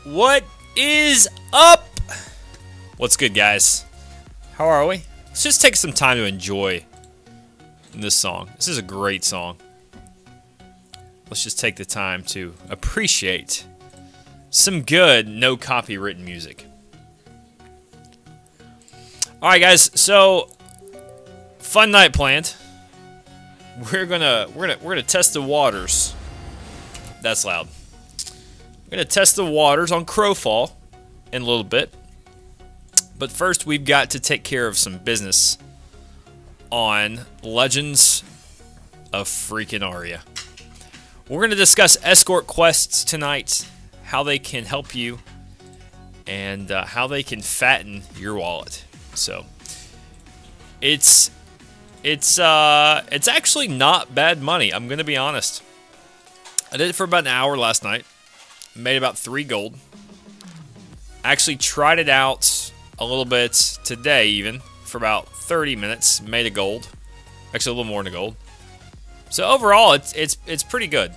What is up? What's good, guys? How are we? Let's just take some time to enjoy this song. This is a great song. Let's just take the time to appreciate some good, no copywritten music. Alright, guys, so fun night planned. We're gonna test the waters. That's loud. We're gonna test the waters on Crowfall in a little bit. But first, we've got to take care of some business on Legends of freaking Aria. We're gonna discuss escort quests tonight, how they can help you, and how they can fatten your wallet. So it's actually not bad money. I'm gonna be honest. I did it for about an hour last night. Made about 3 gold. Actually tried it out a little bit today, even for about 30 minutes. Made a gold. Actually, a little more than a gold. So overall, it's pretty good.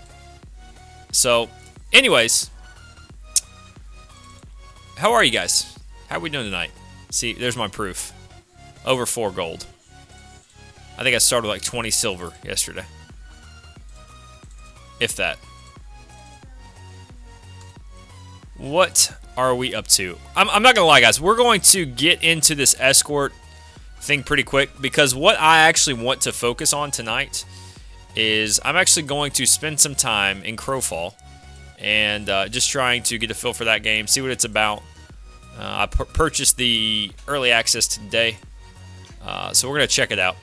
So, anyways, how are you guys? How are we doing tonight? See, there's my proof. Over 4 gold. I think I started like 20 silver yesterday. If that. What are we up to? I'm not gonna lie, guys. We're going to get into this escort thing pretty quick because what I actually want to focus on tonight is I'm actually going to spend some time in Crowfall and just trying to get a feel for that game, see what it's about. I purchased the early access today, so we're gonna check it out.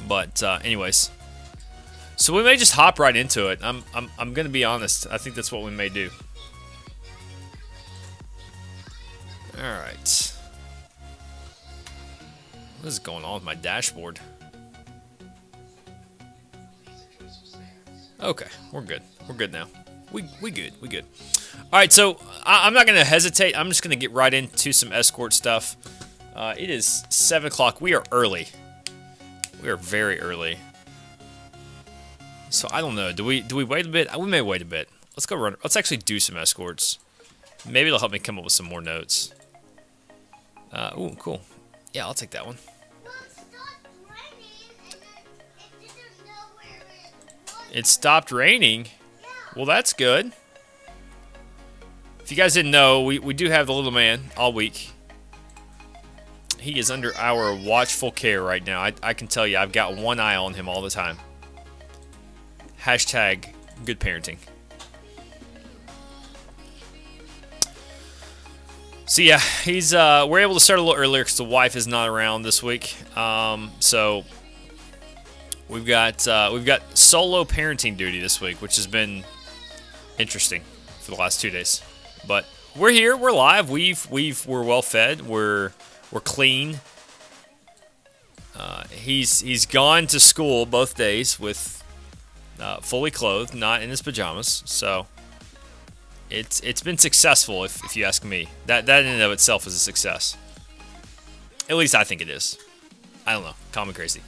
But anyways, so we may just hop right into it. I'm gonna be honest. I think that's what we may do. All right. What is going on with my dashboard? Okay, we're good. We're good now. We good. We good. All right, so I'm not gonna hesitate. I'm just gonna get right into some escort stuff. It is 7 o'clock. We are early. We are very early. So I don't know. Do we wait a bit? We may wait a bit. Let's go run. Let's actually do some escorts. Maybe it'll help me come up with some more notes. Ooh, cool. Yeah, I'll take that one. It stopped raining? Well, that's good. If you guys didn't know, we do have the little man all week. He is under our watchful care right now. I can tell you, I've got one eye on him all the time. Hashtag good parenting. So yeah, we're able to start a little earlier because the wife is not around this week. So we've got solo parenting duty this week, which has been interesting for the last 2 days. But we're here, we're live, we're well fed, we're clean. He's gone to school both days with fully clothed, not in his pajamas. So it's been successful, if you ask me. That in and of itself is a success. At least I think it is. I don't know. Call me crazy.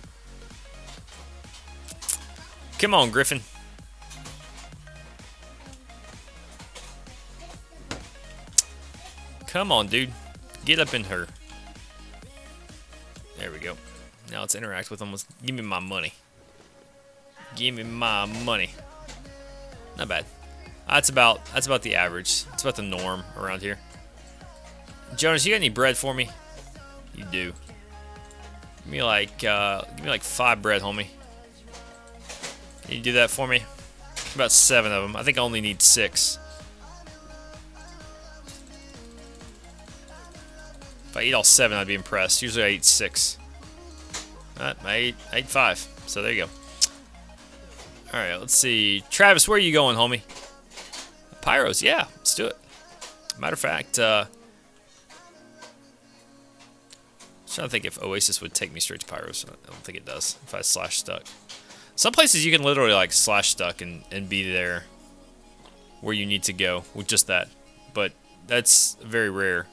Come on, Griffin. Come on, dude. Get up in her. There we go. Now let's interact with them. Give me my money. Give me my money. Not bad. That's about the average. That's about the norm around here. Jonas, you got any bread for me? You do. Give me like 5 bread, homie. Can you do that for me? About 7 of them. I think I only need 6. If I eat all 7, I'd be impressed. Usually I eat 6. I ate 5. So there you go. All right, let's see. Travis, where are you going, homie? Pyros, yeah, let's do it. Matter of fact, I'm trying to think if Oasis would take me straight to Pyros. I don't think it does if I slash stuck. Some places you can literally like slash stuck and be there where you need to go with just that. But that's a very rare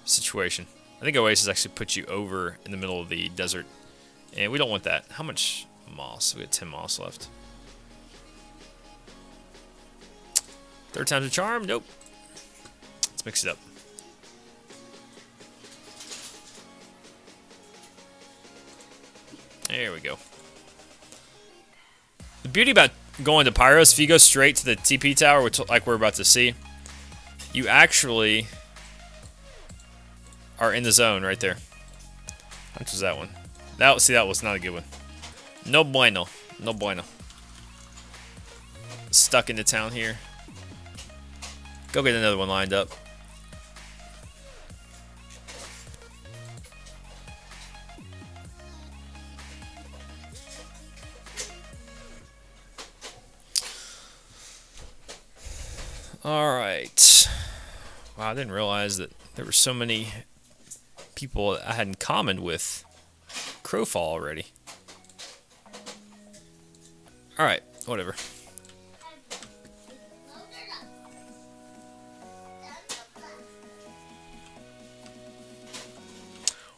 situation. I think Oasis actually puts you over in the middle of the desert. And we don't want that. How much moss? We got 10 moss left. Third time's a charm? Nope. Let's mix it up. There we go. The beauty about going to Pyros, if you go straight to the TP tower, which like we're about to see, you actually are in the zone right there. How much was that one? See, that was not a good one. No bueno. No bueno. Stuck into town here. Go get another one lined up. Alright. Wow, I didn't realize that there were so many people I had in common with Crowfall already. Alright, whatever.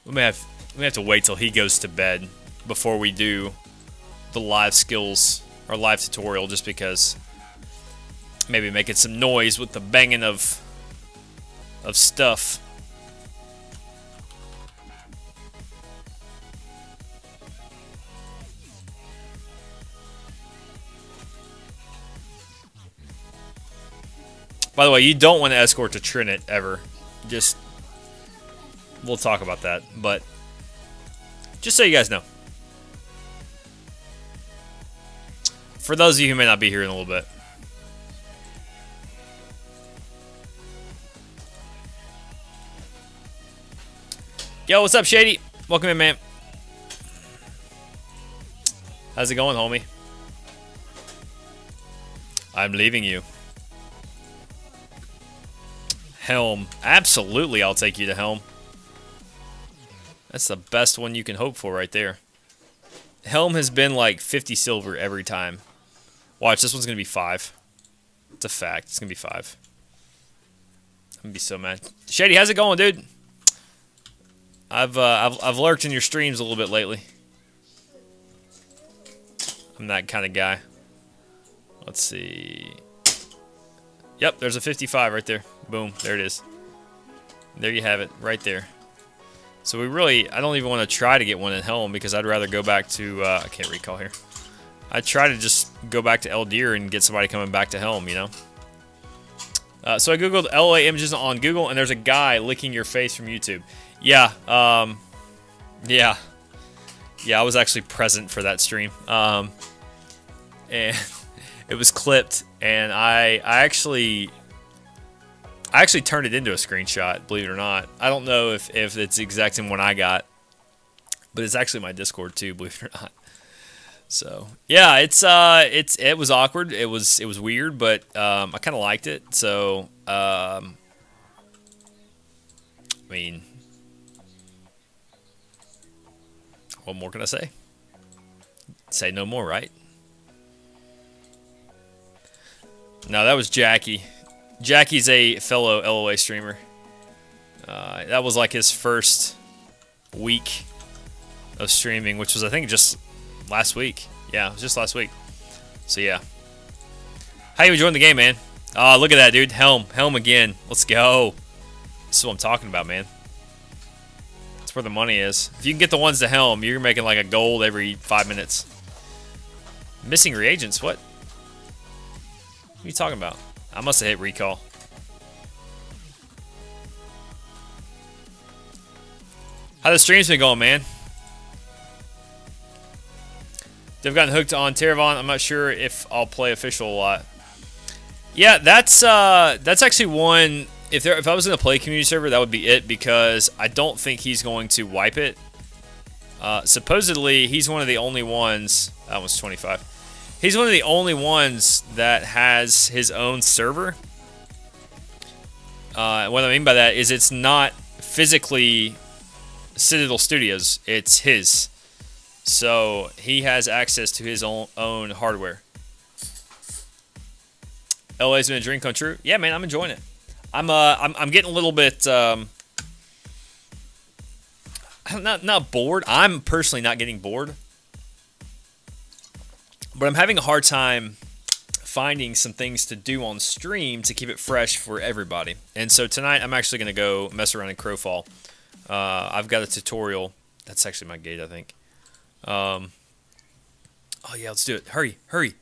We may have to wait till he goes to bed before we do the live skills or live tutorial, just because maybe making some noise with the banging of stuff. By the way, you don't want to escort to Trinit ever. Just, we'll talk about that, but just so you guys know. For those of you who may not be here in a little bit. Yo, what's up, Shady? Welcome in, man. How's it going, homie? I'm leaving you. Helm. Absolutely, I'll take you to Helm. That's the best one you can hope for right there. Helm has been like 50 silver every time. Watch, this one's going to be 5. It's a fact. It's going to be 5. I'm going to be so mad. Shady, how's it going, dude? I've lurked in your streams a little bit lately. I'm that kind of guy. Let's see. Yep, there's a 55 right there. Boom, there it is. There you have it, right there. So I don't even want to try to get one in Helm, because I'd rather go back to, I can't recall here. I'd try to just go back to Eldir and get somebody coming back to Helm, you know? So I googled LoA images on Google, and there's a guy licking your face from YouTube. Yeah, yeah, I was actually present for that stream, and it was clipped, and I actually turned it into a screenshot, believe it or not. I don't know if it's the exact same one I got, but it's actually my Discord too, believe it or not. So yeah, it was awkward, it was weird, but I kind of liked it. So I mean, what more can I say? Say no more, right? No, that was Jackie. Jackie's a fellow LoA streamer. That was like his first week of streaming, which was, I think, just last week. Yeah, it was just last week. So, yeah. How you enjoying the game, man? Oh, look at that, dude. Helm again. Let's go. This is what I'm talking about, man. That's where the money is. If you can get the ones to Helm, you're making like a gold every 5 minutes. Missing reagents? What? What are you talking about? I must have hit recall. How the stream's been going, man? They've gotten hooked on Terravon. I'm not sure if I'll play official a lot. Yeah, that's actually one. If I was going to play community server, that would be it, because I don't think he's going to wipe it. Supposedly, he's one of the only ones. That was 25. He's one of the only ones that has his own server. What I mean by that is it's not physically Citadel Studios. It's his. So he has access to his own hardware. LA's been a dream come true. Yeah, man, I'm enjoying it. I'm getting a little bit not bored. I'm personally not getting bored, but I'm having a hard time finding some things to do on stream to keep it fresh for everybody. And so tonight I'm actually going to go mess around in Crowfall. I've got a tutorial. That's actually my gate, I think. Oh yeah, let's do it. Hurry, hurry.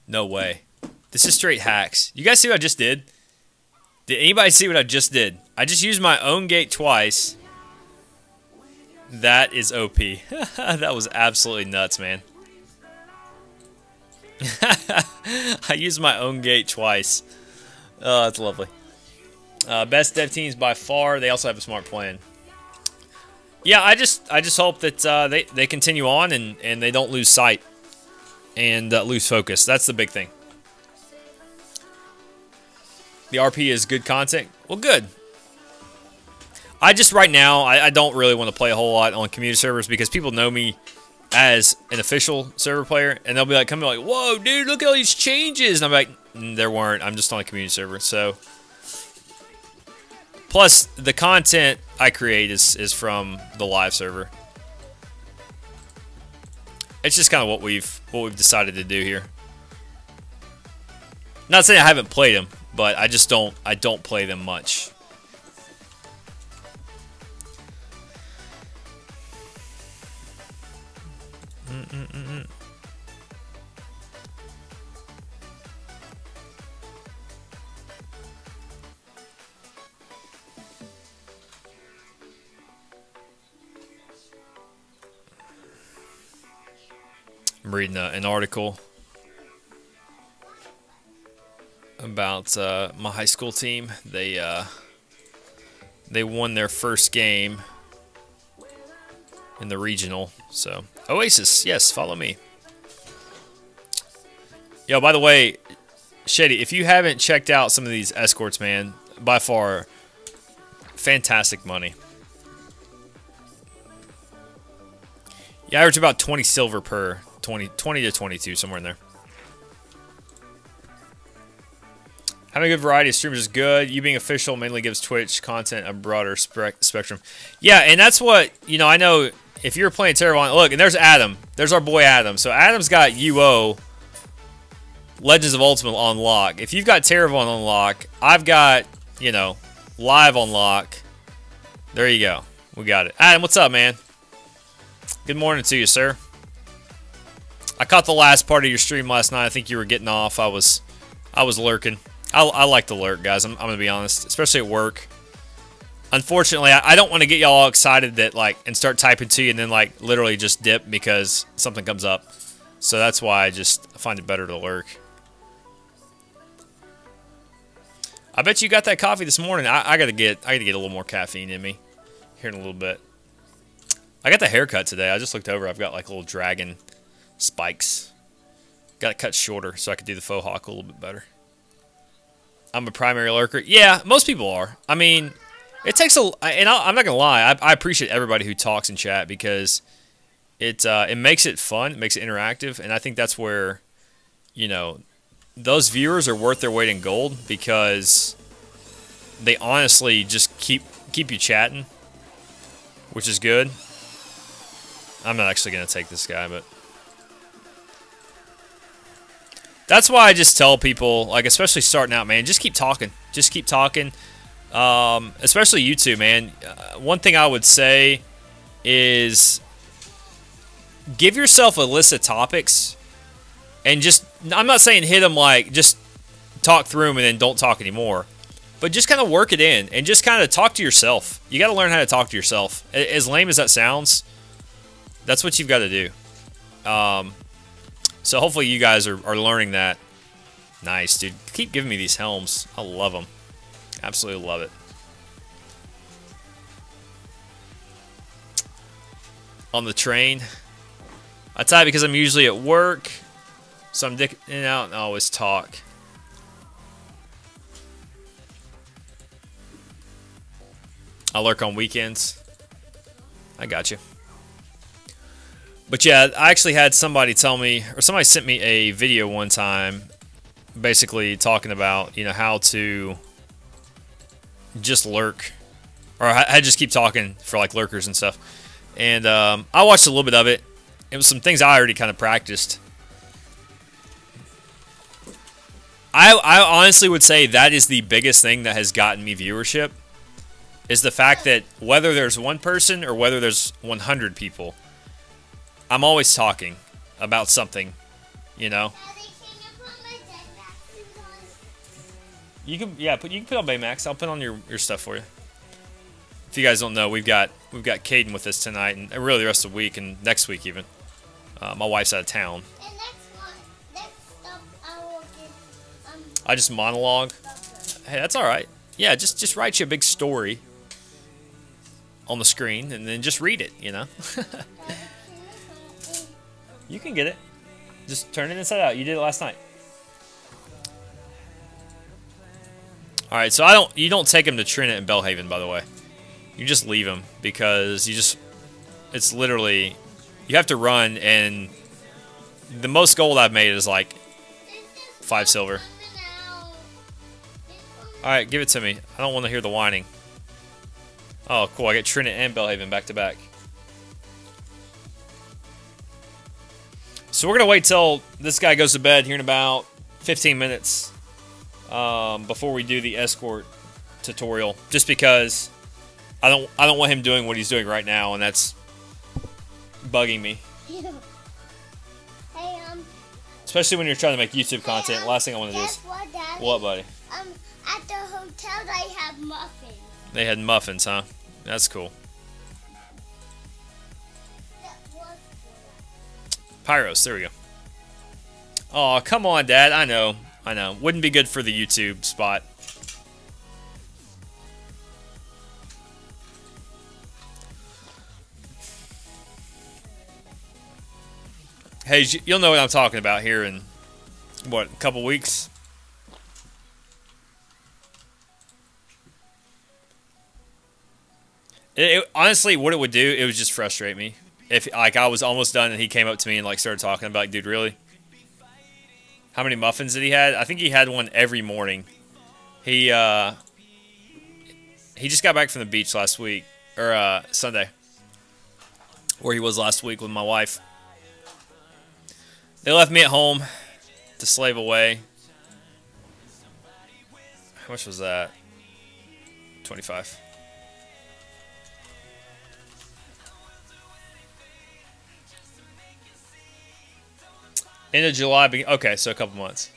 No way. This is straight hacks. You guys see what I just did? Did anybody see what I just did? I just used my own gate twice. That is OP. That was absolutely nuts, man. I used my own gate twice. Oh, that's lovely. Best dev teams by far. They also have a smart plan. Yeah, I just hope that they continue on and they don't lose sight and lose focus. That's the big thing. The RP is good content. Well, good. I just right now I don't really want to play a whole lot on community servers because people know me as an official server player, and they'll be like, coming like, "Whoa, dude, look at all these changes," and I'm like, "There weren't. I'm just on a community server." So, plus the content I create is from the live server. It's just kind of what we've decided to do here. Not saying I haven't played them, but I just don't play them much. I'm reading an article about my high school team. They won their first game in the regional. So Oasis, yes, follow me. Yo, by the way, Shady, if you haven't checked out some of these escorts, man, by far, fantastic money. Yeah, I average about 20 silver per 20 to 22, somewhere in there. Having a good variety of streamers is good. You being official mainly gives Twitch content a broader spectrum. Yeah, and that's what, you know, I know if you're playing Terravon, look, and there's Adam. There's our boy Adam. So Adam's got UO, Legends of Ultimate on lock. If you've got Terravon on lock, I've got, you know, Live on lock. There you go. We got it. Adam, what's up, man? Good morning to you, sir. I caught the last part of your stream last night. I think you were getting off. I was lurking. I like to lurk, guys. I'm gonna be honest, especially at work. Unfortunately, I don't want to get y'all all excited that and start typing to you and then literally just dip because something comes up. So that's why I just find it better to lurk. I bet you got that coffee this morning. I gotta get a little more caffeine in me here in a little bit. I got the haircut today. I just looked over. I've got little dragon spikes. Got it cut shorter so I could do the faux hawk a little bit better. I'm a primary lurker. Yeah, most people are. I mean, it takes and I'm not gonna lie. I appreciate everybody who talks in chat because it makes it fun, it makes it interactive, and I think that's where, you know, those viewers are worth their weight in gold because they honestly just keep you chatting, which is good. I'm not actually gonna take this guy, but that's why I just tell people, especially starting out, man, just keep talking. Just keep talking. Especially you two, man. One thing I would say is give yourself a list of topics and just, I'm not saying hit them just talk through them and then don't talk anymore. But just kind of work it in and just kind of talk to yourself. You got to learn how to talk to yourself. As lame as that sounds, that's what you've got to do. So hopefully you guys are learning that. Nice, dude. Keep giving me these helms. I love them. Absolutely love it. On the train. I type because I'm usually at work. So I'm dicking out and always talk. I lurk on weekends. I got you. But yeah, I actually had somebody tell me, or somebody sent me a video one time, basically talking about, you know, how to just lurk, or how to just keep talking for lurkers and stuff. And I watched a little bit of it. It was some things I already kind of practiced. I honestly would say that is the biggest thing that has gotten me viewership, is the fact that whether there's one person or whether there's 100 people, I'm always talking about something, you know. You can, yeah, you can put on Baymax. I'll put on your stuff for you. If you guys don't know, we've got Caden with us tonight, and really the rest of the week and next week even. My wife's out of town. And next up, I will give, I just monologue. Hey, that's all right. Yeah, just write you a big story on the screen and then just read it. You know. You can get it. Just turn it inside out. You did it last night. All right, so you don't take him to Trinit and Bellhaven, by the way. You just leave him because it's literally, you have to run, and the most gold I've made is like 5 silver. All right, give it to me. I don't want to hear the whining. Oh, cool. I get Trinit and Bellhaven back to back. So we're going to wait till this guy goes to bed here in about 15 minutes before we do the escort tutorial, just because I don't want him doing what he's doing right now, and that's bugging me. Hey, especially when you're trying to make YouTube content. Last thing I want to do is... What, Daddy? What, buddy? At the hotel they have muffins. They had muffins, huh? That's cool. Pyros, there we go. Oh, come on, Dad. I know. Wouldn't be good for the YouTube spot. Hey, you'll know what I'm talking about here in, what, a couple weeks? Honestly, what it would do, it would just frustrate me. If, like, I was almost done and he came up to me and, like, started talking about, like, dude, really? How many muffins did he had? I think he had one every morning. He just got back from the beach last week, or Sunday, where he was last week with my wife. They left me at home to slave away. How much was that? 25. End of July. Okay, so a couple months.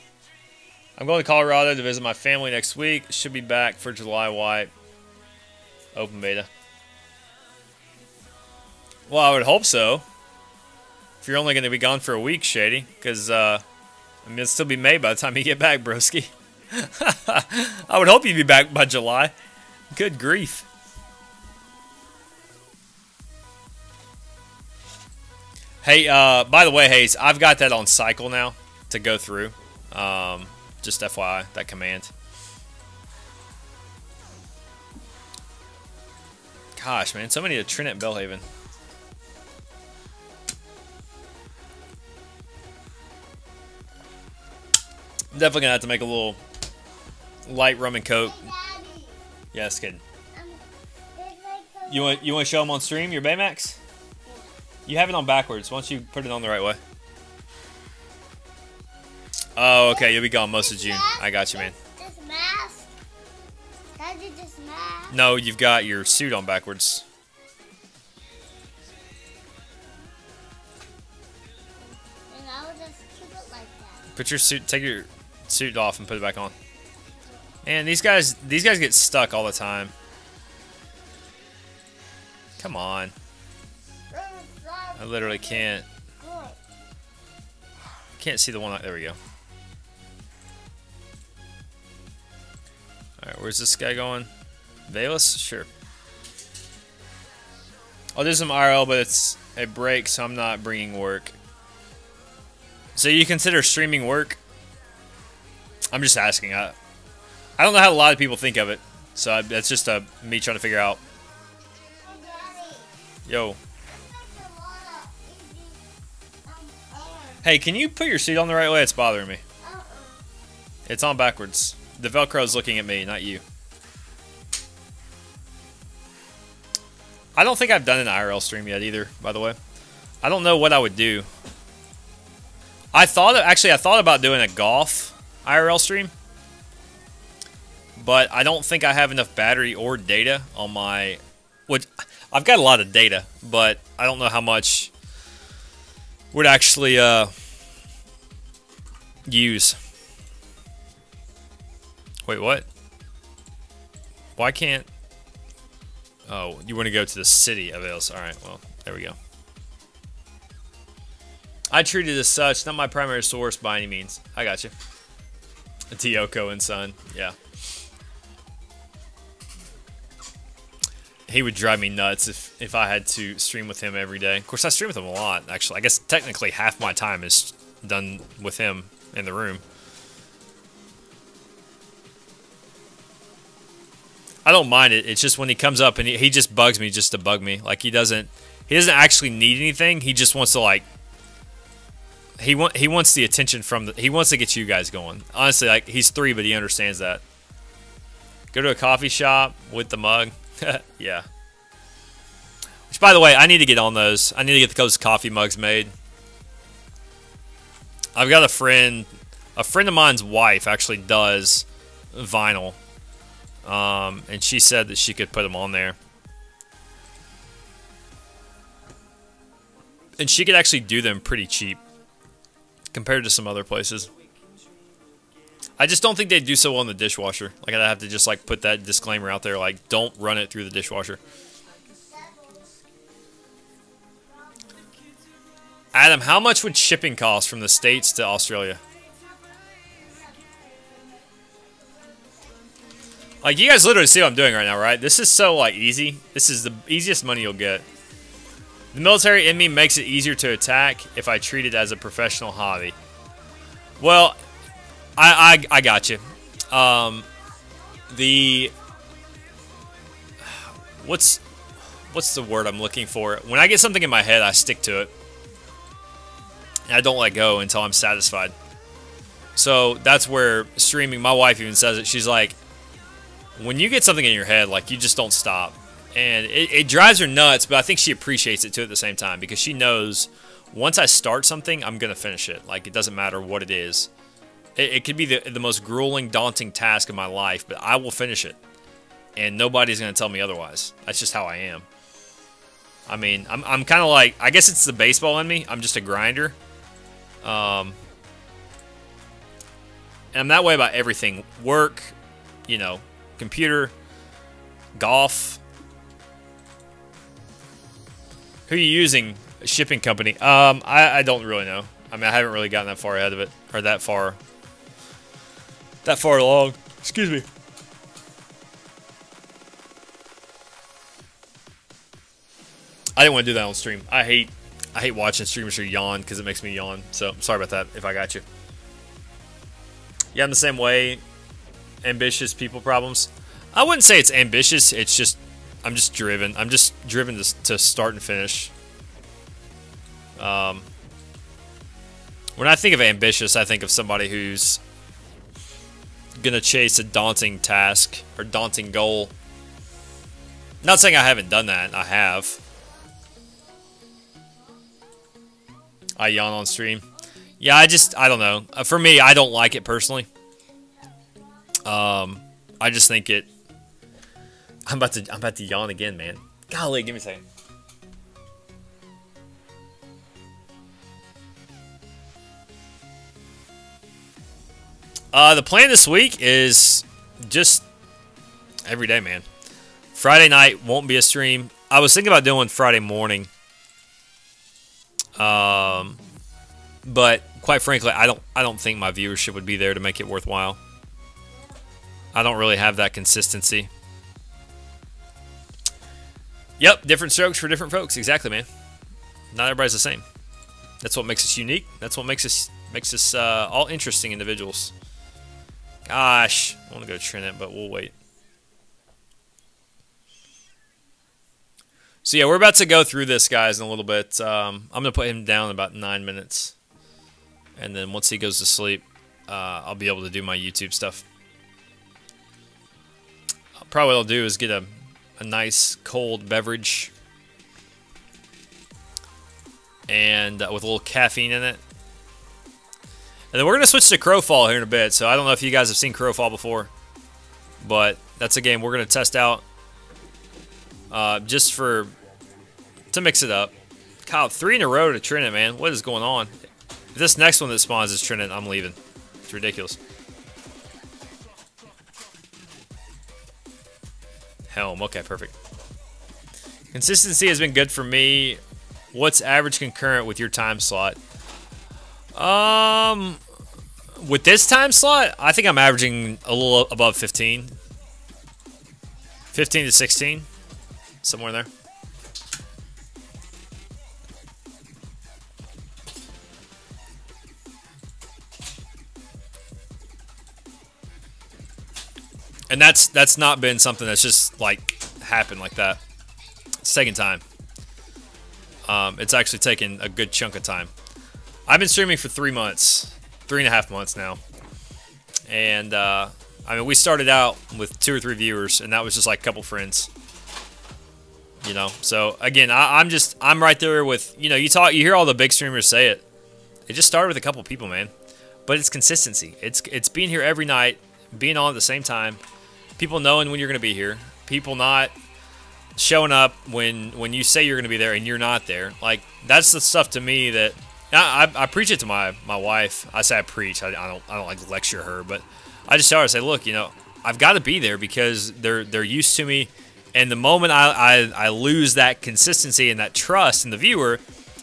I'm going to Colorado to visit my family next week. Should be back for July wipe. Open beta. Well, I would hope so. If you're only going to be gone for a week, Shady. Because, I mean, it'll still be May by the time you get back, broski. I would hope you'd be back by July. Good grief. Hey, by the way, Hayes, I've got that on cycle now to go through. Just FYI, that command. Gosh, man, so many to Trinit and Bellhaven. I'm definitely gonna have to make a little light rum and coke. Hey, Daddy. Yes, kidding. Like You want to show them on stream your Baymax? You have it on backwards. Why don't you put it on the right way? Oh, okay. You'll be gone most of June. I got you, man. This mask. Daddy, this mask. No, you've got your suit on backwards. And I will just keep it like that. Put your suit. Take your suit off and put it back on. Man, these guys get stuck all the time. Come on. I literally can't see the one. There we go. Alright, where's this guy going? Valus? Sure. I'll do some RL, but it's a break, so I'm not bringing work. So you consider streaming work? I'm just asking. I don't know how a lot of people think of it, so that's just me trying to figure out. Yo. Hey, can you put your seat on the right way? It's bothering me. It's on backwards. The Velcro's looking at me, not you. I don't think I've done an IRL stream yet either, by the way. I don't know what I would do. I thought about doing a golf IRL stream. But I don't think I have enough battery or data on my... Which, I've got a lot of data, but I don't know how much would actually use. Wait, what? Why can't... Oh, you want to go to the city of Els. Alright, well, there we go. I treat it as such, not my primary source by any means. I got you. Tiyoko and Son, yeah. He would drive me nuts if I had to stream with him every day. Of course, I stream with him a lot, actually. I guess technically half my time is done with him in the room. I don't mind it. It's just when he comes up and he just bugs me just to bug me. Like, he doesn't actually need anything. He just wants to, like... He wants the attention from the... He wants to get you guys going. Honestly, like, he's 3, but he understands that. Go to a coffee shop with the mug. Yeah. Which, by the way, I need to get on those. I need to get those coffee mugs made. I've got a friend of mine's wife actually does vinyl. And she said that she could put them on there. And she could actually do them pretty cheap compared to some other places. I just don't think they do so well in the dishwasher. Like, I'd have to just, like, put that disclaimer out there, like, don't run it through the dishwasher. Adam, how much would shipping cost from the States to Australia? Like, you guys literally see what I'm doing right now, right? This is so, like, easy. This is the easiest money you'll get. The military in me makes it easier to attack if I treat it as a professional hobby. Well... I got you. What's the word I'm looking for? When I get something in my head, I stick to it. And I don't let go until I'm satisfied. So that's where streaming, my wife even says it. She's like, when you get something in your head, like, you just don't stop. And it drives her nuts, but I think she appreciates it too at the same time, because she knows once I start something, I'm going to finish it. Like, it doesn't matter what it is. It could be the most grueling, daunting task of my life, but I will finish it. And nobody's going to tell me otherwise. That's just how I am. I mean, I'm kind of like, I guess it's the baseball in me. I'm just a grinder. And I'm that way about everything. Work, you know, computer, golf. Who are you using? A shipping company. I don't really know. I mean, I haven't really gotten that far ahead of it. Or that far along. Excuse me. I didn't want to do that on stream. I hate watching streamers who yawn because it makes me yawn. So sorry about that if I got you. Yeah, I'm the same way. Ambitious people problems. I wouldn't say it's ambitious. It's just I'm just driven. I'm just driven to start and finish. When I think of ambitious, I think of somebody who's gonna chase a daunting task or daunting goal. Not saying I haven't done that. I have. I yawn on stream. Yeah, I don't know. For me, I don't like it personally. I just think it. I'm about to yawn again, man. Golly, give me a second. The plan this week is just every day, man. Friday night won't be a stream. I was thinking about doing Friday morning. But quite frankly, I don't think my viewership would be there to make it worthwhile. I don't really have that consistency. Yep, different strokes for different folks. Exactly, man. Not everybody's the same. That's what makes us unique. That's what makes us all interesting individuals. Gosh, I want to go trim it, but we'll wait. So yeah, we're about to go through this, guys, in a little bit. I'm going to put him down in about 9 minutes. And then once he goes to sleep, I'll be able to do my YouTube stuff. Probably what I'll do is get a nice cold beverage. And with a little caffeine in it. And then we're going to switch to Crowfall here in a bit. So I don't know if you guys have seen Crowfall before. But that's a game we're going to test out. Just to mix it up. Kyle, 3 in a row to Trinit, man. What is going on? If this next one that spawns is Trinit, I'm leaving. It's ridiculous. Helm. Okay, perfect. Consistency has been good for me. What's average concurrent with your time slot? With this time slot, I think I'm averaging a little above 15. 15 to 16. Somewhere there. And that's not been something that's just like happened like that. It's taken time. It's actually taken a good chunk of time. I've been streaming for 3 months, 3.5 months now, and I mean, we started out with 2 or 3 viewers, and that was just like a couple friends. You know, so again, I'm right there with, you know, you hear all the big streamers say it. It just started with a couple people, man. But it's consistency. It's being here every night, being on at the same time. People knowing when you're going to be here. People not showing up when you say you're going to be there and you're not there. Like, that's the stuff to me that I preach it to my wife. I say I preach. I don't like to lecture her, but I just tell her, I say, look, you know, I've got to be there because they're used to me. And the moment I lose that consistency and that trust in the viewer,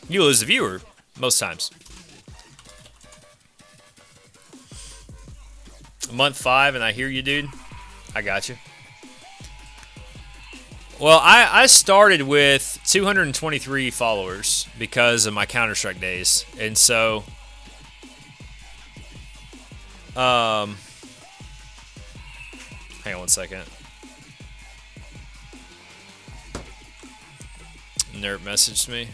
you lose the viewer most times. Month 5, and I hear you, dude. I got you. Well, I started with 223 followers because of my Counter-Strike days. And so, hang on one second. Nerd messaged me.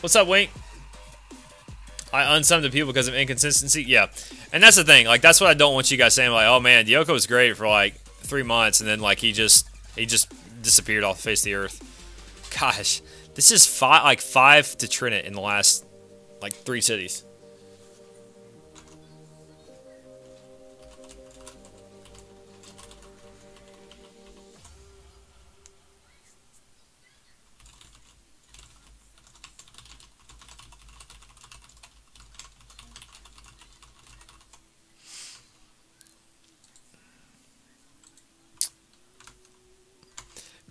What's up, Wink? I unsubbed the people because of inconsistency. Yeah, and that's the thing. Like, that's what I don't want you guys saying. Like, oh man, Yoko was great for like 3 months, and then like he just disappeared off the face of the earth. Gosh, this is 5 to Trinit in the last like 3 cities.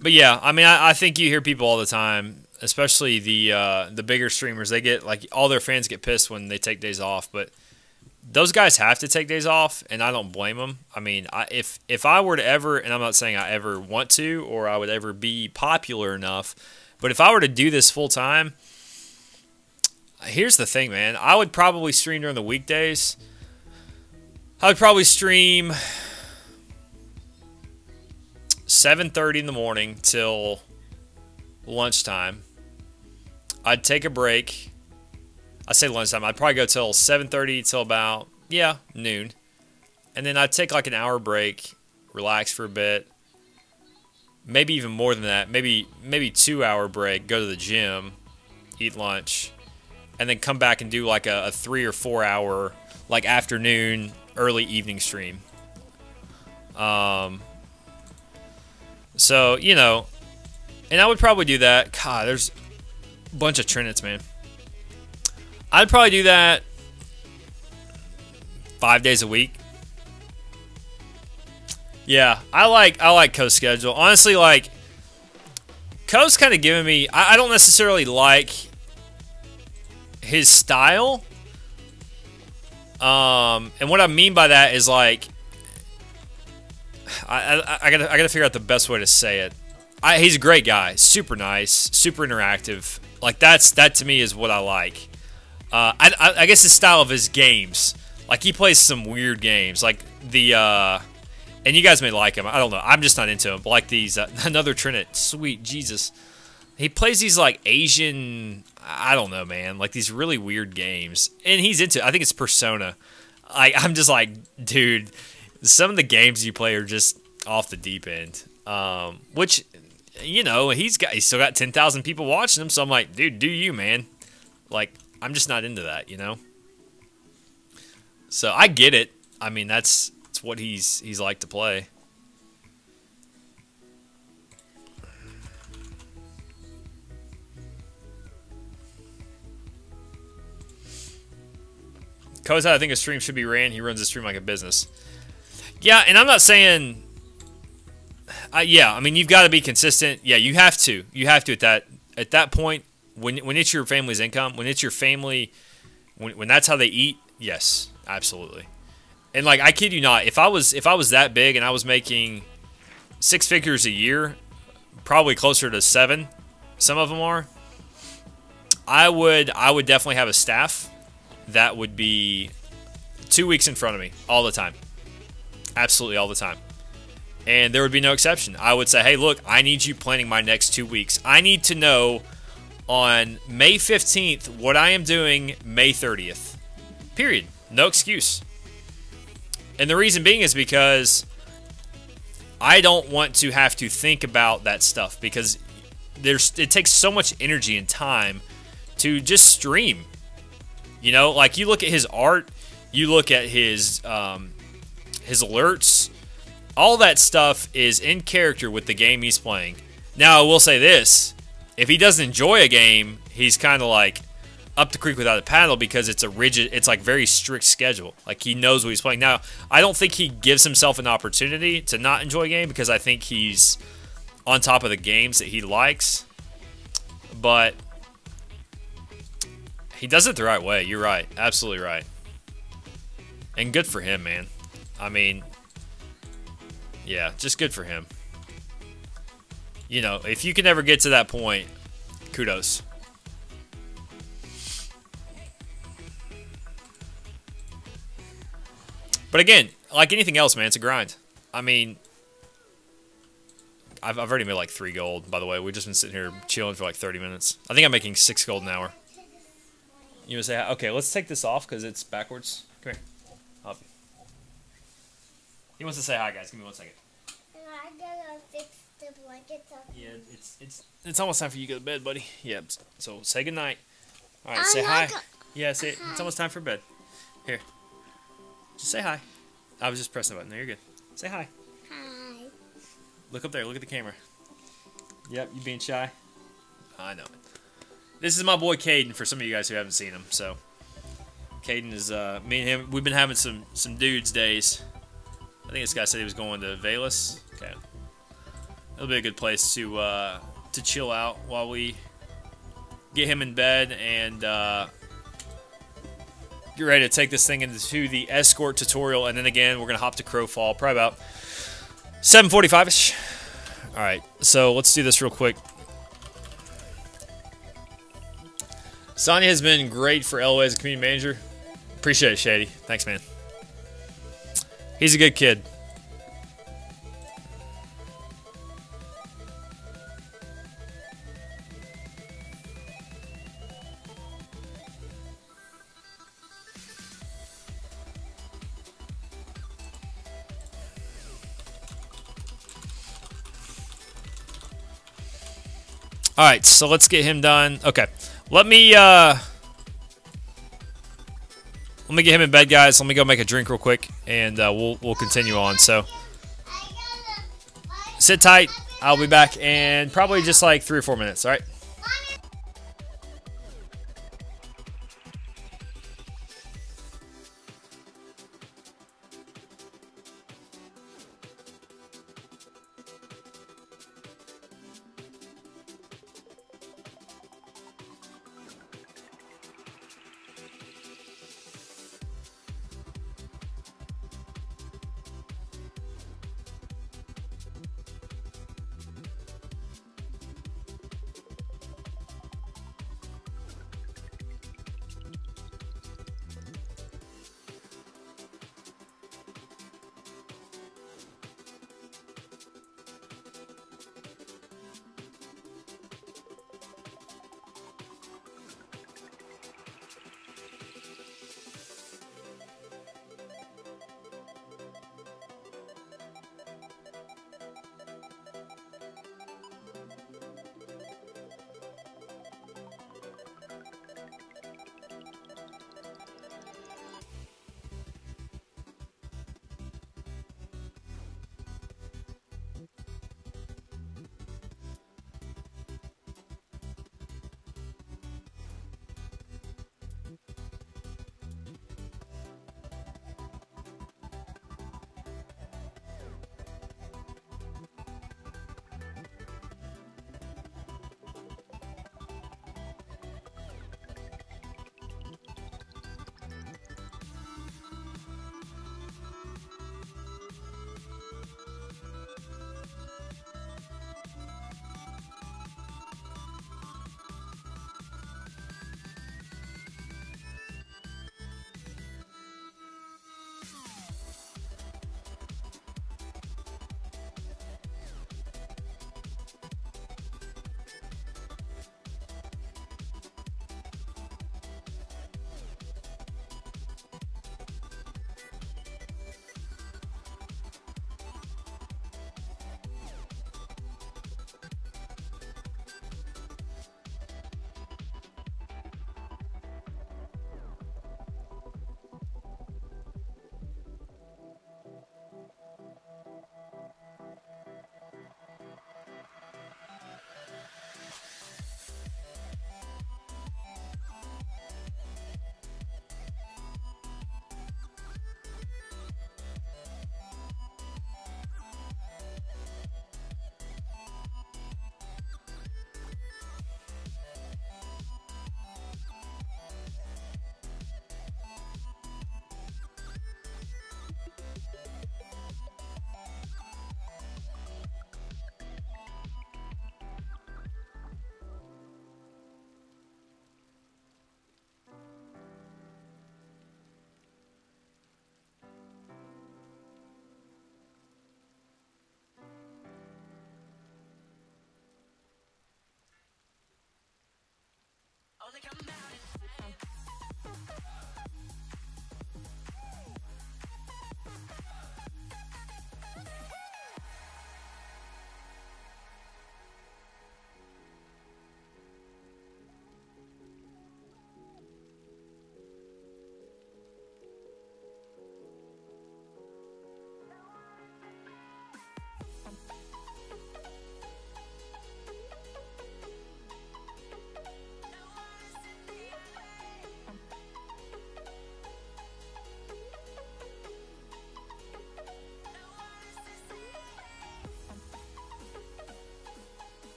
But yeah, I mean, I think you hear people all the time, especially the bigger streamers. They get like all their fans get pissed when they take days off, but those guys have to take days off, and I don't blame them. I mean, if I were to ever, and I'm not saying I ever want to or I would ever be popular enough, but if I were to do this full time, here's the thing, man. I would probably stream during the weekdays. I would probably stream 7:30 in the morning till lunchtime. I'd take a break. I say lunchtime. I'd probably go till 7:30 till about, yeah, noon. And then I'd take like an hour break, relax for a bit. Maybe even more than that. Maybe 2-hour break, go to the gym, eat lunch, and then come back and do like a 3 or 4 hour like afternoon, early evening stream. So, you know, and I would probably do that. God, there's a bunch of Trinits, man. I'd probably do that 5 days a week. Yeah, I like Coast's schedule. Honestly, like, Coast's kind of giving me, I don't necessarily like his style. And what I mean by that is like, I gotta figure out the best way to say it. He's a great guy, super nice, super interactive. Like that to me is what I like. I guess the style of his games. Like he plays some weird games, like the and you guys may like him. I don't know. I'm just not into him. But like these another Trinit, sweet Jesus. He plays these like Asian, I don't know, man. Like these really weird games, and he's into. I think it's Persona. I'm just like, dude. Some of the games you play are just off the deep end, which you know, he's still got 10,000 people watching him. So I'm like, dude, do you, man? Like, I'm just not into that, you know. So I get it. I mean, that's what he's like to play. Koza, I think a stream should be ran. He runs a stream like a business. Yeah, and I'm not saying. Yeah, I mean, you've got to be consistent. Yeah, you have to. You have to at that point when it's your family's income, when it's your family, when that's how they eat. Yes, absolutely. And like, I kid you not, if I was that big and I was making 6 figures a year, probably closer to 7, some of them are. I would definitely have a staff that would be 2 weeks in front of me all the time. Absolutely all the time. And there would be no exception. I would say, hey, look, I need you planning my next 2 weeks. I need to know on May 15th what I am doing May 30th. Period. No excuse. And the reason being is because I don't want to have to think about that stuff, because it takes so much energy and time to just stream. You know, like, you look at his art, you look at his alerts, all that stuff is in character with the game he's playing. Now, I will say this. If he doesn't enjoy a game, he's kind of like up the creek without a paddle, because it's it's like very strict schedule. Like, he knows what he's playing. Now, I don't think he gives himself an opportunity to not enjoy a game, because I think he's on top of the games that he likes. But he does it the right way. You're right. Absolutely right. And good for him, man. I mean, yeah, just good for him. You know, if you can ever get to that point, kudos. But again, like anything else, man, it's a grind. I mean, I've already made like 3 gold, by the way. We've just been sitting here chilling for like 30 minutes. I think I'm making 6 gold an hour. You want to say hi? Okay, let's take this off because it's backwards. Come here. Up. He wants to say hi, guys. Give me 1 second. I gotta fix the blankets up. Yeah, it's almost time for you to go to bed, buddy. Yeah, so say goodnight. All right, say hi. Yeah, say it. It's almost time for bed. Here. Just say hi. I was just pressing the button. There, you're good. Say hi. Hi. Look up there. Look at the camera. Yep, you being shy? I know it. This is my boy Caden, for some of you guys who haven't seen him. So, Caden is, me and him, we've been having some dudes days. I think this guy said he was going to Vegas. Okay. It'll be a good place to chill out while we get him in bed and get ready to take this thing into the Escort tutorial. And then again, we're going to hop to Crowfall, probably about 7:45-ish. All right, so let's do this real quick. Sonya has been great for LoA as a community manager. Appreciate it, Shady. Thanks, man. He's a good kid. All right, so let's get him done. Okay, let me get him in bed, guys. Let me go make a drink real quick, and we'll continue on. So sit tight. I'll be back in probably just like 3 or 4 minutes. All right.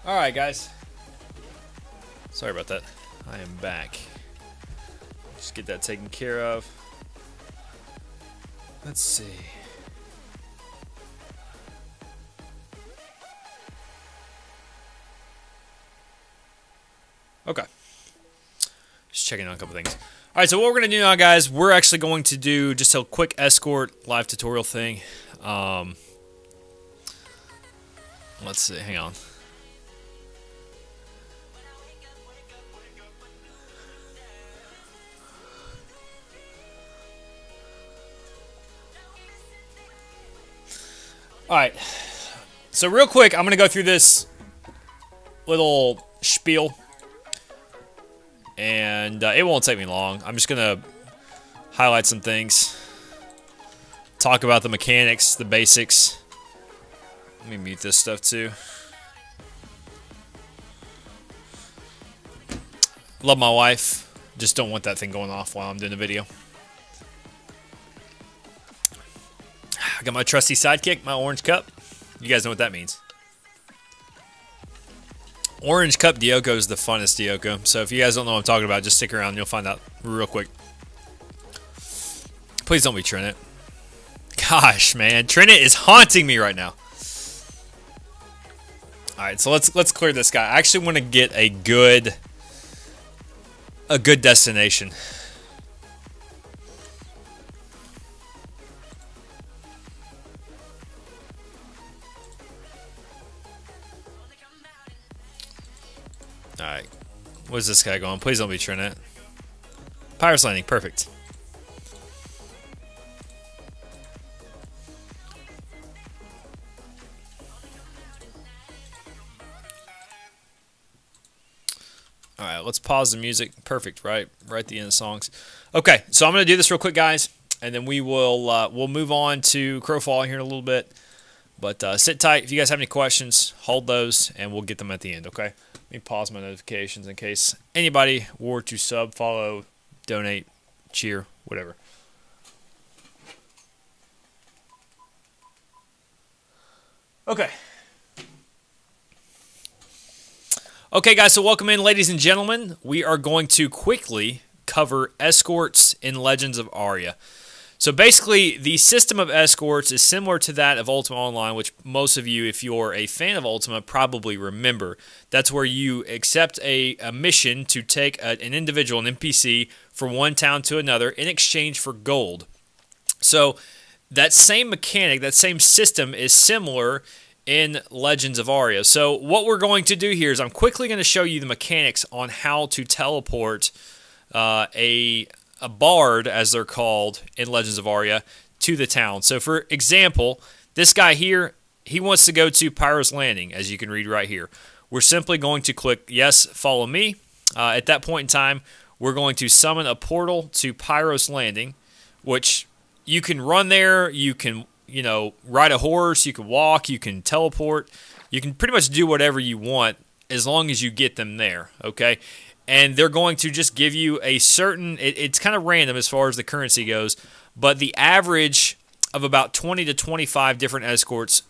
Alright, guys. Sorry about that. I am back. Just get that taken care of. Let's see. Okay. Just checking on a couple things. Alright, so what we're going to do now, guys, we're actually going to do just a quick escort live tutorial thing. Let's see. Hang on. Alright, so real quick, I'm going to go through this little spiel, and it won't take me long. I'm just going to highlight some things, talk about the mechanics, the basics. Let me mute this stuff too. Love my wife, just don't want that thing going off while I'm doing the video. I got my trusty sidekick, my orange cup. You guys know what that means. Orange cup Dioko is the funnest Dioko. So if you guys don't know what I'm talking about, just stick around and you'll find out real quick. Please don't be Trinit. Gosh, man. Trinit is haunting me right now. Alright, so let's clear this guy. I actually want to get a good destination. Alright. Where's this guy going? Please don't be Trinit. Pirate's Landing. Perfect. Alright, let's pause the music. Perfect, right at the end of the songs. Okay, so I'm going to do this real quick, guys, and then we will we'll move on to Crowfall here in a little bit. But sit tight. If you guys have any questions, hold those, and we'll get them at the end, okay? Let me pause my notifications in case anybody were to sub, follow, donate, cheer, whatever. Okay. Okay, guys, so welcome in, ladies and gentlemen. We are going to quickly cover escorts in Legends of Aria. So basically, the system of escorts is similar to that of Ultima Online, which most of you, if you're a fan of Ultima, probably remember. That's where you accept a mission to take an individual, an NPC, from one town to another in exchange for gold. So that same mechanic, that same system is similar in Legends of Aria. So what we're going to do here is I'm quickly going to show you the mechanics on how to teleport a bard, as they're called in Legends of Aria, to the town. So for example, this guy here, he wants to go to Pyro's Landing, as you can read right here. We're simply going to click yes, follow me. At that point in time, we're going to summon a portal to Pyro's Landing, which you can run there, you can, you know, ride a horse, you can walk, you can teleport, you can pretty much do whatever you want as long as you get them there, okay? And they're going to just give you a certain, it's kind of random as far as the currency goes, but the average of about 20 to 25 different escorts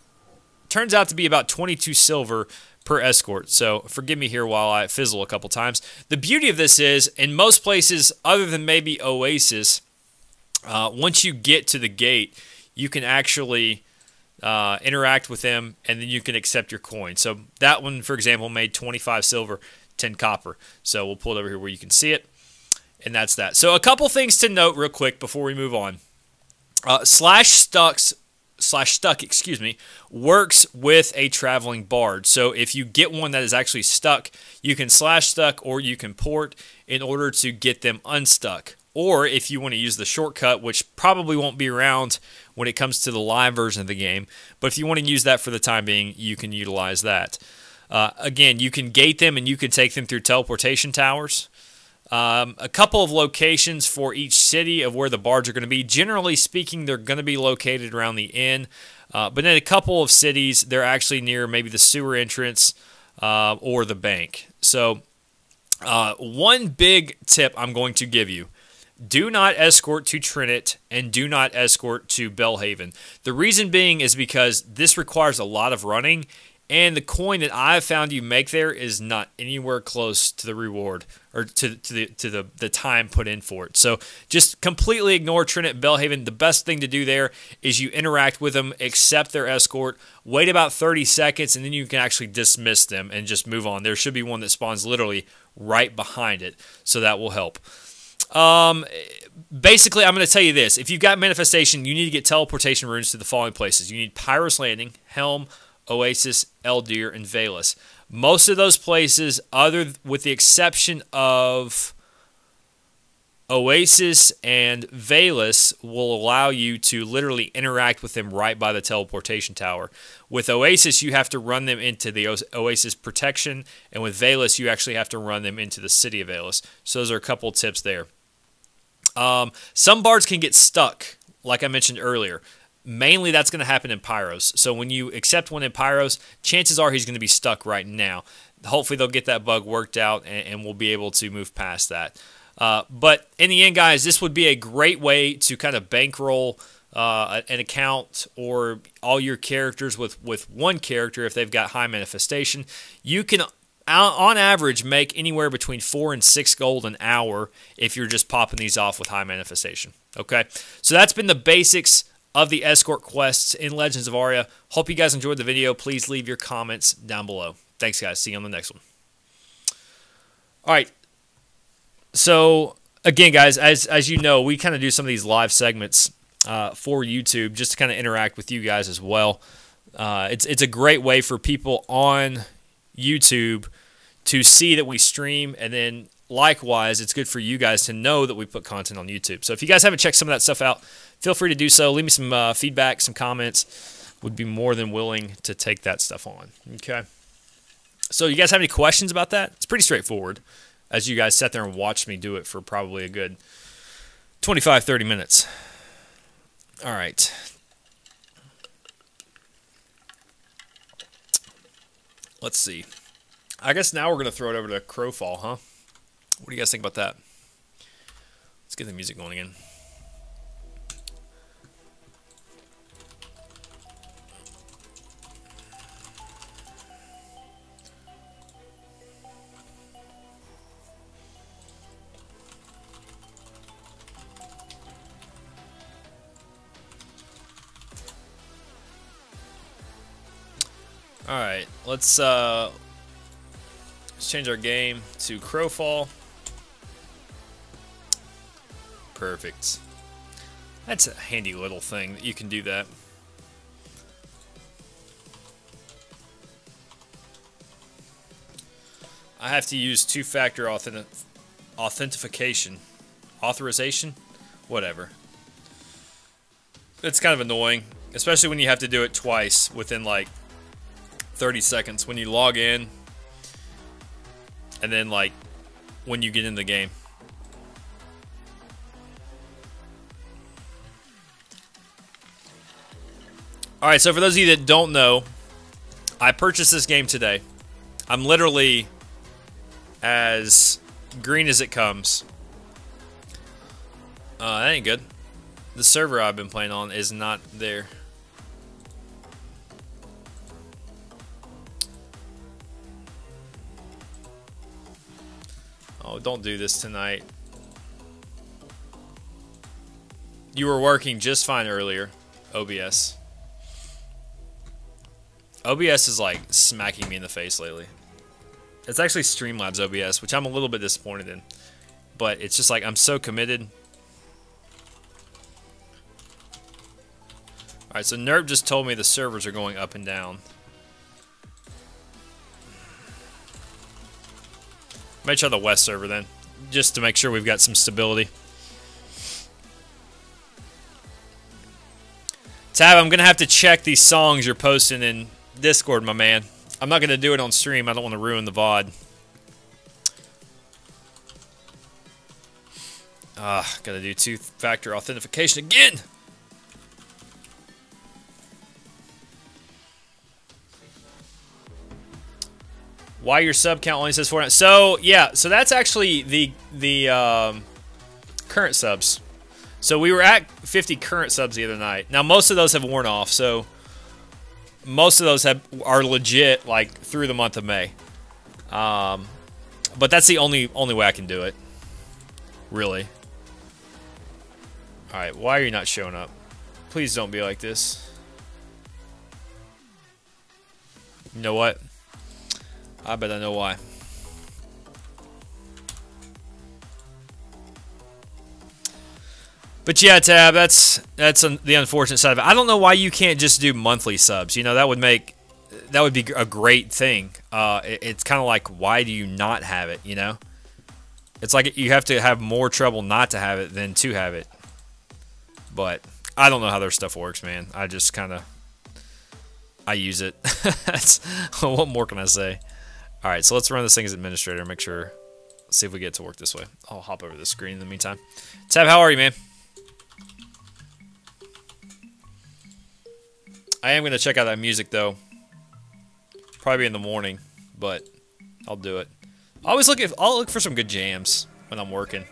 turns out to be about 22 silver per escort. So forgive me here while I fizzle a couple times. The beauty of this is, in most places other than maybe Oasis, once you get to the gate, you can actually interact with them, and then you can accept your coin. So that one, for example, made 25 silver, 10 copper. So we'll pull it over here where you can see it, and that's that. So a couple things to note real quick before we move on. Slash stuck, works with a traveling bard. So if you get one that is actually stuck, you can slash stuck or you can port in order to get them unstuck. Or if you want to use the shortcut, which probably won't be around when it comes to the live version of the game, but if you want to use that for the time being, you can utilize that. Again, you can gate them and you can take them through teleportation towers. A couple of locations for each city of where the bards are going to be. Generally speaking, they're going to be located around the inn. But in a couple of cities, they're actually near maybe the sewer entrance or the bank. So one big tip I'm going to give you. Do not escort to Trinit and do not escort to Belhaven. The reason being is because this requires a lot of running, And the coin that I've found you make there is not anywhere close to the reward or to the time put in for it. So just completely ignore Trinit Bellhaven. The best thing to do there is you interact with them, accept their escort, wait about 30 seconds, and then you can actually dismiss them and just move on. There should be one that spawns literally right behind it, so that will help. Basically, I'm going to tell you this. If you've got Manifestation, you need to get Teleportation Runes to the following places. You need Pyros Landing, Helm, Oasis, Eldir, and Valus. Most of those places, with the exception of Oasis and Valus, will allow you to literally interact with them right by the teleportation tower. With Oasis, you have to run them into the Oasis protection, and with Valus, you actually have to run them into the city of Valus. So those are a couple tips there. Some bards can get stuck, like I mentioned earlier. Mainly that's going to happen in Pyros. So when you accept one in Pyros, chances are he's going to be stuck right now. Hopefully they'll get that bug worked out and we'll be able to move past that. But in the end, guys, this would be a great way to kind of bankroll an account or all your characters with one character if they've got high manifestation. You can, on average, make anywhere between 4 and 6 gold an hour if you're just popping these off with high manifestation. Okay, so that's been the basics of the escort quests in Legends of Aria. Hope you guys enjoyed the video. Please leave your comments down below. Thanks, guys. See you on the next one. All right. So, again, guys, as you know, we kind of do some of these live segments for YouTube just to kind of interact with you guys as well. It's a great way for people on YouTube to see that we stream, and then likewise, it's good for you guys to know that we put content on YouTube. So if you guys haven't checked some of that stuff out, feel free to do so. Leave me some feedback, some comments. Would be more than willing to take that stuff on. Okay. So you guys have any questions about that? It's pretty straightforward, as you guys sat there and watched me do it for probably a good 25, 30 minutes. All right. Let's see. I guess now we're going to throw it over to Crowfall, huh? What do you guys think about that? Let's get the music going again. All right, let's change our game to Crowfall. Perfect. That's a handy little thing that you can do that. I have to use two-factor authentication. Authorization? Whatever. It's kind of annoying, especially when you have to do it twice within like 30 seconds. When you log in and then like when you get in the game. Alright, so for those of you that don't know, I purchased this game today. I'm literally as green as it comes. That ain't good. The server I've been playing on is not there. Oh, don't do this tonight. You were working just fine earlier, OBS. OBS is like smacking me in the face lately. It's actually Streamlabs OBS, which I'm a little bit disappointed in. But it's just like I'm so committed. Alright, so Nerp just told me the servers are going up and down. Might try the West server then, just to make sure we've got some stability. Tab, I'm going to have to check these songs you're posting in Discord, my man. I'm not going to do it on stream. I don't want to ruin the VOD. Gotta do two-factor authentication again! Why your sub count only says 4? So yeah, so that's actually the current subs. So we were at 50 current subs the other night. Now most of those have worn off. So most of those are legit, like, through the month of May. But that's the only way I can do it. Really. Alright, why are you not showing up? Please don't be like this. You know what? I bet I know why. But yeah, Tab, that's the unfortunate side of it. I don't know why you can't just do monthly subs. You know, that would be a great thing. It's kind of like, why do you not have it, you know? It's like you have to have more trouble not to have it than to have it. But I don't know how their stuff works, man. I just kind of... I use it. What more can I say? Alright, so let's run this thing as administrator. Make sure... See if we get it to work this way. I'll hop over the screen in the meantime. Tab, how are you, man? I am going to check out that music, though. Probably in the morning, but I'll do it. I'll look for some good jams when I'm working.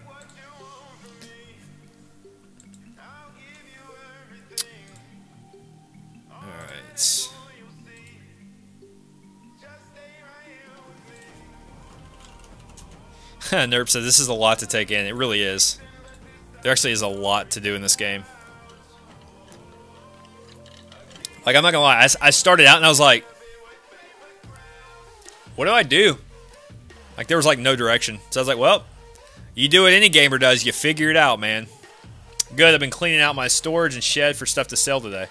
Alright. Nerp said this is a lot to take in. It really is. There actually is a lot to do in this game. Like, I'm not gonna lie, I started out and I was like, what do I do? Like, there was like no direction. So I was like, well, you do what any gamer does, you figure it out, man. Good, I've been cleaning out my storage and shed for stuff to sell today.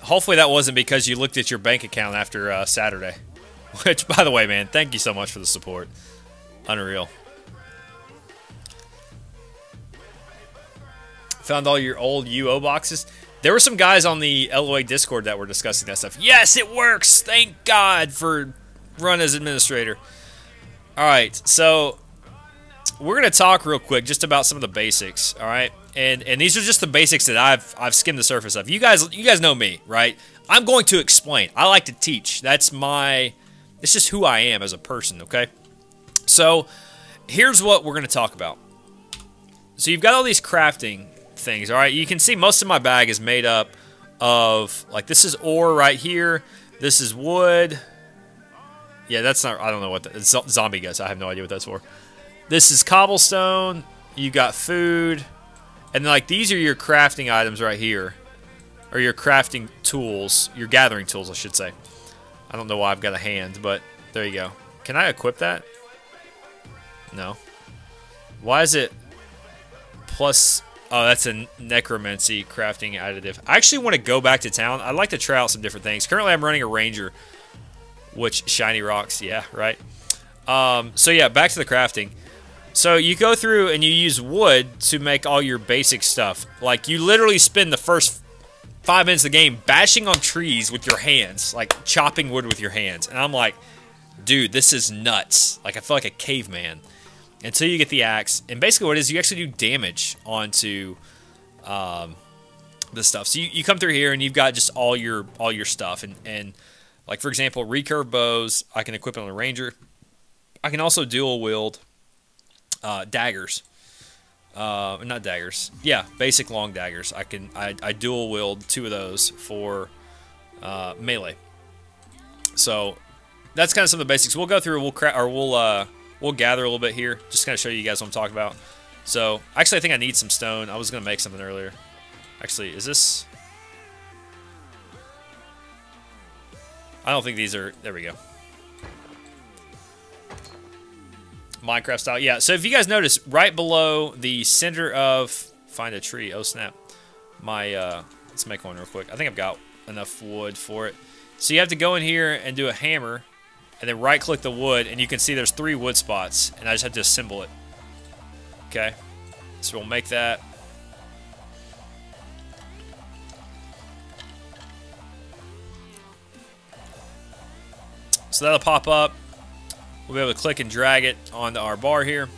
Hopefully that wasn't because you looked at your bank account after Saturday. Which, by the way, man, thank you so much for the support. Unreal. Found all your old UO boxes. There were some guys on the LoA Discord that were discussing that stuff. Yes, it works! Thank God for run as administrator. Alright, so we're going to talk real quick just about some of the basics, alright? And these are just the basics that I've skimmed the surface of. You guys know me, right? I'm going to explain. I like to teach. It's just who I am as a person, okay? So, here's what we're going to talk about. So, you've got all these crafting things, alright? You can see most of my bag is made up of, like, this is ore right here. This is wood. Yeah, that's not, I don't know what that, it's zombie guys. I have no idea what that's for. This is cobblestone. You got food. And, like, these are your crafting items right here. Or your crafting tools. Your gathering tools, I should say. I don't know why I've got a hand, but there you go. Can I equip that? No. Why is it plus... Oh, that's a necromancy crafting additive. I actually want to go back to town. I'd like to try out some different things. Currently, I'm running a ranger, which shiny rocks. Yeah, right. So yeah, back to the crafting. So you go through and you use wood to make all your basic stuff. Like, you literally spend the first 5 minutes of the game bashing on trees with your hands, like chopping wood with your hands. And I'm like, dude, this is nuts. Like, I feel like a caveman. Until you get the axe, and basically what it is, you actually do damage onto the stuff. So you come through here and you've got just all your stuff, and like, for example, recurve bows, I can equip it on a ranger. I can also dual wield daggers. Not daggers. Yeah, basic long daggers. I dual wield 2 of those for melee. So that's kind of some of the basics. We'll go through. We'll gather a little bit here, just kind of show you guys what I'm talking about. So, actually, I think I need some stone. I was going to make something earlier. Actually, is this... I don't think these are... There we go. Minecraft style. Yeah, so if you guys notice, right below the center of... Find a tree. Oh, snap. Let's make one real quick. I think I've got enough wood for it. So you have to go in here and do a hammer... And then right-click the wood, and you can see there's 3 wood spots. And I just have to assemble it. Okay. So we'll make that. So that'll pop up. We'll be able to click and drag it onto our bar here.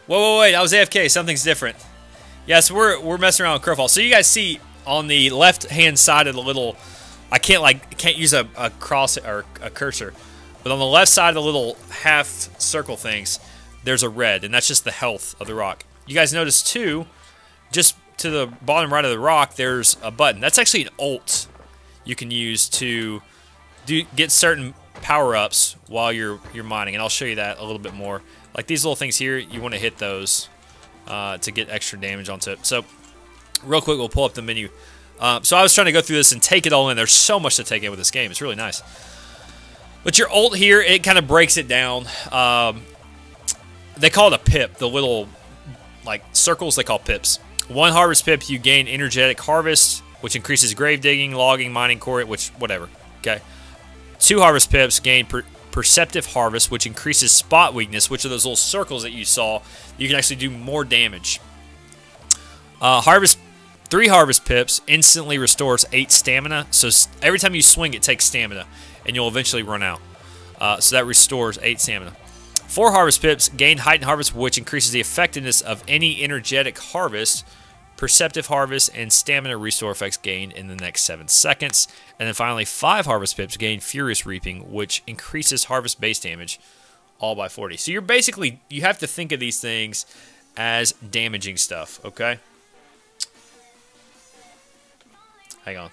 Whoa, wait, I was AFK. Something's different. Yeah, so we're messing around with Crowfall. So you guys see on the left-hand side of the little, I can't use a cross or a cursor, but on the left side of the little half circle things, there's a red, and that's just the health of the rock. you guys notice too, just to the bottom right of the rock, there's a button. That's actually an ult you can use to get certain power-ups while you're mining, and I'll show you that a little bit more. Like these little things here, you want to hit those to get extra damage onto it. So real quick, we'll pull up the menu. So I was trying to go through this and take it all in. There's so much to take in with this game. It's really nice. But your ult here, it kind of breaks it down. They call it a pip. The little like circles they call pips. 1 harvest pip, you gain energetic harvest, which increases grave digging, logging, mining, core, which whatever. Okay. 2 harvest pips gain perceptive harvest, which increases spot weakness, which are those little circles that you saw. You can actually do more damage. 3 harvest pips instantly restores 8 stamina. So every time you swing, it takes stamina, and you'll eventually run out. So that restores 8 stamina. 4 harvest pips gain heightened harvest, which increases the effectiveness of any energetic harvest. Perceptive harvest and stamina restore effects gained in the next 7 seconds. And then finally, 5 harvest pips gain furious reaping, which increases harvest base damage all by 40. So you're basically, you have to think of these things as damaging stuff, okay? Hang on.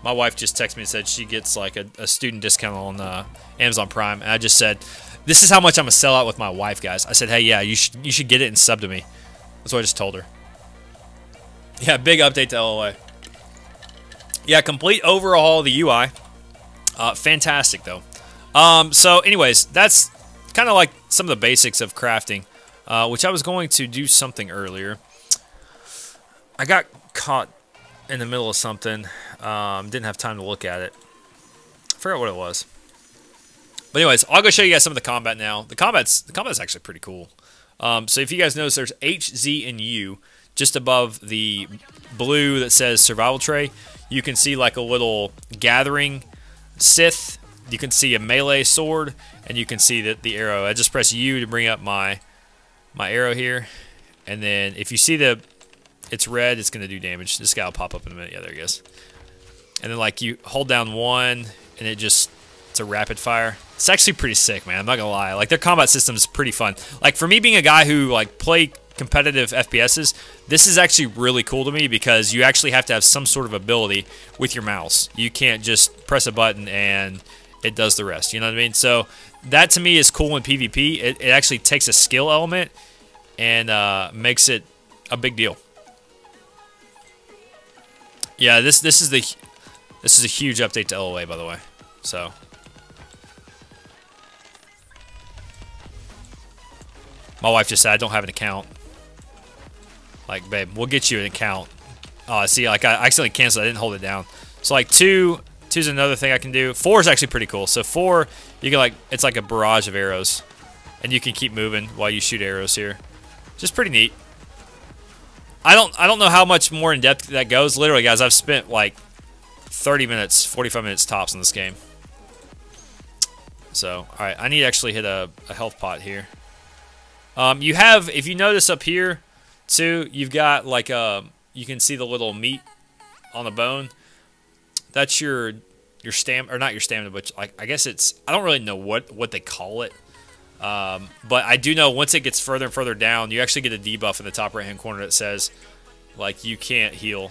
My wife just texted me and said she gets like a student discount on Amazon Prime, and I just said, this is how much I'm gonna sell out with my wife, guys. I said, hey, yeah, you should get it and sub to me. That's what I just told her. Yeah, big update to LoA. Yeah, complete overhaul of the UI. Fantastic though. So anyways, that's kind of like some of the basics of crafting, which I was going to do something earlier. I got caught in the middle of something. Didn't have time to look at it. I forgot what it was. But anyways, I'll go show you guys some of the combat now. The combat's actually pretty cool. So if you guys notice, there's H, Z, and U just above the blue that says survival tray. You can see like a little gathering Sith. You can see a melee sword, and you can see the arrow. I just press U to bring up my arrow here, and then if you see it's red, it's going to do damage. This guy will pop up in a minute. Yeah, there he goes. And then like you hold down 1, and it's a rapid fire. It's actually pretty sick, man. I'm not gonna lie. Like their combat system is pretty fun. Like for me being a guy who like play competitive FPSs, this is actually really cool to me because you actually have to have some sort of ability with your mouse. You can't just press a button and it does the rest. You know what I mean? So that to me is cool in PvP. It actually takes a skill element and makes it a big deal. Yeah, this is a huge update to LoA, by the way. So my wife just said I don't have an account. Like, babe, we'll get you an account. Oh, see, like I accidentally canceled. I didn't hold it down. So like 2 is another thing I can do. 4 is actually pretty cool. So 4, you can it's like a barrage of arrows, and you can keep moving while you shoot arrows here. Just pretty neat. I don't know how much more in depth that goes. Literally, guys, I've spent like 30 minutes, 45 minutes tops in this game. So, all right, I need to actually hit a health pot here. You have, if you notice up here, too, you've got like you can see the little meat on the bone. That's your stamina, or not your stamina, but I guess it's, I don't really know what they call it. But I do know once it gets further and further down, you actually get a debuff in the top right-hand corner that says, like, you can't heal. All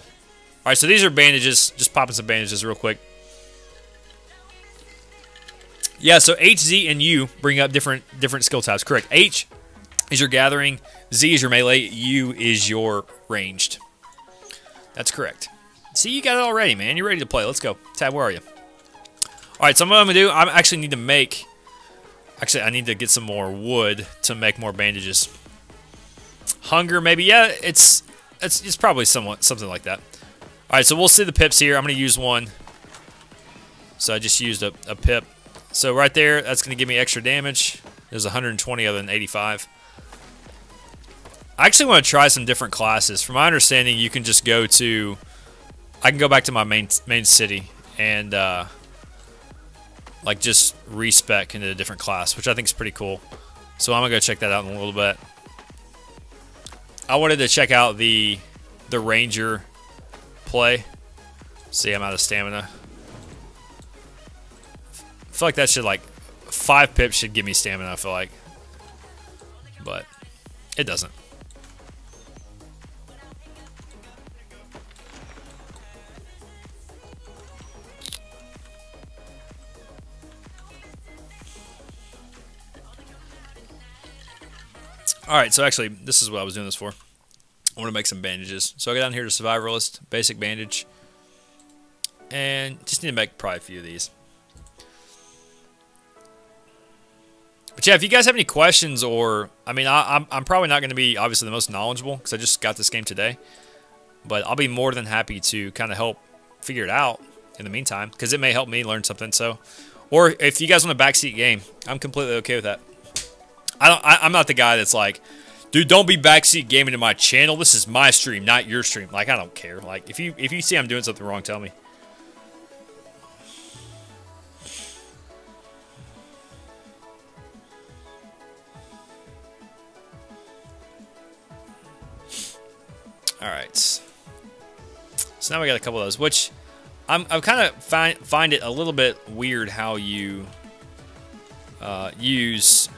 right, so these are bandages. Just popping some bandages real quick. Yeah, so H, Z, and U bring up different skill types. Correct. H is your gathering. Z is your melee. U is your ranged. That's correct. See, you got it already, man. You're ready to play. Let's go. Tab, where are you? All right, so what I'm going to do, I actually need to make... Actually, I need to get some more wood to make more bandages. Hunger, maybe. Yeah, it's probably something like that. All right, so we'll see the pips here. I'm going to use one. So I just used a pip. So right there, that's going to give me extra damage. There's 120 other than 85. I actually want to try some different classes. From my understanding, you can just go to... I can go back to my main city and like just respec into a different class, which I think is pretty cool. So I'm going to go check that out in a little bit. I wanted to check out the Ranger play. See, I'm out of stamina. I feel like that should like 5 pips should give me stamina, I feel like. But it doesn't. Alright, so actually, this is what I was doing this for. I want to make some bandages. So I go down here to Survivalist, basic bandage. And just need to make probably a few of these. But yeah, if you guys have any questions or... I mean, I'm probably not going to be, obviously, the most knowledgeable because I just got this game today. But I'll be more than happy to kind of help figure it out in the meantime because it may help me learn something. So, or if you guys want a backseat game, I'm completely okay with that. I'm not the guy that's like, dude, don't be backseat gaming to my channel. This is my stream, not your stream. Like, I don't care. Like, if you see I'm doing something wrong, tell me. All right. So now we got a couple of those, which I'm kind of find it a little bit weird how you use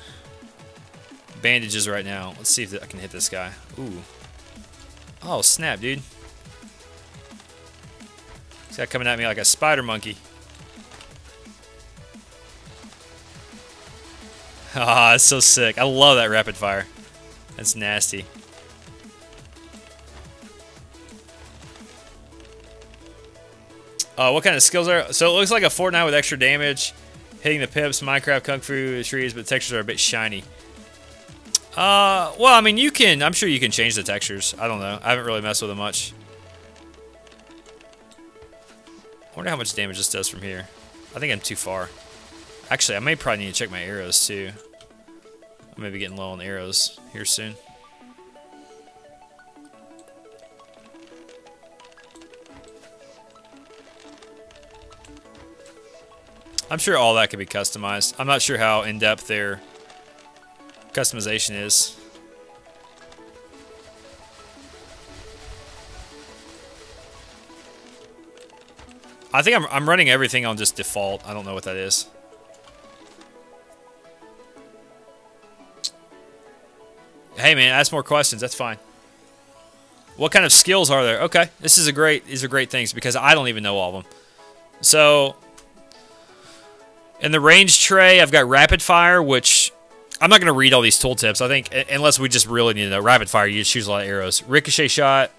bandages right now. Let's see if I can hit this guy. Ooh. Oh, snap, dude. This guy coming at me like a spider monkey. Ah, it's so sick. I love that rapid fire. That's nasty. What kind of skills are... So it looks like a Fortnite with extra damage. Hitting the pips, Minecraft, Kung Fu, the trees, but the textures are a bit shiny. Well, I mean, you can... I'm sure you can change the textures. I don't know. I haven't really messed with them much. I wonder how much damage this does from here. I think I'm too far. Actually, I may probably need to check my arrows, too. I may be getting low on arrows here soon. I'm sure all that could be customized. I'm not sure how in-depth their customization is. I think I'm running everything on just default. I don't know what that is. Hey man, ask more questions. That's fine. What kind of skills are there? Okay, these are great things because I don't even know all of them. So in the range tray, I've got rapid fire, which I'm not going to read all these tooltips. I think unless we just really need to know. Rapid fire, you just choose a lot of arrows. Ricochet shot.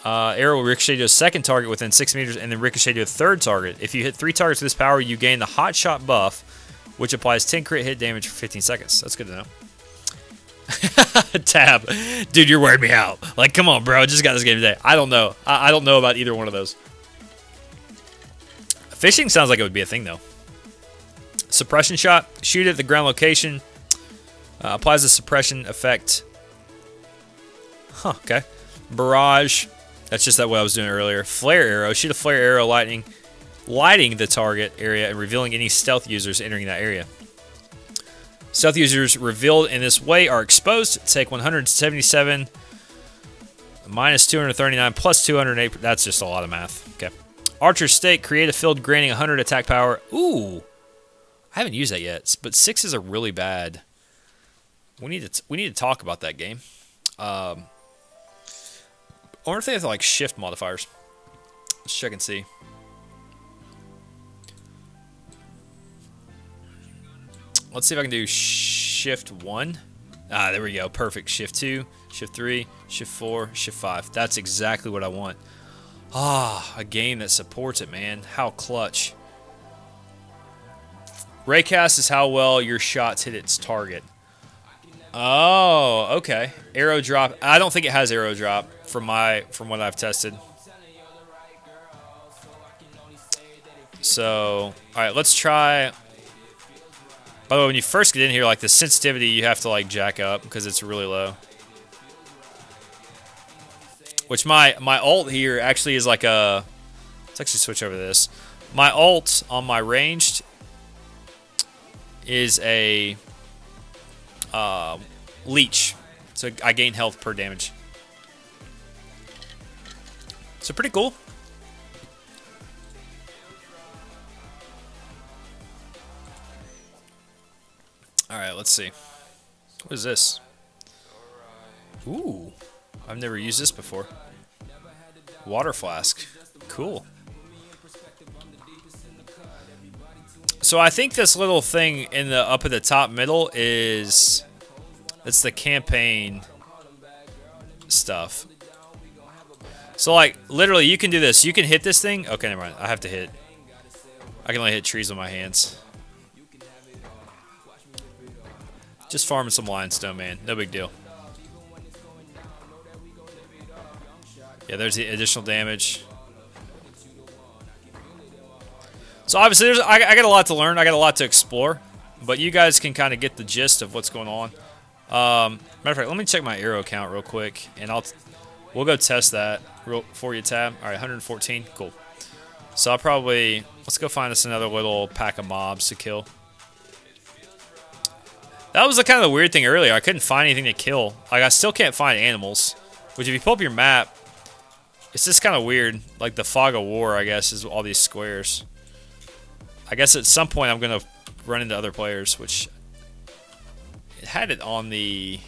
Arrow will ricochet to a second target within 6 meters and then ricochet to a third target. If you hit 3 targets with this power, you gain the hot shot buff, which applies 10 crit hit damage for 15 seconds. That's good to know. Tab. Dude, you're wearing me out. Like, come on, bro. I just got this game today. I don't know. I don't know about either one of those. Fishing sounds like it would be a thing, though. Suppression shot. Shoot at the ground location. Applies a suppression effect. Huh, okay. Barrage. That's just that what I was doing earlier. Flare arrow. Shoot a flare arrow lighting the target area and revealing any stealth users entering that area. Stealth users revealed in this way are exposed. Take 177 minus 239 plus 208. That's just a lot of math. Okay. Archer's Stake. Create a field granting 100 attack power. Ooh. I haven't used that yet, but 6 is a really bad. We need to talk about that game. I wonder if they have like shift modifiers. Let's check and see. Let's see if I can do shift 1. Ah, there we go. Perfect. Shift 2, shift 3, shift 4, shift 5. That's exactly what I want. Ah, a game that supports it, man. How clutch. Raycast is how well your shots hit its target. Oh, okay. Arrow drop. I don't think it has arrow drop from what I've tested. So, all right, let's try. By the way, when you first get in here, like the sensitivity, you have to like jack up because it's really low. Which my ult here actually is like a. Let's actually switch over to this. My ult on my ranged is a leech, so I gain health per damage. So pretty cool. Alright, let's see. What is this? Ooh. I've never used this before. Water flask. Cool. So I think this little thing in the up at the top middle is... It's the campaign stuff. So like, literally, you can do this. You can hit this thing. Okay, never mind. I have to hit. I can only hit trees with my hands. Just farming some limestone, man. No big deal. Yeah, there's the additional damage. So obviously, I got a lot to learn. I got a lot to explore. But you guys can kind of get the gist of what's going on. Matter of fact, let me check my arrow count real quick, and we'll go test that for you, Tab. All right, 114. Cool. So I'll probably let's go find us another little pack of mobs to kill. That was the kind of the weird thing earlier. I couldn't find anything to kill. Like I still can't find animals. Which if you pull up your map, it's just kind of weird. Like the fog of war, I guess, is all these squares. I guess at some point I'm gonna run into other players, which it had it on the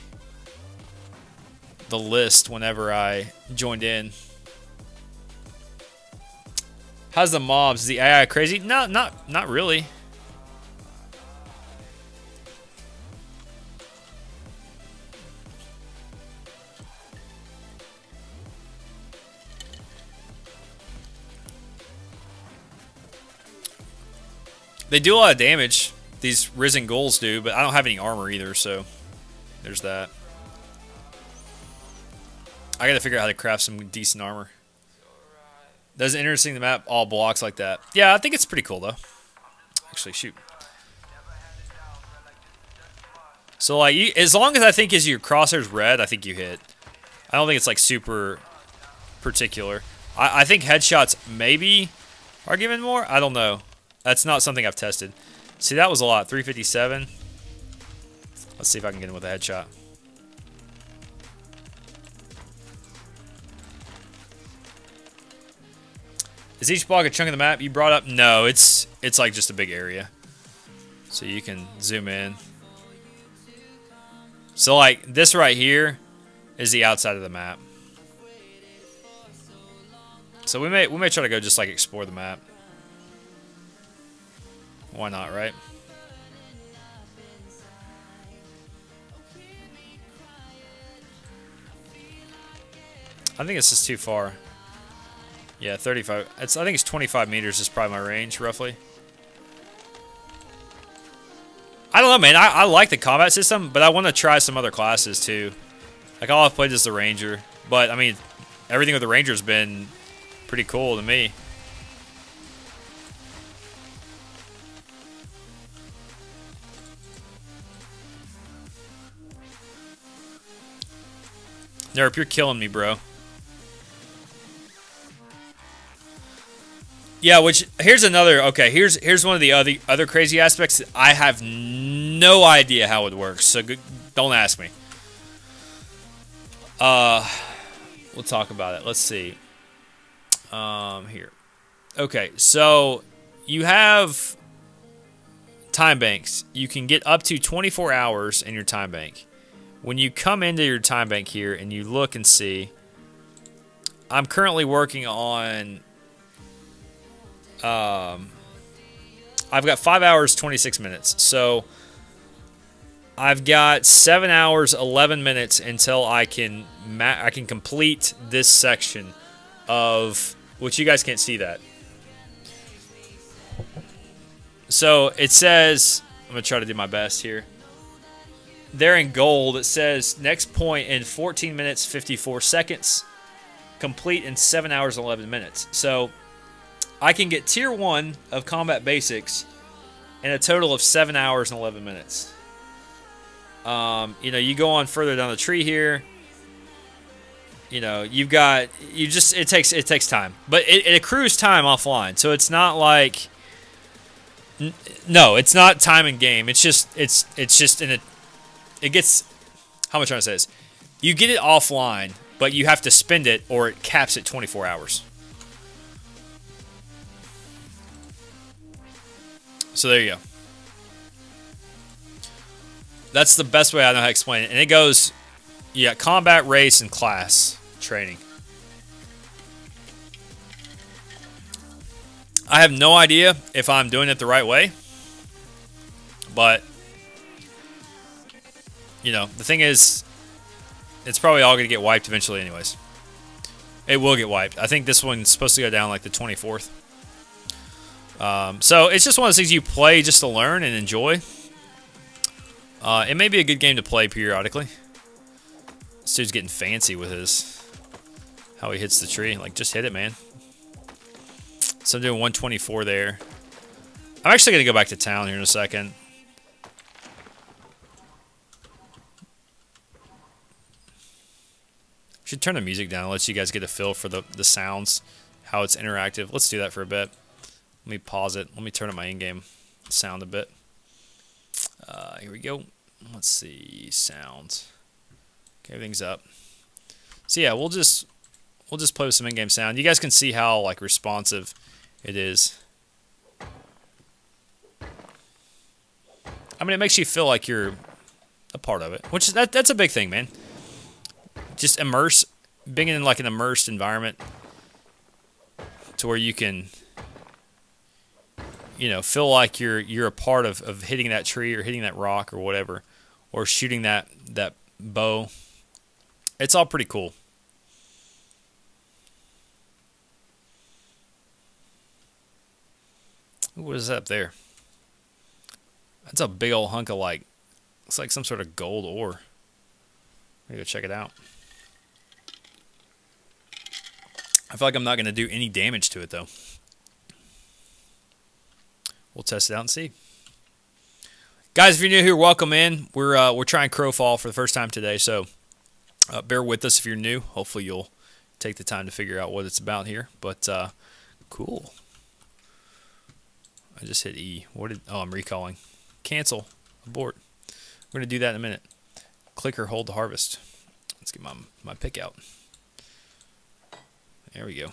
list whenever I joined in. How's the mobs? Is the AI crazy? No, not really. They do a lot of damage. These risen ghouls do, but I don't have any armor either, so there's that. I gotta figure out how to craft some decent armor. That's interesting, the map all blocks like that. Yeah, I think it's pretty cool though. Actually, shoot. So like, as long as I think as your crosshair's red, I think you hit. I don't think it's like super particular. I think headshots maybe are given more. I don't know. That's not something I've tested. See, that was a lot. 357. Let's see if I can get him with a headshot. Is each block a chunk of the map you brought up? No, it's like just a big area. So you can zoom in. So like this right here is the outside of the map. So we may try to go just like explore the map. Why not, right? I think it's just too far. Yeah, 35. I think it's 25 meters is probably my range, roughly. I don't know, man. I like the combat system, but I want to try some other classes, too. Like, all I've played is the Ranger. But, I mean, everything with the Ranger's been pretty cool to me. Nerp, you're killing me, bro. Yeah, which here's another. Okay, here's one of the other crazy aspects. I have no idea how it works, so don't ask me. We'll talk about it. Let's see. Here. Okay, so you have time banks. You can get up to 24 hours in your time bank. When you come into your time bank here and you look and see, I'm currently working on, I've got 5 hours, 26 minutes. So I've got 7 hours, 11 minutes until I can complete this section of, which you guys can't see that. So it says, I'm going to try to do my best here. There in gold, it says next point in 14 minutes, 54 seconds. Complete in 7 hours, 11 minutes. So I can get tier 1 of combat basics in a total of 7 hours and 11 minutes. You know, you go on further down the tree here. You know, it takes time, but it accrues time offline. So it's not like, no, it's not time in game. It's just in a. It gets, how am I trying to say this? You get it offline, but you have to spend it or it caps at 24 hours. So there you go. That's the best way I know how to explain it. And it goes, you got combat, race, and class training. I have no idea if I'm doing it the right way. But, you know, the thing is, it's probably all going to get wiped eventually anyways. It will get wiped. I think this one's supposed to go down like the 24th. So it's just one of those things you play just to learn and enjoy. It may be a good game to play periodically. This dude's getting fancy with his how he hits the tree. Like, just hit it, man. So I'm doing 124 there. I'm actually going to go back to town here in a second. Should turn the music down and let you guys get a feel for the sounds, how it's interactive. Let's do that for a bit. Let me pause it. Let me turn up my in-game sound a bit. Here we go. Let's see, sounds. Okay, everything's up. So yeah, we'll just play with some in-game sound. You guys can see how like responsive it is. I mean, it makes you feel like you're a part of it, which is that's a big thing, man. Just being in like an immersed environment to where you can, you know, feel like you're a part of hitting that tree or hitting that rock or whatever, or shooting that bow. It's all pretty cool. What is that up there? That's a big old hunk of like, looks like some sort of gold ore. Let me go check it out. I feel like I'm not going to do any damage to it, though. We'll test it out and see. Guys, if you're new here, welcome in. We're trying Crowfall for the first time today, so bear with us if you're new. Hopefully you'll take the time to figure out what it's about here. But cool. I just hit E. Oh, I'm recalling. Cancel. Abort. We're going to do that in a minute. Click or hold to harvest. Let's get my pick out. There we go.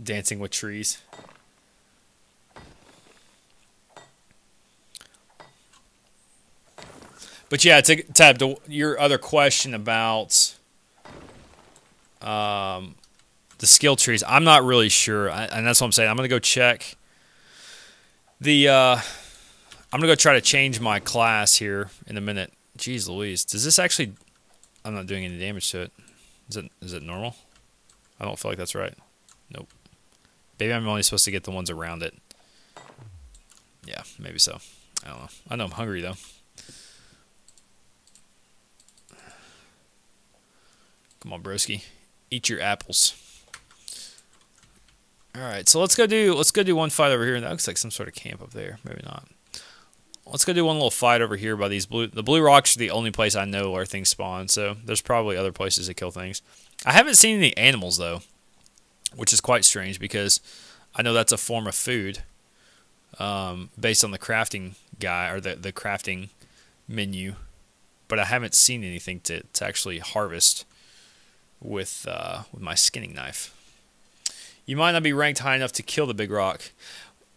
Dancing with trees. But yeah, Tab, to your other question about the skill trees, I'm not really sure, and that's what I'm saying. I'm gonna go check the. I'm gonna go try to change my class here in a minute. Jeez Louise, does this actually? I'm not doing any damage to it. Is it normal? I don't feel like that's right. Nope. Maybe I'm only supposed to get the ones around it. Yeah, maybe so. I don't know. I know I'm hungry though. Come on, broski. Eat your apples. Alright, so let's go do one fight over here. That looks like some sort of camp up there. Maybe not. Let's go do one little fight over here by these the blue rocks are the only place I know where things spawn, so there's probably other places to kill things. I haven't seen any animals though, which is quite strange because I know that's a form of food based on the crafting guy or the crafting menu, but I haven't seen anything to actually harvest with my skinning knife. You might not be ranked high enough to kill the big rock.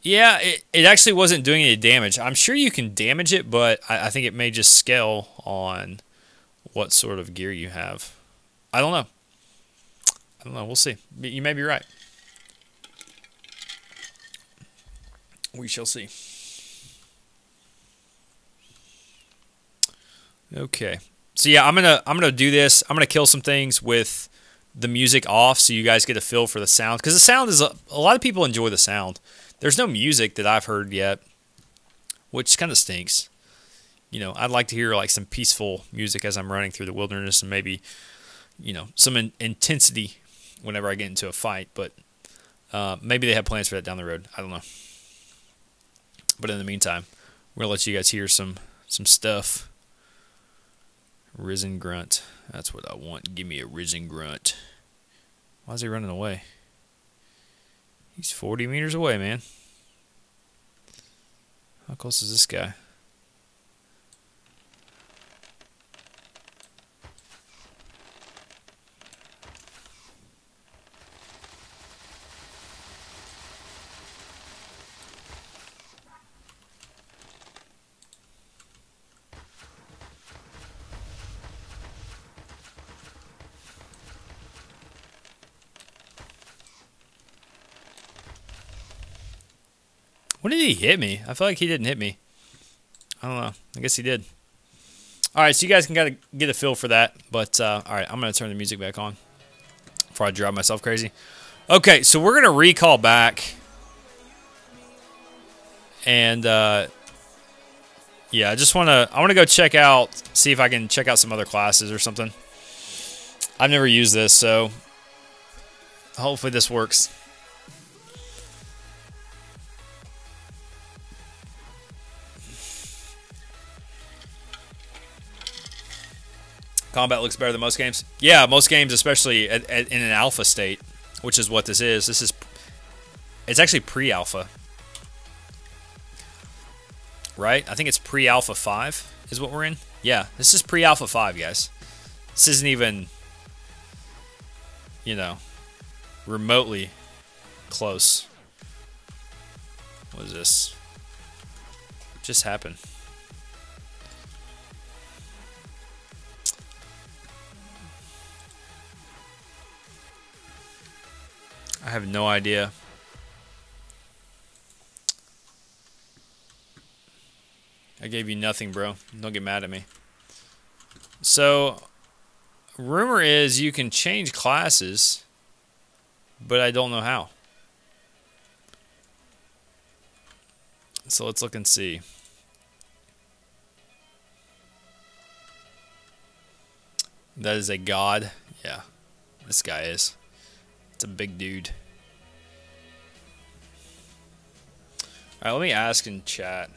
Yeah, it actually wasn't doing any damage. I'm sure you can damage it, but I think it may just scale on what sort of gear you have. I don't know. I don't know. We'll see. You may be right. We shall see. Okay. So yeah, I'm gonna do this. I'm gonna kill some things with the music off, so you guys get a feel for the sound. Because the sound is a lot of people enjoy the sound. There's no music that I've heard yet, which kind of stinks. You know, I'd like to hear like some peaceful music as I'm running through the wilderness, and maybe, you know, some intensity whenever I get into a fight. But maybe they have plans for that down the road. I don't know. But in the meantime, we're gonna let you guys hear some stuff. Risen grunt. That's what I want. Give me a risen grunt. Why is he running away? He's 40 meters away, man. How close is this guy? When did he hit me? I feel like he didn't hit me. I don't know. I guess he did. All right, so you guys can kind of get a feel for that. But, all right, I'm going to turn the music back on before I drive myself crazy. Okay, so we're going to recall back. And, yeah, I want to go check out, see if I can check out some other classes or something. I've never used this, so hopefully this works. Combat looks better than most games. Yeah, most games, especially in an alpha state, which is what this is. It's actually pre-alpha, right? I think it's pre-alpha 5 is what we're in. Yeah, this is pre-alpha 5, guys. This isn't even, you know, remotely close. What is this? What just happened? I have no idea. I gave you nothing, bro. Don't get mad at me. So, rumor is you can change classes, but I don't know how. So let's look and see. That is a god. Yeah, this guy is. It's a big dude. Alright, let me ask in chat.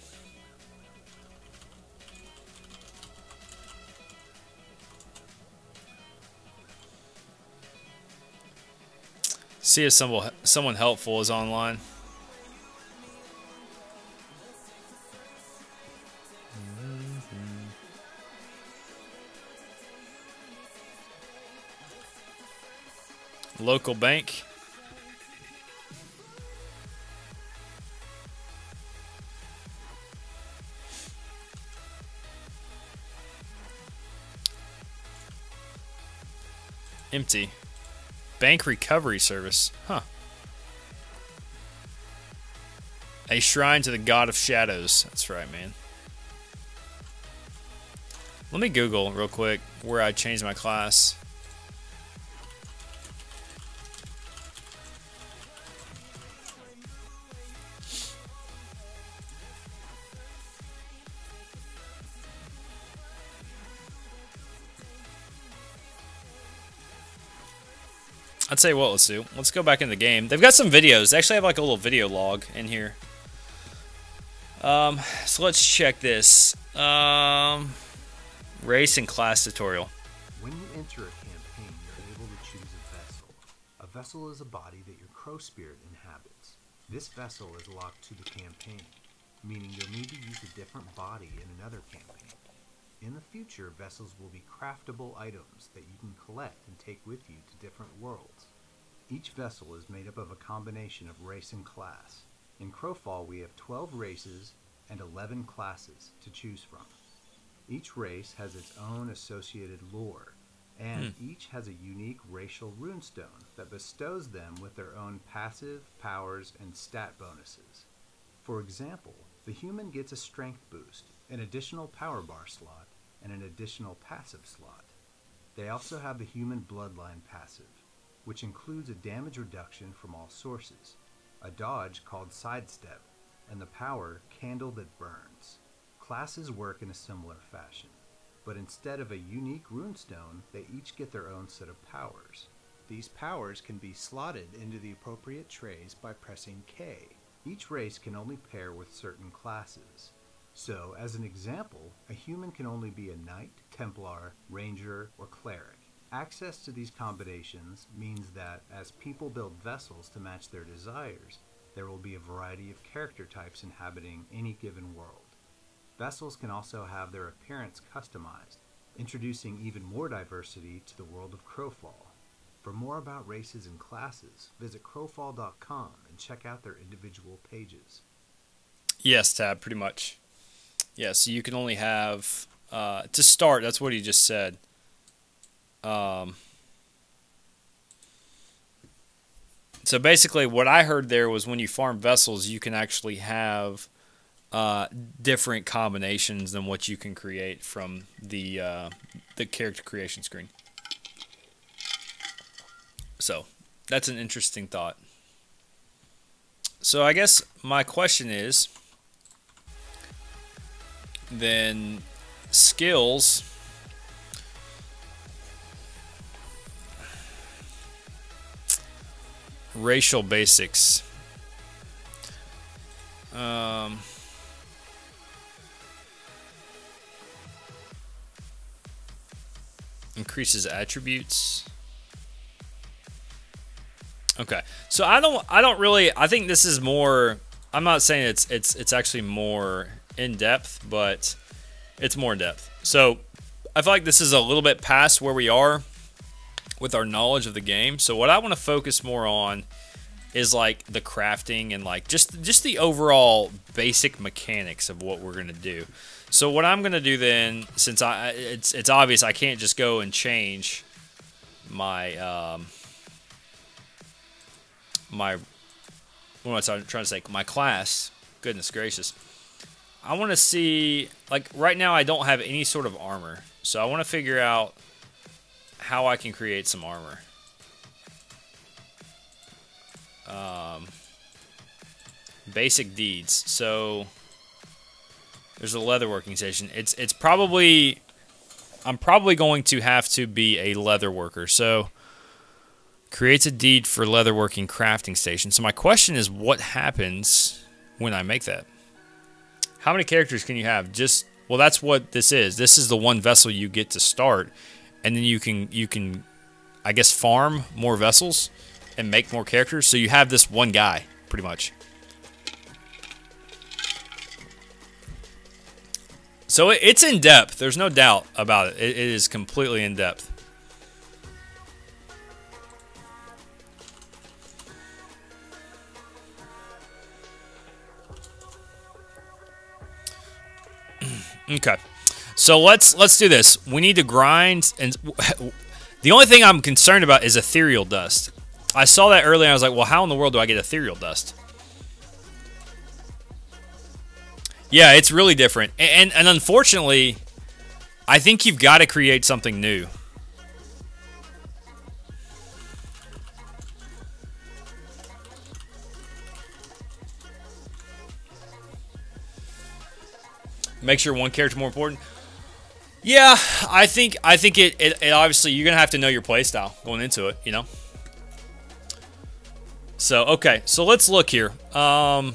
See if someone helpful is online. Local bank. Empty. Bank recovery service. Huh. A shrine to the god of shadows. That's right, man. Let me Google real quick where I changed my class. I'd say what let's do. Let's go back in the game. They've got some videos. They actually have like a little video log in here. So let's check this. Race and class tutorial. When you enter a campaign, you're able to choose a vessel. A vessel is a body that your crow spirit inhabits. This vessel is locked to the campaign, meaning you'll need to use a different body in another campaign. In the future, vessels will be craftable items that you can collect and take with you to different worlds. Each vessel is made up of a combination of race and class. In Crowfall, we have 12 races and 11 classes to choose from. Each race has its own associated lore, and each has a unique racial runestone that bestows them with their own passive, powers, and stat bonuses. For example, the human gets a strength boost, an additional power bar slot, and an additional passive slot. They also have the human bloodline passive, which includes a damage reduction from all sources, a dodge called sidestep, and the power candle that burns. Classes work in a similar fashion, but instead of a unique runestone, they each get their own set of powers. These powers can be slotted into the appropriate trays by pressing K. Each race can only pair with certain classes. So, as an example, a human can only be a knight, templar, ranger, or cleric. Access to these combinations means that as people build vessels to match their desires, there will be a variety of character types inhabiting any given world. Vessels can also have their appearance customized, introducing even more diversity to the world of Crowfall. For more about races and classes, visit crowfall.com and check out their individual pages. Yes, Tab, pretty much. Yeah, so you can only have, to start, that's what he just said. So basically, what I heard there was when you farm vessels, you can actually have different combinations than what you can create from the character creation screen. So that's an interesting thought. So I guess my question is, then skills. Racial basics. Increases attributes. Okay, so I don't really. I think this is more. I'm not saying it's actually more in depth, but it's more in depth. So I feel like this is a little bit past where we are with our knowledge of the game. So what I want to focus more on is like the crafting and like just the overall basic mechanics of what we're gonna do. So what I'm gonna do then, since it's obvious I can't just go and change my what am I trying to say? My class. Goodness gracious. I want to see, like right now I don't have any sort of armor, so I want to figure out how I can create some armor. Basic deeds. So there's a leatherworking station. It's probably, I'm probably going to have to be a leather worker. So creates a deed for leatherworking crafting station. So my question is, what happens when I make that? How many characters can you have? Just, well, that's what this is. This is the one vessel you get to start, and then you can I guess farm more vessels and make more characters. So you have this one guy pretty much. So it's in depth. There's no doubt about it. It is completely in depth. Okay, so let's do this. We need to grind, and the only thing I'm concerned about is ethereal dust. I saw that earlier, and I was like, well, how in the world do I get ethereal dust? Yeah, it's really different, and unfortunately, I think you've got to create something new. Makes your one character more important. Yeah, I think it obviously, you're gonna have to know your playstyle going into it, you know. So okay, so let's look here. I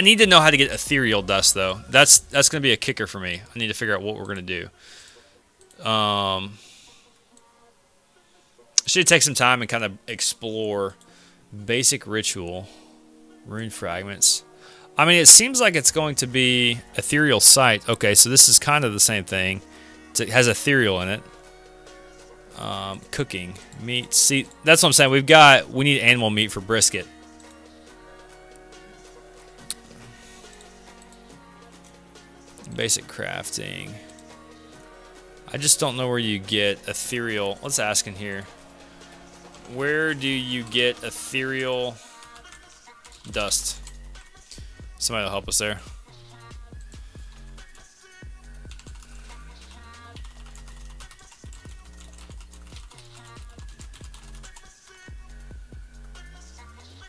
need to know how to get ethereal dust though. That's gonna be a kicker for me. I need to figure out what we're gonna do. Should take some time and kind of explore basic ritual, rune fragments. I mean, it seems like it's going to be ethereal sight. Okay, so this is kind of the same thing. It has ethereal in it. Cooking meat. See, that's what I'm saying. We need animal meat for brisket. Basic crafting. I just don't know where you get ethereal. Let's ask in here. Where do you get ethereal dust? Somebody will help us there.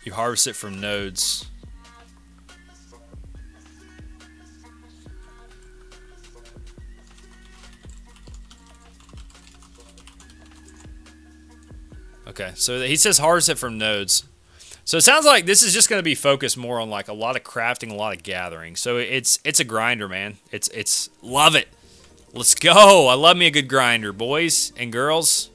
You harvest it from nodes. Okay, so he says harvest it from nodes. So it sounds like this is just going to be focused more on like a lot of crafting, a lot of gathering. So it's a grinder, man. It's love it. Let's go. I love me a good grinder, boys and girls.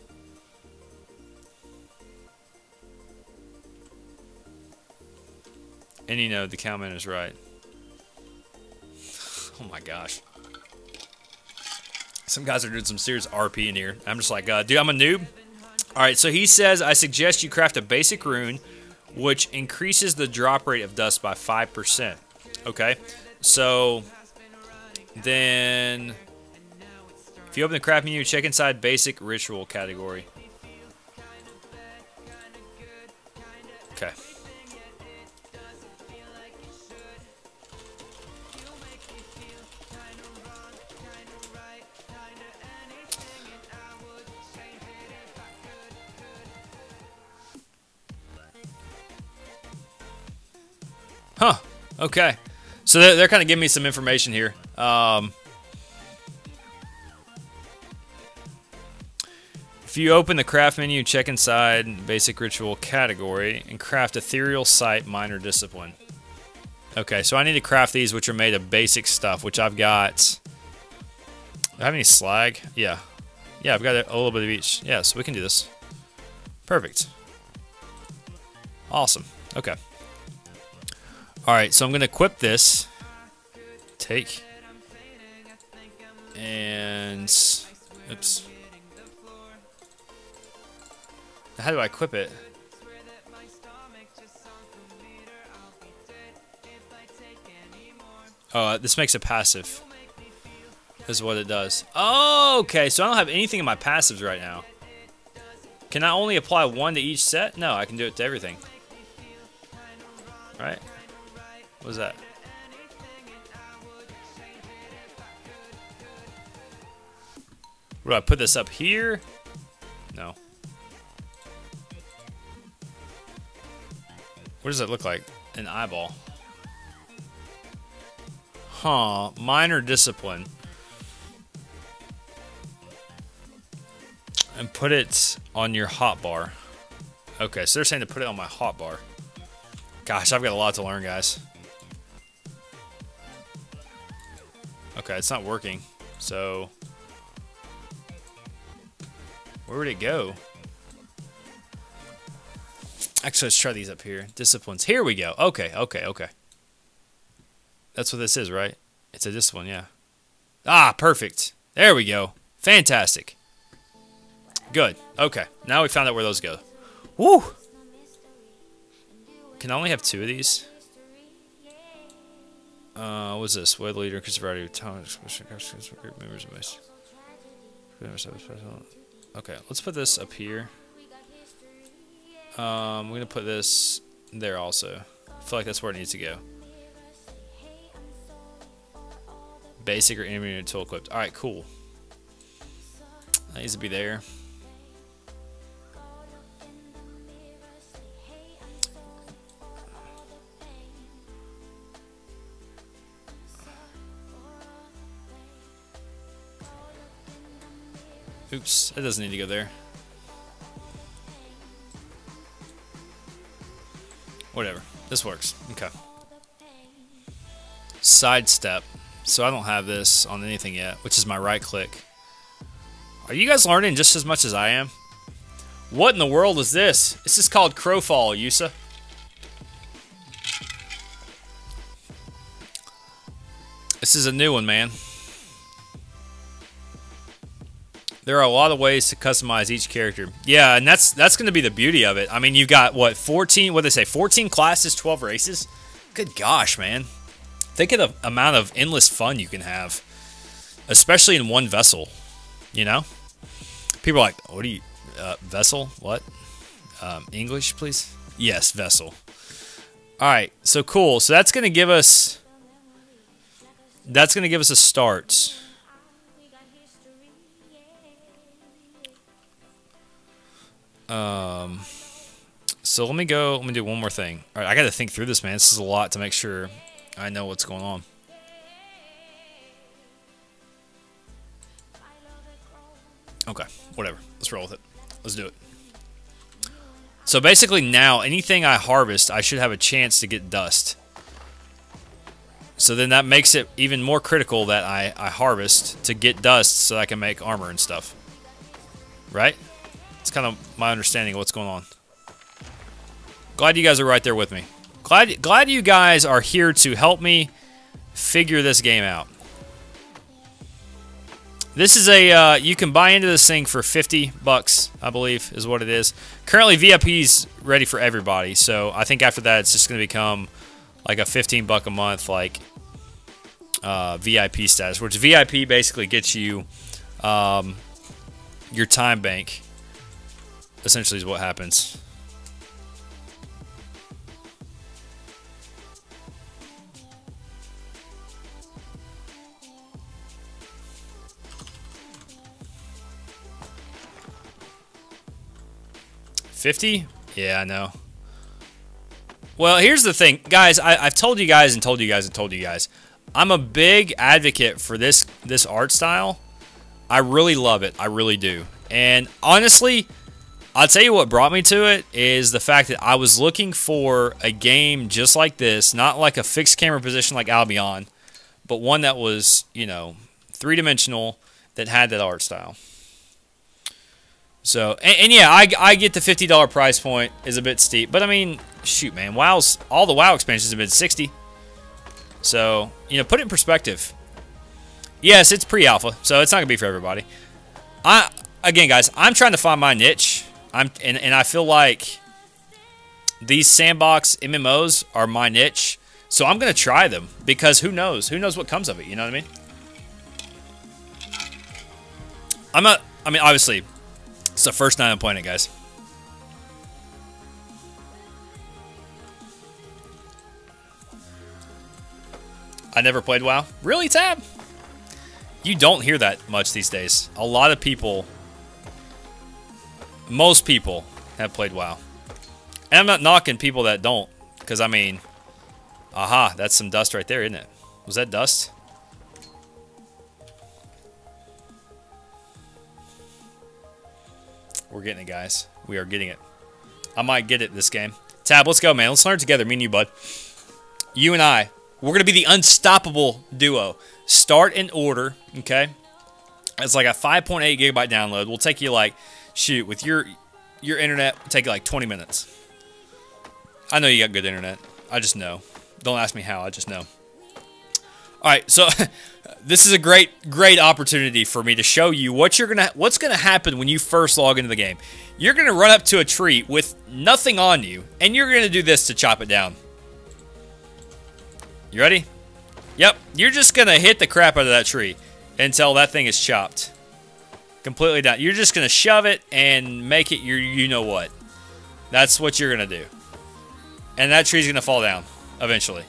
And you know, the cowman is right. Oh my gosh. Some guys are doing some serious RP in here. I'm just like, dude, I'm a noob. Alright, so he says, I suggest you craft a basic rune which increases the drop rate of dust by 5%. Okay, so then if you open the craft menu, check inside basic ritual category. Okay. Huh. Okay. So they're kind of giving me some information here. If you open the craft menu, check inside basic ritual category and craft ethereal sight minor discipline. Okay, so I need to craft these, which are made of basic stuff, which I've got. Do I have any slag? Yeah. Yeah, I've got a little bit of each. Yeah, so we can do this. Perfect. Awesome. Okay. Alright, so I'm going to equip this. Take. And... Oops. How do I equip it? Oh, this makes it passive. Is what it does. Oh, okay, so I don't have anything in my passives right now. Can I only apply one to each set? No, I can do it to everything. Right? What is that? What do I put this up here? No. What does it look like? An eyeball. Huh. Minor discipline. And put it on your hotbar. Okay, so they're saying to put it on my hotbar. Gosh, I've got a lot to learn, guys. Okay, it's not working. So... where would it go? Actually, let's try these up here. Disciplines. Here we go. Okay, okay, okay. That's what this is, right? It's a discipline, yeah. Ah, perfect. There we go. Fantastic. Good. Okay. Now we found out where those go. Woo! Can I only have 2 of these? What's this? Web leader, increase the variety of talent, members of my... Okay, let's put this up here. I'm gonna put this there also. I feel like that's where it needs to go. Basic or intermediate tool equipped. Alright, cool. That needs to be there. Oops, that doesn't need to go there. Whatever, this works. Okay. Sidestep. So I don't have this on anything yet, which is my right click. Are you guys learning just as much as I am? What in the world is this? This is called Crowfall, Yusa. This is a new one, man. There are a lot of ways to customize each character. Yeah, and that's going to be the beauty of it. I mean, you've got, what, 14, what do they say, 14 classes, 12 races? Good gosh, man. Think of the amount of endless fun you can have, especially in one vessel, you know? People are like, what do you, vessel? What? English, please? Yes, vessel. All right, so cool. So that's going to give us, a start. So let me do one more thing. All right, I got to think through this, man. This is a lot to make sure I know what's going on. Okay, whatever. Let's roll with it. Let's do it. So basically now, anything I harvest, I should have a chance to get dust. So then that makes it even more critical that I harvest to get dust so I can make armor and stuff. Right? It's kind of my understanding of what's going on. Glad you guys are right there with me. Glad you guys are here to help me figure this game out. This is a, you can buy into this thing for 50 bucks, I believe, is what it is. Currently, VIP's ready for everybody, so I think after that, it's just going to become like a 15 buck a month, like, VIP status, which VIP basically gets you your time bank, essentially is what happens. 50? Yeah, I know. Well, here's the thing, guys. I've told you guys and told you guys and told you guys. I'm a big advocate for this art style. I really love it. I really do. And honestly, I'll tell you what brought me to it is the fact that I was looking for a game just like this, not like a fixed camera position like Albion, but one that was, you know, three-dimensional that had that art style. So, and yeah, I get the $50 price point is a bit steep, but I mean, shoot, man, all the WoW expansions have been 60. So, you know, put it in perspective. Yes, it's pre-alpha, so it's not gonna be for everybody. Again, guys, I'm trying to find my niche. And I feel like these sandbox MMOs are my niche, so I'm gonna try them because who knows? Who knows what comes of it? You know what I mean? I mean, obviously, it's the first night I'm playing it, guys. I never played WoW. Really, Tab? You don't hear that much these days. A lot of people. Most people have played WoW. And I'm not knocking people that don't. Because, I mean... Aha, that's some dust right there, isn't it? Was that dust? We're getting it, guys. We are getting it. I might get it this game. Tab, let's go, man. Let's learn together, me and you, bud. You and I. We're going to be the unstoppable duo. Start in order, okay? It's like a 5.8 gigabyte download. We'll take you like... Shoot, with your internet, it'll take you like 20 minutes. I know you got good internet. I just know. Don't ask me how. I just know. All right, so this is a great opportunity for me to show you what's gonna happen when you first log into the game. You're gonna run up to a tree with nothing on you, and you're gonna do this to chop it down. You ready? Yep. You're just gonna hit the crap out of that tree until that thing is chopped. Completely down. You're just going to shove it and make it your you-know-what. That's what you're going to do. And that tree's going to fall down eventually.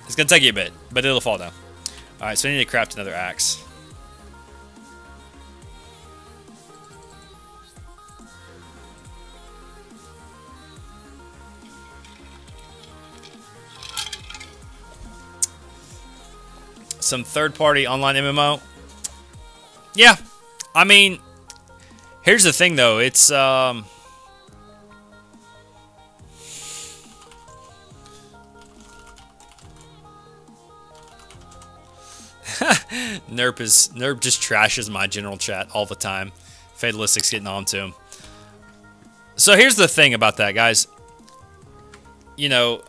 It's going to take you a bit, but it'll fall down. Alright, so I need to craft another axe. Some third-party online MMO. Yeah. I mean, here's the thing, though. It's, Nerp just trashes my general chat all the time. Fatalistic's getting on to him. So here's the thing about that, guys. You know,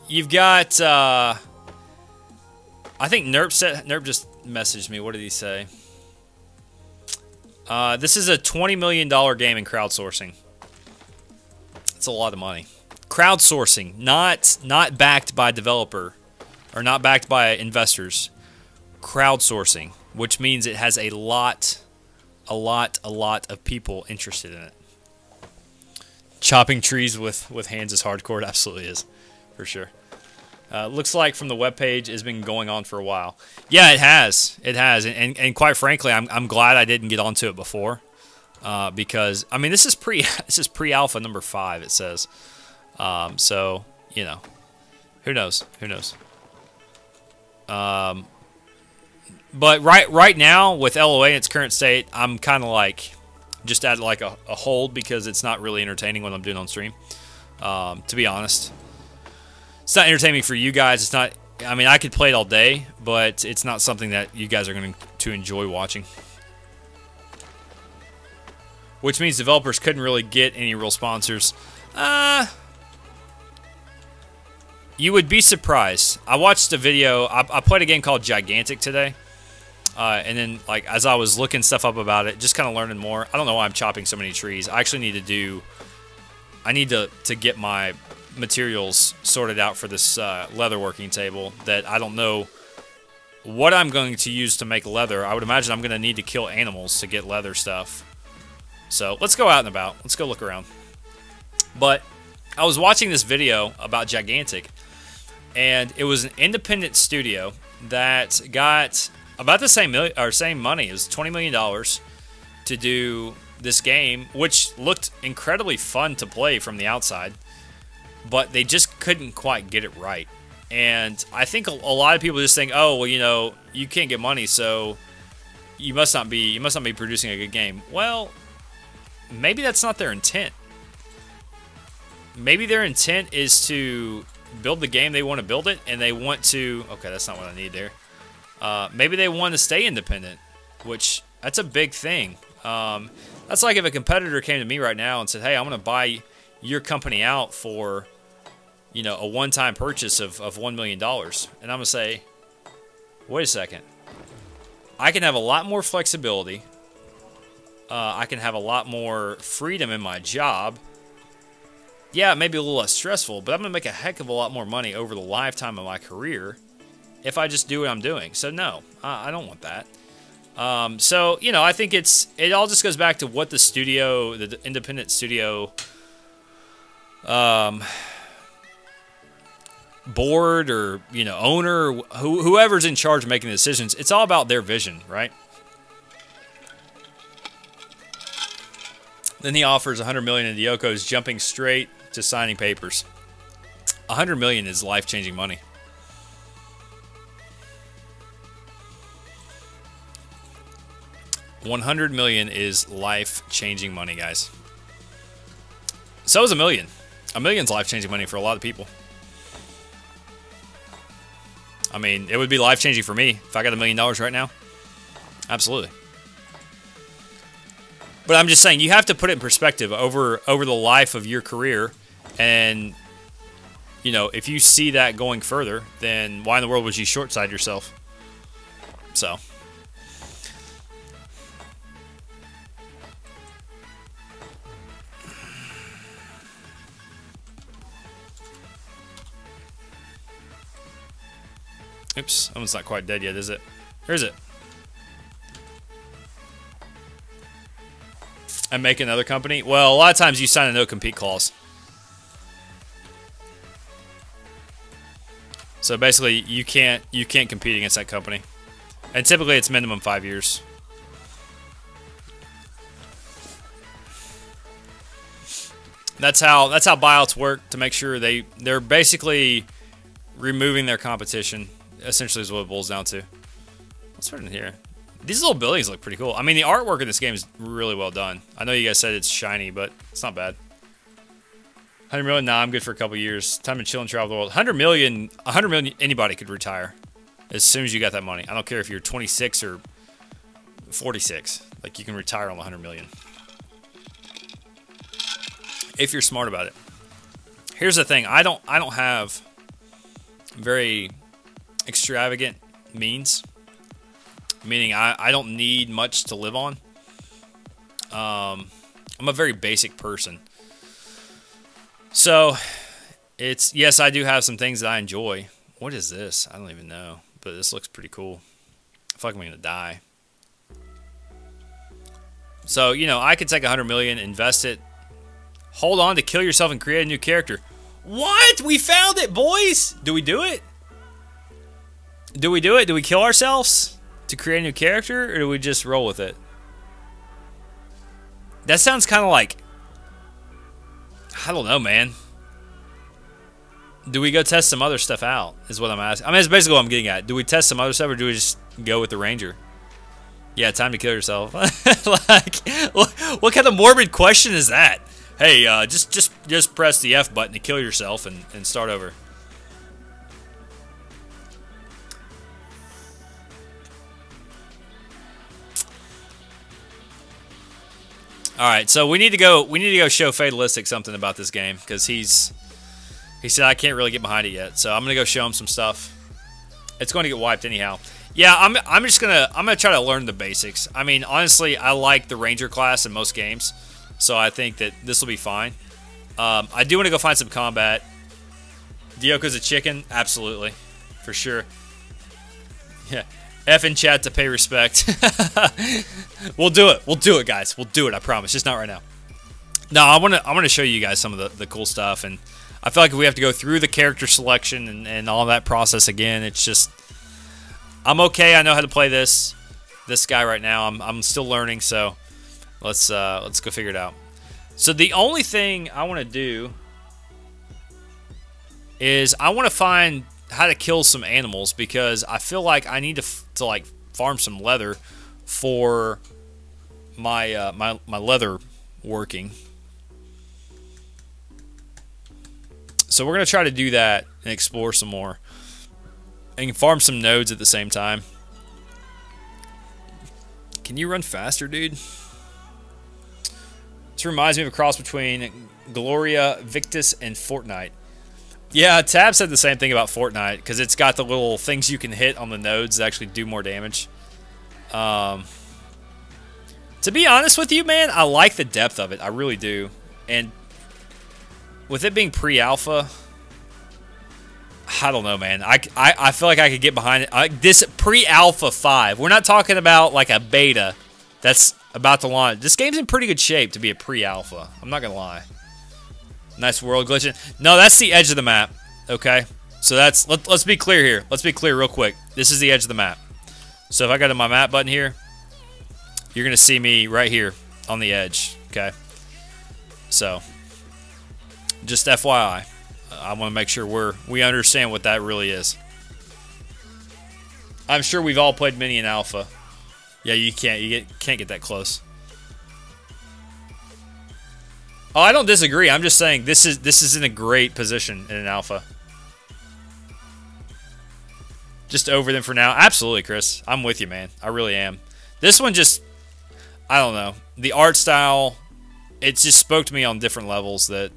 you've got, I think Nerp just messaged me. What did he say? This is a $20 million game in crowdsourcing. It's a lot of money. Crowdsourcing, not backed by developer, or not backed by investors. Crowdsourcing, which means it has a lot of people interested in it. Chopping trees with hands is hardcore. It absolutely is, for sure. Looks like from the webpage it's been going on for a while. Yeah, it has. It has. And quite frankly, I'm glad I didn't get onto it before. Because I mean this is pre-alpha number 5, it says. So, you know. Who knows? Who knows? But right now with LoA in its current state, I'm kinda like just at like a hold because it's not really entertaining what I'm doing on stream. To be honest. It's not entertaining for you guys. It's not. I mean, I could play it all day, but it's not something that you guys are going to enjoy watching. Which means developers couldn't really get any real sponsors. You would be surprised. I watched a video. I played a game called Gigantic today, and then like as I was looking stuff up about it, just kind of learning more. I don't know why I'm chopping so many trees. I actually need to do. I need to get my materials sorted out for this leather working table that I don't know what I'm going to use to make leather. I would imagine I'm going to need to kill animals to get leather stuff. So let's go out and about. Let's go look around. But I was watching this video about Gigantic, and it was an independent studio that got about the same money. It was $20 million to do this game, which looked incredibly fun to play from the outside, but they just couldn't quite get it right. And I think a lot of people just think, oh, well, you know, you can't get money, so you must not be producing a good game. Well, maybe that's not their intent. Maybe their intent is to build the game they want to build it, and they want to... Okay, that's not what I need there. Maybe they want to stay independent, which that's a big thing. That's like if a competitor came to me right now and said, hey, I'm going to buy your company out for, you know, a one-time purchase of $1 million. And I'm going to say, wait a second. I can have a lot more flexibility. I can have a lot more freedom in my job. Yeah, it may be a little less stressful, but I'm going to make a heck of a lot more money over the lifetime of my career if I just do what I'm doing. So no, I don't want that. So, you know, I think it all just goes back to what the studio, the independent studio board or, you know, owner, whoever's in charge of making the decisions, it's all about their vision, right? Then he offers $100 million, and Yoko's jumping straight to signing papers. $100 million is life-changing money. $100 million is life-changing money, guys. So is $1 million. $1 million's life-changing money for a lot of people. I mean, it would be life-changing for me if I got $1 million right now. Absolutely. But I'm just saying, you have to put it in perspective over the life of your career. And, you know, if you see that going further, then why in the world would you short-side yourself? So... Oops, that one's not quite dead yet, is it? Or is it? And make another company? Well, a lot of times you sign a no-compete clause. So basically, you can't compete against that company. And typically, it's minimum 5 years. That's how buyouts work, to make sure they're basically removing their competition. Essentially is what it boils down to. What's right in here? These little buildings look pretty cool. I mean, the artwork in this game is really well done. I know you guys said it's shiny, but it's not bad. 100 million? Nah, I'm good for a couple years. Time to chill and travel the world. 100 million, anybody could retire as soon as you got that money. I don't care if you're 26 or 46. Like, you can retire on 100 million. If you're smart about it. Here's the thing. I don't have very extravagant means, meaning I don't need much to live on. I'm a very basic person, so it's, yes, I do have some things that I enjoy. What is this? I don't even know, but this looks pretty cool. I feel like I'm gonna die. So, you know, I could take 100 million, invest it, hold on to kill yourself and create a new character. What? We found it, boys! Do we do it? Do we do it? Do we kill ourselves to create a new character, or do we just roll with it? That sounds kind of like... I don't know, man. Do we go test some other stuff out, is what I'm asking. I mean, it's basically what I'm getting at. Do we test some other stuff, or do we just go with the Ranger? Yeah, time to kill yourself. Like, what kind of morbid question is that? Hey, just press the F button to kill yourself and start over. All right, so we need to go show Fatalistic something about this game, because he said I can't really get behind it yet. So I'm gonna go show him some stuff. It's going to get wiped anyhow. Yeah, I'm gonna try to learn the basics. I mean, honestly, I like the Ranger class in most games, so I think that this will be fine. I do want to go find some combat. Dioko's a chicken, absolutely, for sure. Yeah. F in chat to pay respect. We'll do it. We'll do it, guys. We'll do it. I promise. Just not right now. No, I want to show you guys some of the cool stuff, and I feel like if we have to go through the character selection and all that process again, it's just, I'm okay. I know how to play this guy right now. I'm still learning, so Let's go figure it out. So the only thing I want to do is I want to find how to kill some animals, because I feel like I need to like farm some leather for my my leather working. So we're gonna try to do that and explore some more and farm some nodes at the same time. Can you run faster, dude? This reminds me of a cross between Gloria Victus and Fortnite. Yeah, Tab said the same thing about Fortnite, because it's got the little things you can hit on the nodes that actually do more damage. To be honest with you, man, I like the depth of it. I really do. And with it being pre-alpha, I don't know, man. I feel like I could get behind it. This pre-alpha 5. We're not talking about like a beta that's about to launch. This game's in pretty good shape to be a pre-alpha. I'm not going to lie. Nice world glitching. No, that's the edge of the map. Okay, so that's let's be clear here. Let's be clear real quick. This is the edge of the map. So if I go to my map button here, you're gonna see me right here on the edge. Okay. So just FYI, I want to make sure we understand what that really is. I'm sure we've all played mini and alpha. Yeah, you can't get that close. Oh, I don't disagree. I'm just saying this is in a great position in an alpha. Just over them for now. Absolutely, Chris. I'm with you, man. I really am. This one just, I don't know. The art style, it just spoke to me on different levels that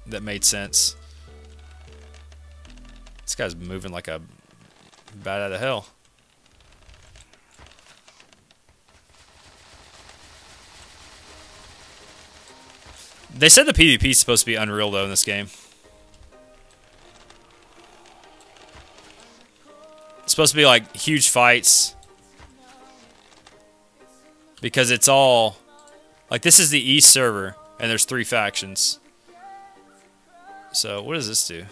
made sense. This guy's moving like a bat out of hell. They said the PvP is supposed to be unreal, though, in this game. It's supposed to be, like, huge fights. Because it's all... Like, this is the East server, and there's 3 factions. So, what does this do?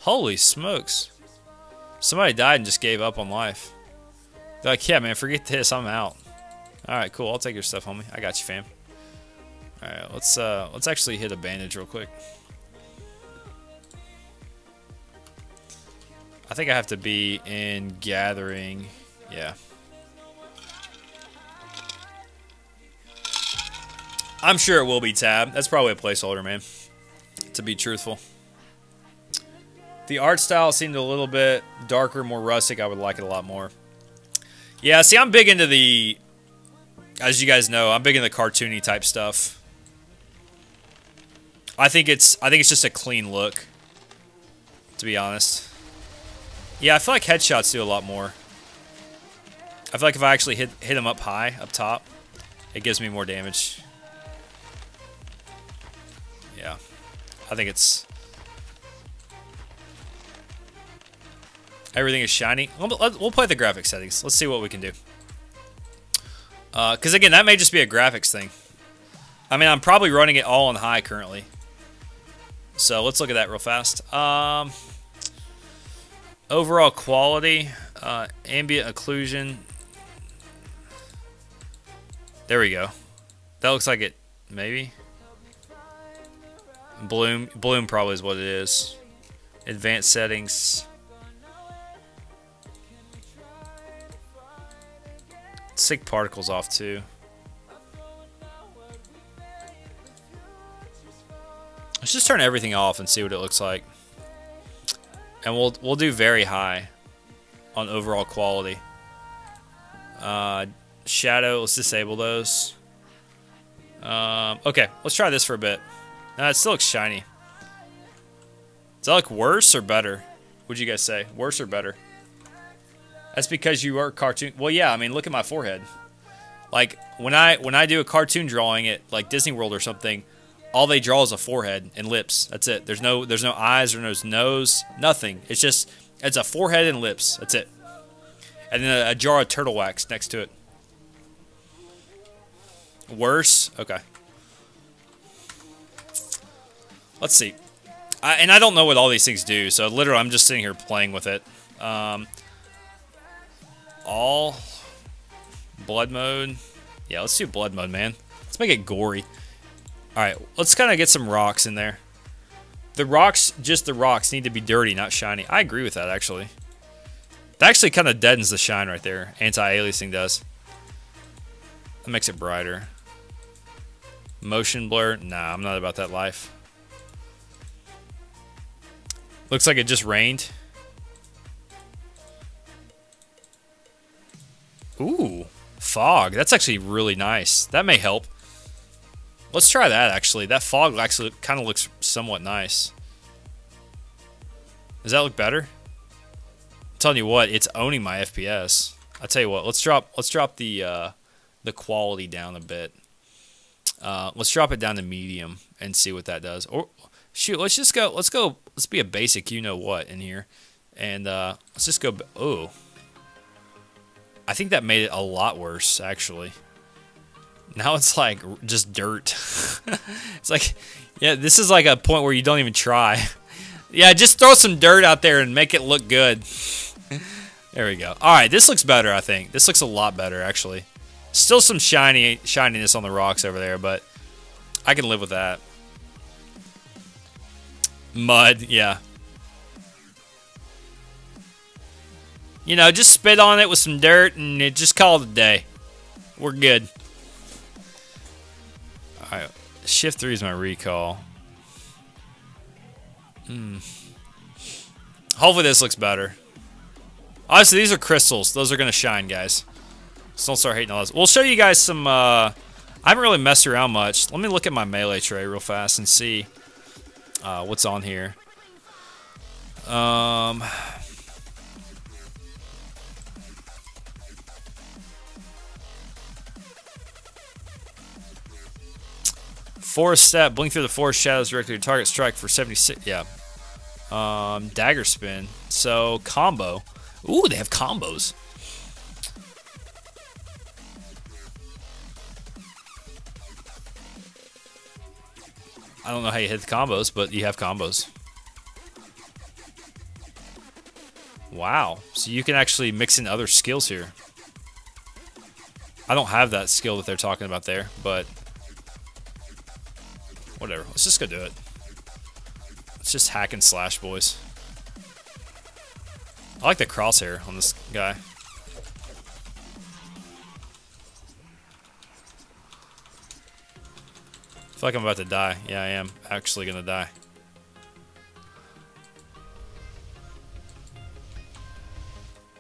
Holy smokes. Somebody died and just gave up on life. They're like, yeah, man, forget this, I'm out. Alright, cool, I'll take your stuff, homie. I got you, fam. Alright, let's actually hit a bandage real quick. I think I have to be in gathering. Yeah. I'm sure it will be Tab. That's probably a placeholder, man. To be truthful. The art style seemed a little bit darker, more rustic. I would like it a lot more. Yeah, see, I'm big into the... As you guys know, I'm big into the cartoony type stuff. I think it's just a clean look, to be honest. Yeah, I feel like headshots do a lot more. I feel like if I actually hit them up high, up top, it gives me more damage. Yeah, I think it's... Everything is shiny. We'll play the graphics settings. Let's see what we can do. Because again, that may just be a graphics thing. I mean, I'm probably running it all on high currently. So let's look at that real fast. Overall quality, ambient occlusion. There we go. That looks like it, maybe. Bloom probably is what it is. Advanced settings. Sick particles off too. Let's just turn everything off and see what it looks like. And we'll do very high on overall quality. Shadow, let's disable those. Okay, let's try this for a bit. No, it still looks shiny. Does that look worse or better? What'd you guys say? Worse or better? That's because you are cartoon. Well, yeah, I mean, look at my forehead. Like when I do a cartoon drawing at like Disney World or something, all they draw is a forehead and lips. That's it. There's no eyes or no nose, nothing. It's a forehead and lips. That's it. And then a jar of turtle wax next to it. Worse? Okay. Let's see. And I don't know what all these things do, so literally I'm just sitting here playing with it. All blood mode. Yeah, let's do blood mud, man. Let's make it gory. Alright, let's kind of get some rocks in there. The rocks, just the rocks, need to be dirty, not shiny. I agree with that, actually. That actually kind of deadens the shine right there. Anti-aliasing does. That makes it brighter. Motion blur? Nah, I'm not about that life. Looks like it just rained. Ooh, fog. That's actually really nice. That may help. Let's try that, actually. That fog actually kind of looks somewhat nice. Does that look better? I'm telling you what, it's owning my FPS. I'll tell you what, let's drop the quality down a bit. Let's drop it down to medium and see what that does. Or shoot, let's be a basic you know what in here. And let's just go, oh. I think that made it a lot worse, actually. Now it's like just dirt. It's like, yeah, this is like a point where you don't even try. Yeah, just throw some dirt out there and make it look good. There we go. Alright, this looks better, I think. This looks a lot better, actually. Still some shininess on the rocks over there, but I can live with that. Mud, yeah. You know, just spit on it with some dirt and it just call it a day. We're good. Alright, shift 3 is my recall. Hopefully this looks better. Obviously, these are crystals. Those are going to shine, guys. So don't start hating on those. We'll show you guys some... I haven't really messed around much. Let me look at my melee tray real fast and see what's on here. Forest step, blink through the forest shadows directly to target, strike for 76. Yeah. Dagger spin. So combo. Ooh, they have combos. I don't know how you hit the combos, but you have combos. Wow. So you can actually mix in other skills here. I don't have that skill that they're talking about there, but whatever. Let's just go do it. Let's just hack and slash, boys. I like the crosshair on this guy. I feel like I'm about to die. Yeah, I am actually gonna die.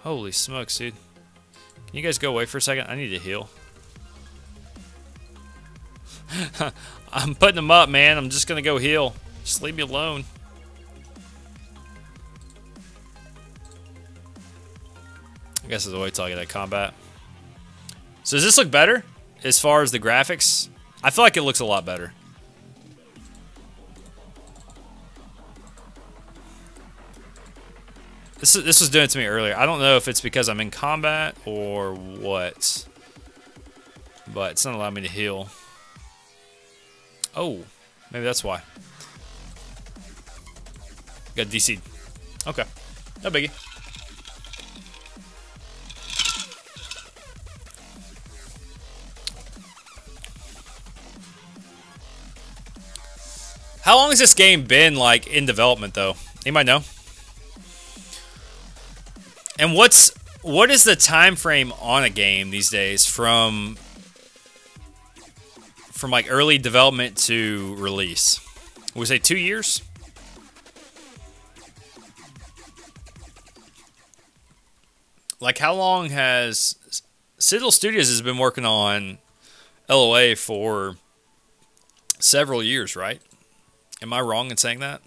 Holy smokes, dude. Can you guys go away for a second? I need to heal. I'm putting them up, man. I'm just gonna go heal. Just leave me alone. I guess there's a way till I get that combat. So does this look better as far as the graphics? I feel like it looks a lot better. This was doing it to me earlier. I don't know if it's because I'm in combat or what, but it's not allowing me to heal. Oh, maybe that's why. Got DC'd. Okay, no biggie. How long has this game been like in development though? Anybody know? And what is the time frame on a game these days from like early development to release? Would we say 2 years? Like how long has Citadel Studios has been working on LoA for several years, right? Am I wrong in saying that?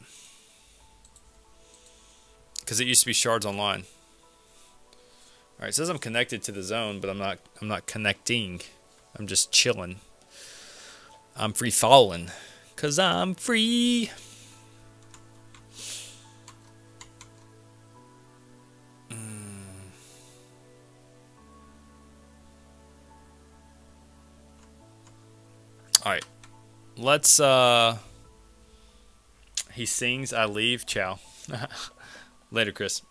Because it used to be Shards Online. All right, it says I'm connected to the zone, but I'm not connecting. I'm just chilling. I'm free falling, cause I'm free. All right, let's he sings, I leave, ciao. Later, Chris.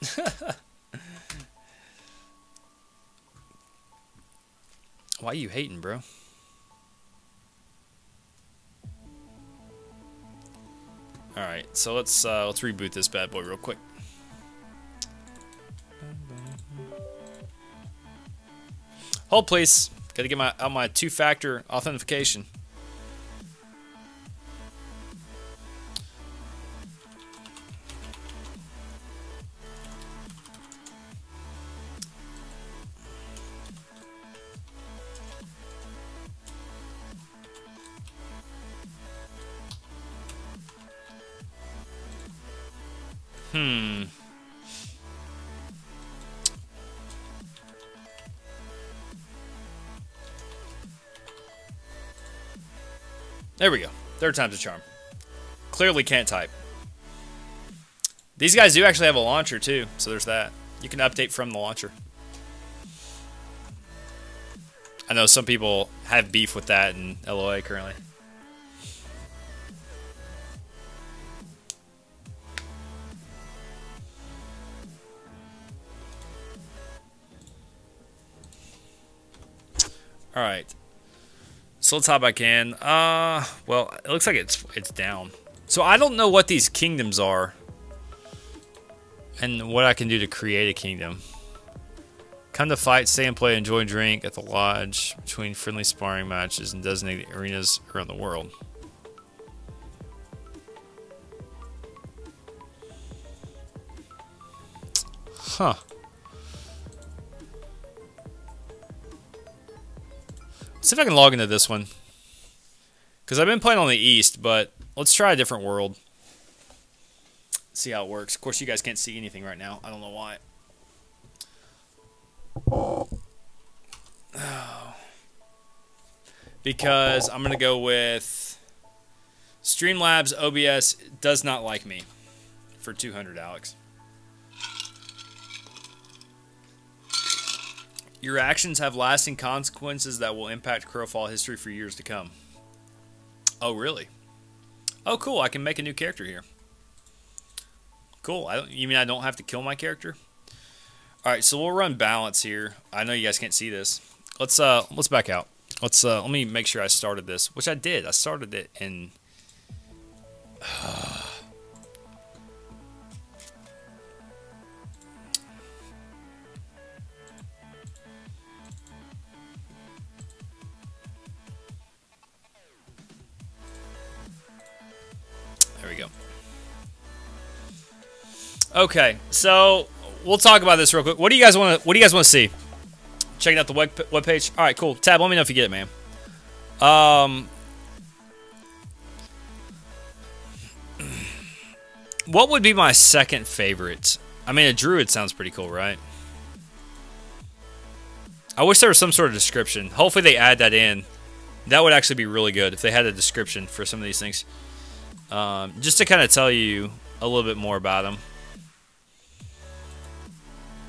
Why you hating, bro? All right, so let's reboot this bad boy real quick. Hold, please. Got to get my two-factor authentication. There we go. Third time's a charm. Clearly can't type. These guys do actually have a launcher too, so there's that. You can update from the launcher. I know some people have beef with that in LoA currently. All right. So let's hop back in. Well, it looks like it's down. So I don't know what these kingdoms are and what I can do to create a kingdom. Come to fight, stay and play, enjoy and drink at the lodge between friendly sparring matches and designated arenas around the world. Huh. See if I can log into this one. Because I've been playing on the East, but let's try a different world. See how it works. Of course, you guys can't see anything right now. I don't know why. Oh. Because I'm going to go with Streamlabs OBS does not like me for 200, Alex. Your actions have lasting consequences that will impact Crowfall history for years to come. Oh, really? Oh, cool. I can make a new character here. Cool. You mean I don't have to kill my character? All right, so we'll run balance here. I know you guys can't see this. Let's back out. Let me make sure I started this, which I did. I started it in There we go. Okay, so we'll talk about this real quick. What do you guys want to see? Checking out the webpage. All right, cool. Tab, let me know if you get it, man. What would be my second favorite? I mean, a druid sounds pretty cool, right? I wish there was some sort of description. Hopefully they add that in. That would actually be really good if they had a description for some of these things. Just to kind of tell you a little bit more about them.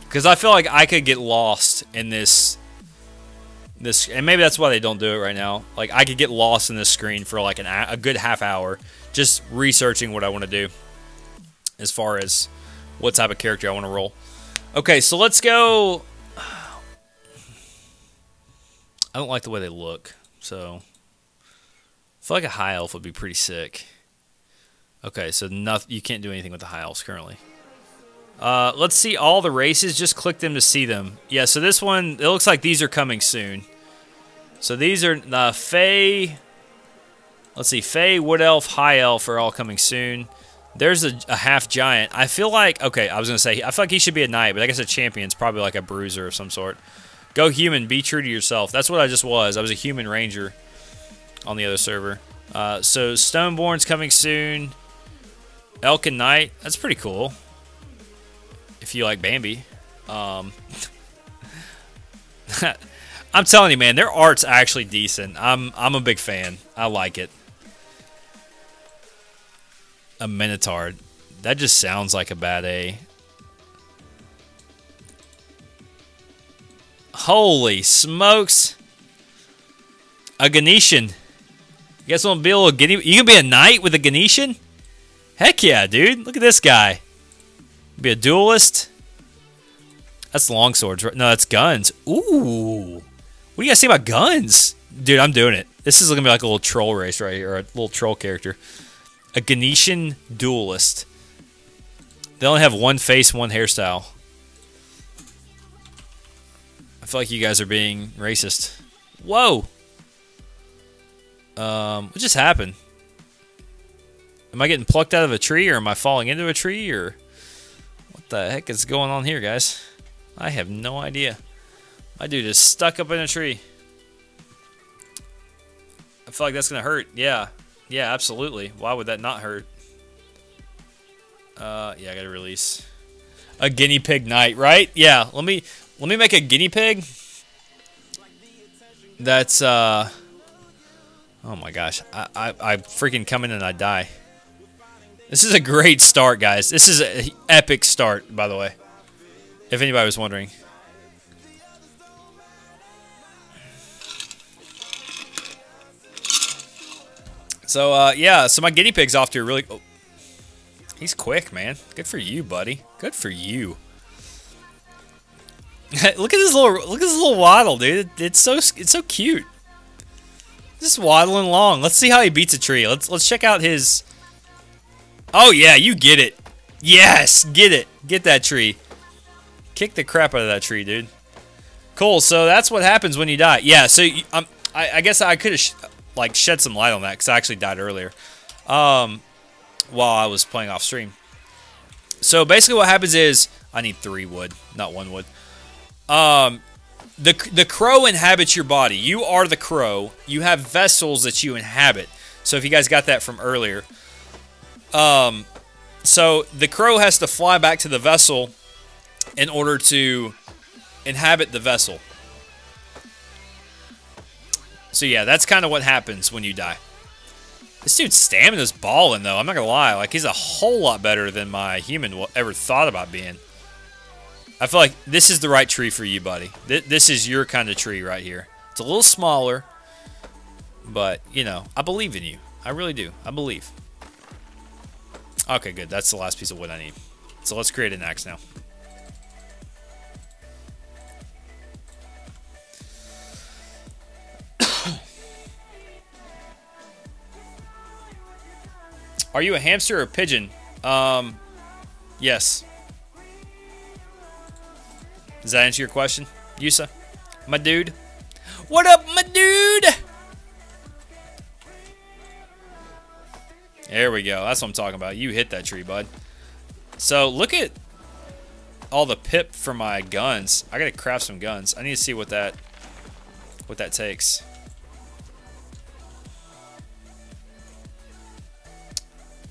Because I feel like I could get lost in this, and maybe that's why they don't do it right now. Like, I could get lost in this screen for like a good half hour just researching what I want to do as far as what type of character I want to roll. Okay, so let's go. I don't like the way they look, so I feel like a high elf would be pretty sick. Okay, so you can't do anything with the high elves currently. Let's see all the races. Just click them to see them. Yeah, so this one, it looks like these are coming soon. So these are Fae. Let's see, Fae, Wood Elf, High Elf are all coming soon. There's a half giant. I feel like, okay, I was gonna say I feel like he should be a knight, but I guess a champion's probably like a bruiser of some sort. Go human, be true to yourself. That's what I just was. I was a human ranger on the other server. So Stoneborn's coming soon. Elk and Knight, that's pretty cool. If you like Bambi. I'm telling you, man, their art's actually decent. I'm a big fan. I like it. A Minotaur. That just sounds like a bad A. Holy smokes. A Ganetian. You guys want to be a little Ganetian? You can be a knight with a Ganetian? Heck yeah, dude. Look at this guy. Be a duelist. That's longswords, right? No, that's guns. Ooh. What do you guys think about guns? Dude, I'm doing it. This is going to be like a little troll race right here, or a little troll character. A Ganetian duelist. They only have one face, one hairstyle. I feel like you guys are being racist. Whoa! What just happened? Am I getting plucked out of a tree, or am I falling into a tree, or what the heck is going on here, guys? I have no idea. My dude is stuck up in a tree. I feel like that's gonna hurt. Yeah, yeah, absolutely. Why would that not hurt? Yeah, I gotta release a guinea pig knight, right? Yeah, let me make a guinea pig. That's oh my gosh, I freaking come in and I die. This is a great start, guys. This is an epic start, by the way, if anybody was wondering. So yeah, so my guinea pig's off to a really. Oh, he's quick, man. Good for you, buddy. Good for you. Look at this little waddle, dude. It's so cute. Just waddling along. Let's see how he beats a tree. Let's check out his. Oh yeah, you get it. Yes, get it. Get that tree. Kick the crap out of that tree, dude. Cool. So that's what happens when you die. Yeah. So I guess I could have like shed some light on that because I actually died earlier, while I was playing off stream. So basically, what happens is I need 3 wood, not 1 wood. The crow inhabits your body. You are the crow. You have vessels that you inhabit. So if you guys got that from earlier, so the crow has to fly back to the vessel in order to inhabit the vessel. So yeah, that's kind of what happens when you die. This dude's stamina's balling though. I'm not gonna lie. Like, he's a whole lot better than my human ever thought about being. I feel like this is the right tree for you, buddy. This is your kind of tree right here. It's a little smaller, but, you know, I believe in you. I really do. I believe. Okay, good. That's the last piece of wood I need. So let's create an axe now. Are you a hamster or a pigeon? Yes. Does that answer your question, Yusa? My dude? What up, my dude? There we go. That's what I'm talking about. You hit that tree, bud. So look at all the pip for my guns. I gotta craft some guns. I need to see what that takes.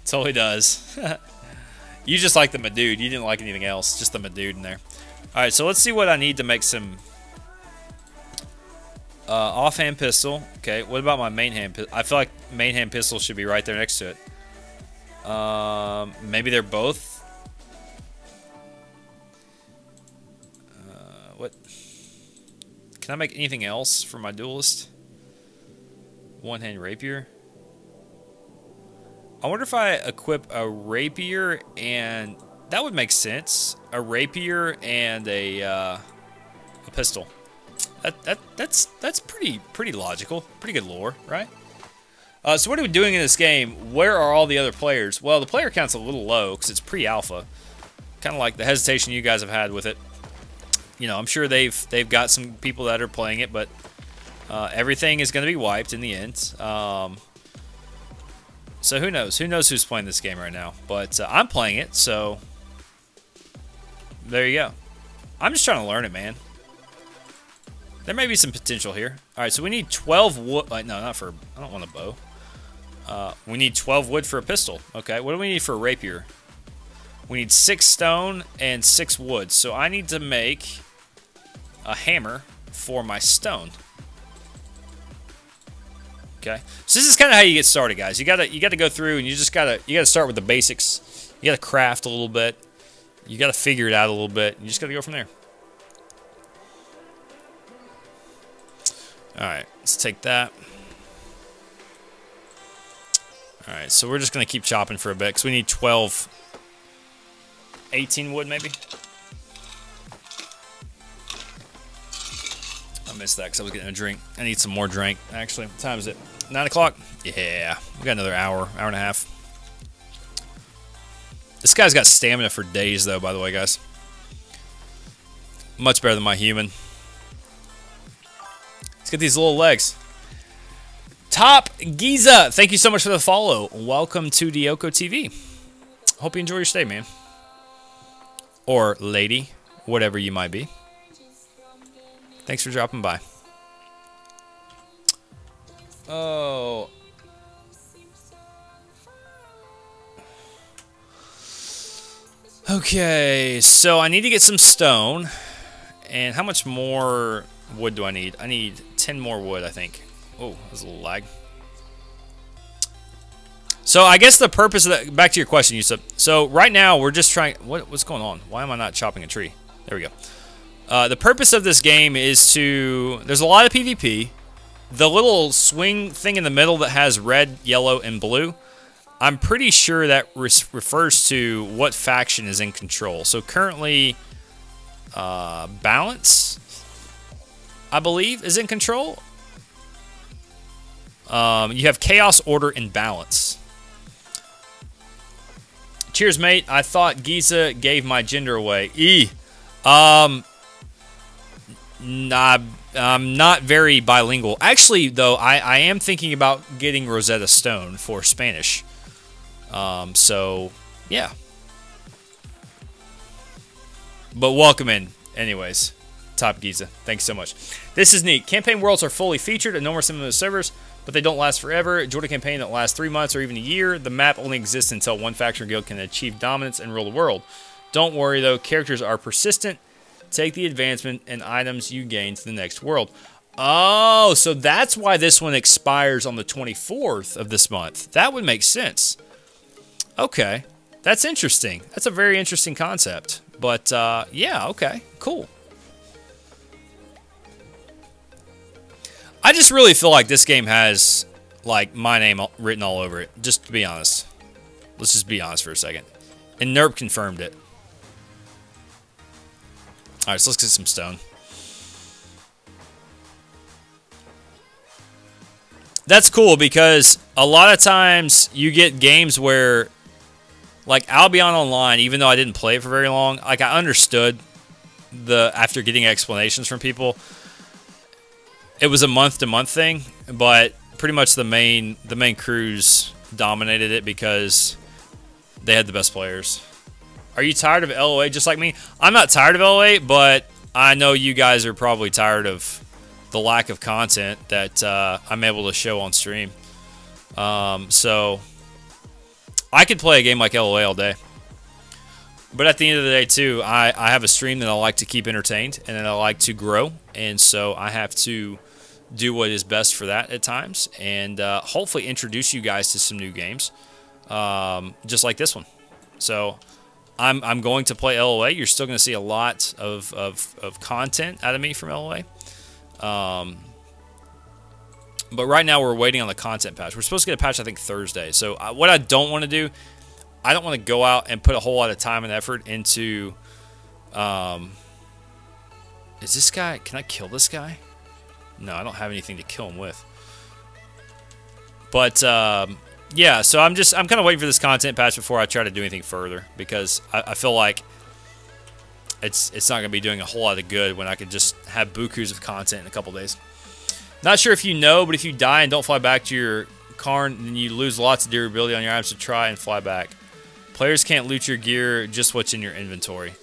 Totally does. You just like the Madude. You didn't like anything else. Just the Madude in there. Alright, so let's see what I need to make some offhand pistol. Okay, what about my main hand pistol? I feel like main hand pistol should be right there next to it. Maybe they're both. What? Can I make anything else for my duelist? One hand rapier. I wonder if I equip a rapier and that would make sense. A rapier and a pistol. That's pretty logical. Pretty good lore, right? So what are we doing in this game? Where are all the other players? Well, the player count's a little low because it's pre-alpha. Kind of like the hesitation you guys have had with it. You know, I'm sure they've got some people that are playing it, but everything is going to be wiped in the end. So who knows? Who knows who's playing this game right now? But I'm playing it, so there you go. I'm just trying to learn it, man. There may be some potential here. All right, so we need 12 wood. No, not for. I don't want a bow. We need 12 wood for a pistol. Okay, what do we need for a rapier? We need 6 stone and 6 wood. So I need to make a hammer for my stone. Okay, so this is kind of how you get started, guys. You gotta go through and you gotta start with the basics. You gotta craft a little bit. You gotta figure it out a little bit. You just gotta go from there. All right, let's take that. All right, so we're just gonna keep chopping for a bit because we need 12, 18 wood maybe. missed that because I was getting a drink. I need some more drink, actually. What time is it? 9 o'clock? Yeah. We got another hour and a half. This guy's got stamina for days, though, by the way, guys. Much better than my human. Let's get these little legs. Top Giza, thank you so much for the follow. Welcome to Dioko TV. Hope you enjoy your stay, man. Or lady, whatever you might be. Thanks for dropping by. Oh. Okay, so I need to get some stone. And how much more wood do I need? I need 10 more wood, I think. Oh, there's a little lag. So I guess the purpose of that, back to your question, Yusuf. So right now we're just trying, what's going on? Why am I not chopping a tree? There we go. The purpose of this game is to, there's a lot of PvP. The little swing thing in the middle that has red, yellow, and blue, I'm pretty sure that refers to what faction is in control. So currently, Balance, I believe, is in control. You have Chaos, Order, and Balance. Cheers, mate. I thought Giza gave my gender away. I'm not very bilingual. Actually, though, I am thinking about getting Rosetta Stone for Spanish. So, yeah. But welcome in, anyways. Top Giza. Thanks so much. This is neat. Campaign worlds are fully featured and no more similar servers, but they don't last forever. Join a campaign that lasts 3 months or even a year. The map only exists until one faction or guild can achieve dominance and rule the world. Don't worry, though. Characters are persistent. Take the advancement and items you gain to the next world. Oh, so that's why this one expires on the 24th of this month. That would make sense. Okay. That's interesting. That's a very interesting concept. But, yeah, okay. Cool. I just really feel like this game has, like, my name written all over it. Just to be honest. Let's just be honest for a second. And NERP confirmed it. Alright, so let's get some stone. That's cool because a lot of times you get games where, like Albion Online, even though I didn't play it for very long, like I understood after getting explanations from people, it was a month-to-month thing, but pretty much the main crews dominated it because they had the best players. Are you tired of LoA just like me? I'm not tired of LoA, but I know you guys are probably tired of the lack of content that I'm able to show on stream. So I could play a game like LoA all day. But at the end of the day, too, I have a stream that I like to keep entertained and that I like to grow. And so I have to do what is best for that at times. And hopefully introduce you guys to some new games. Just like this one. So I'm going to play LoA. You're still going to see a lot of content out of me from LoA. But right now we're waiting on the content patch. We're supposed to get a patch, I think, Thursday. So what I don't want to do, I don't want to go out and put a whole lot of time and effort into... is this guy... Can I kill this guy? No, I don't have anything to kill him with. But, yeah, so I'm kind of waiting for this content patch before I try to do anything further. Because I feel like it's not going to be doing a whole lot of good when I could just have bukus of content in a couple days. Not sure if you know, but if you die and don't fly back to your Karn, then you lose lots of durability on your items to try and fly back. Players can't loot your gear, just what's in your inventory.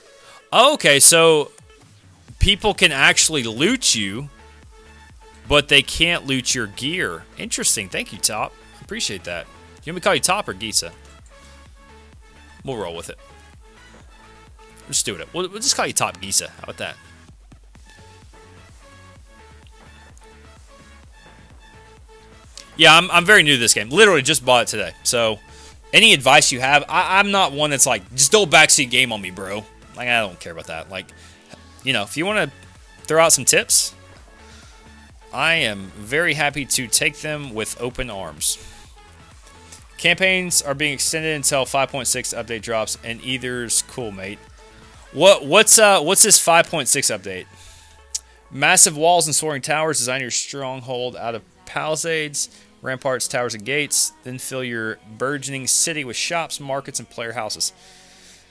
Oh, okay, so people can actually loot you, but they can't loot your gear. Interesting. Thank you, Top. Appreciate that. You want me to call you Top or Giza? We'll roll with it. We'll just do it. We'll just call you Top Giza. How about that? Yeah, I'm very new to this game. Literally just bought it today. So, any advice you have, I'm not one that's like, just don't backseat game on me, bro. Like, I don't care about that. Like, you know, if you want to throw out some tips, I am very happy to take them with open arms. Campaigns are being extended until 5.6 update drops, and either's cool, mate. What's this 5.6 update? Massive walls and soaring towers. Design your stronghold out of palisades, ramparts, towers, and gates. Then fill your burgeoning city with shops, markets, and player houses.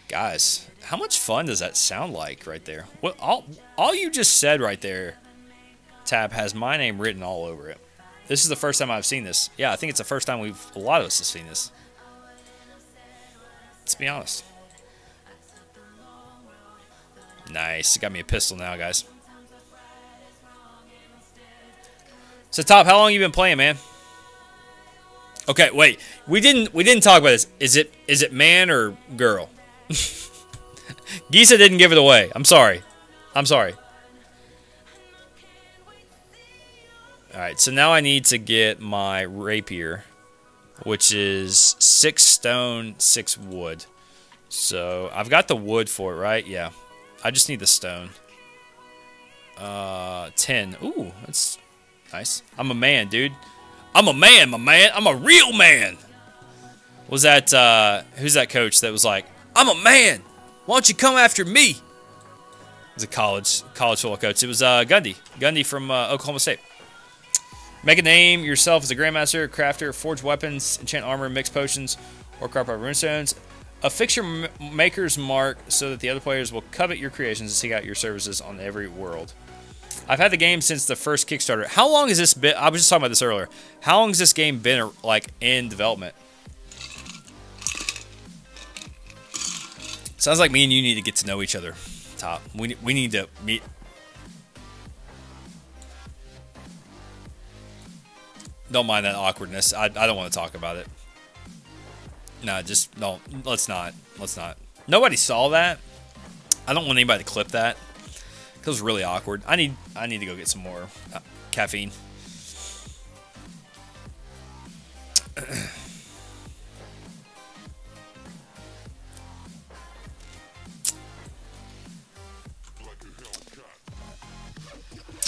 Guys, how much fun does that sound like right there? What all you just said right there, Tab, has my name written all over it. This is the first time I've seen this. Yeah, I think it's the first time a lot of us have seen this. Let's be honest. Nice. Got me a pistol now, guys. So, Top, how long you been playing, man? Okay, wait. We didn't talk about this. Is it man or girl? Gisa didn't give it away. I'm sorry. I'm sorry. Alright, so now I need to get my rapier, which is 6 stone, 6 wood. So, I've got the wood for it, right? Yeah. I just need the stone. 10. Ooh, that's nice. I'm a man, dude. I'm a man, my man. I'm a real man. Was that, who's that coach that was like, I'm a man. Why don't you come after me? It was a college football coach. It was Gundy. Gundy from Oklahoma State. Make a name yourself as a grandmaster, crafter, forge weapons, enchant armor, mix potions, or carve out runestones. Affix your maker's mark so that the other players will covet your creations and seek out your services on every world. I've had the game since the first Kickstarter. How long has this been? I was just talking about this earlier. How long has this game been like in development? Sounds like me and you need to get to know each other, Top. We need to meet. Don't mind that awkwardness. I don't want to talk about it. No, just don't. Let's not. Let's not. Nobody saw that. I don't want anybody to clip that. It was really awkward. I need to go get some more caffeine.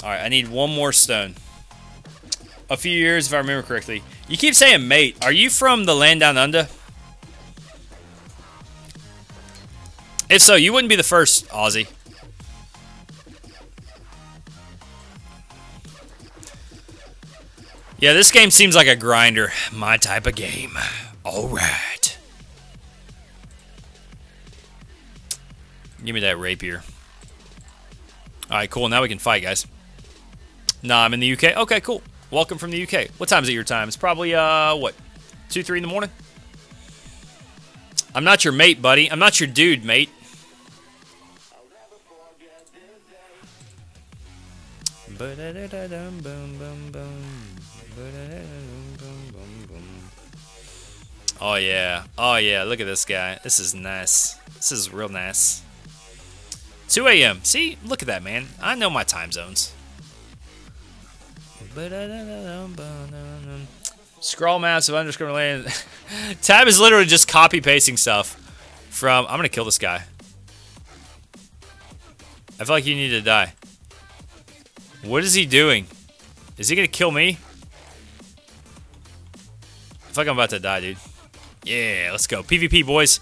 All right, I need one more stone. A few years, if I remember correctly. You keep saying mate. Are you from the land down under? If so, you wouldn't be the first, Aussie. Yeah, this game seems like a grinder. My type of game. Alright. Give me that rapier. Alright, cool. Now we can fight, guys. Nah, I'm in the UK. Okay, cool. Welcome from the UK. What time is it your time? It's probably, what? 2, 3 in the morning? I'm not your mate, buddy. I'm not your dude, mate. Oh, yeah. Oh, yeah. Look at this guy. This is nice. This is real nice. 2 a.m. See? Look at that, man. I know my time zones. Scroll maps of underscore land. Tab is literally just copy pasting stuff from. I'm gonna kill this guy. I feel like you need to die. What is he doing? Is he gonna kill me? I feel like I'm about to die, dude. Yeah, let's go. PvP, boys.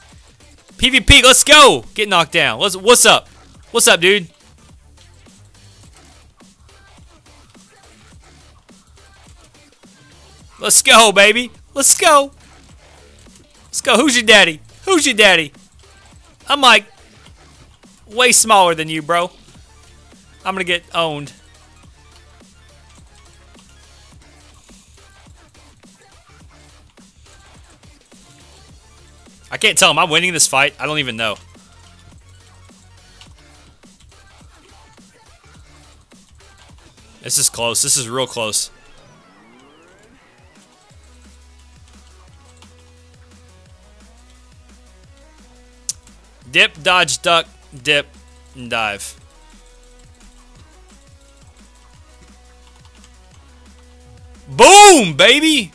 PvP, let's go. Get knocked down. What's up? What's up, dude? Let's go, baby. Let's go. Let's go. Who's your daddy? Who's your daddy? I'm like way smaller than you, bro. I'm gonna get owned. I can't tell. Am I winning this fight? I don't even know. This is close. This is real close. Dip, dodge, duck, dip, and dive. Boom, baby!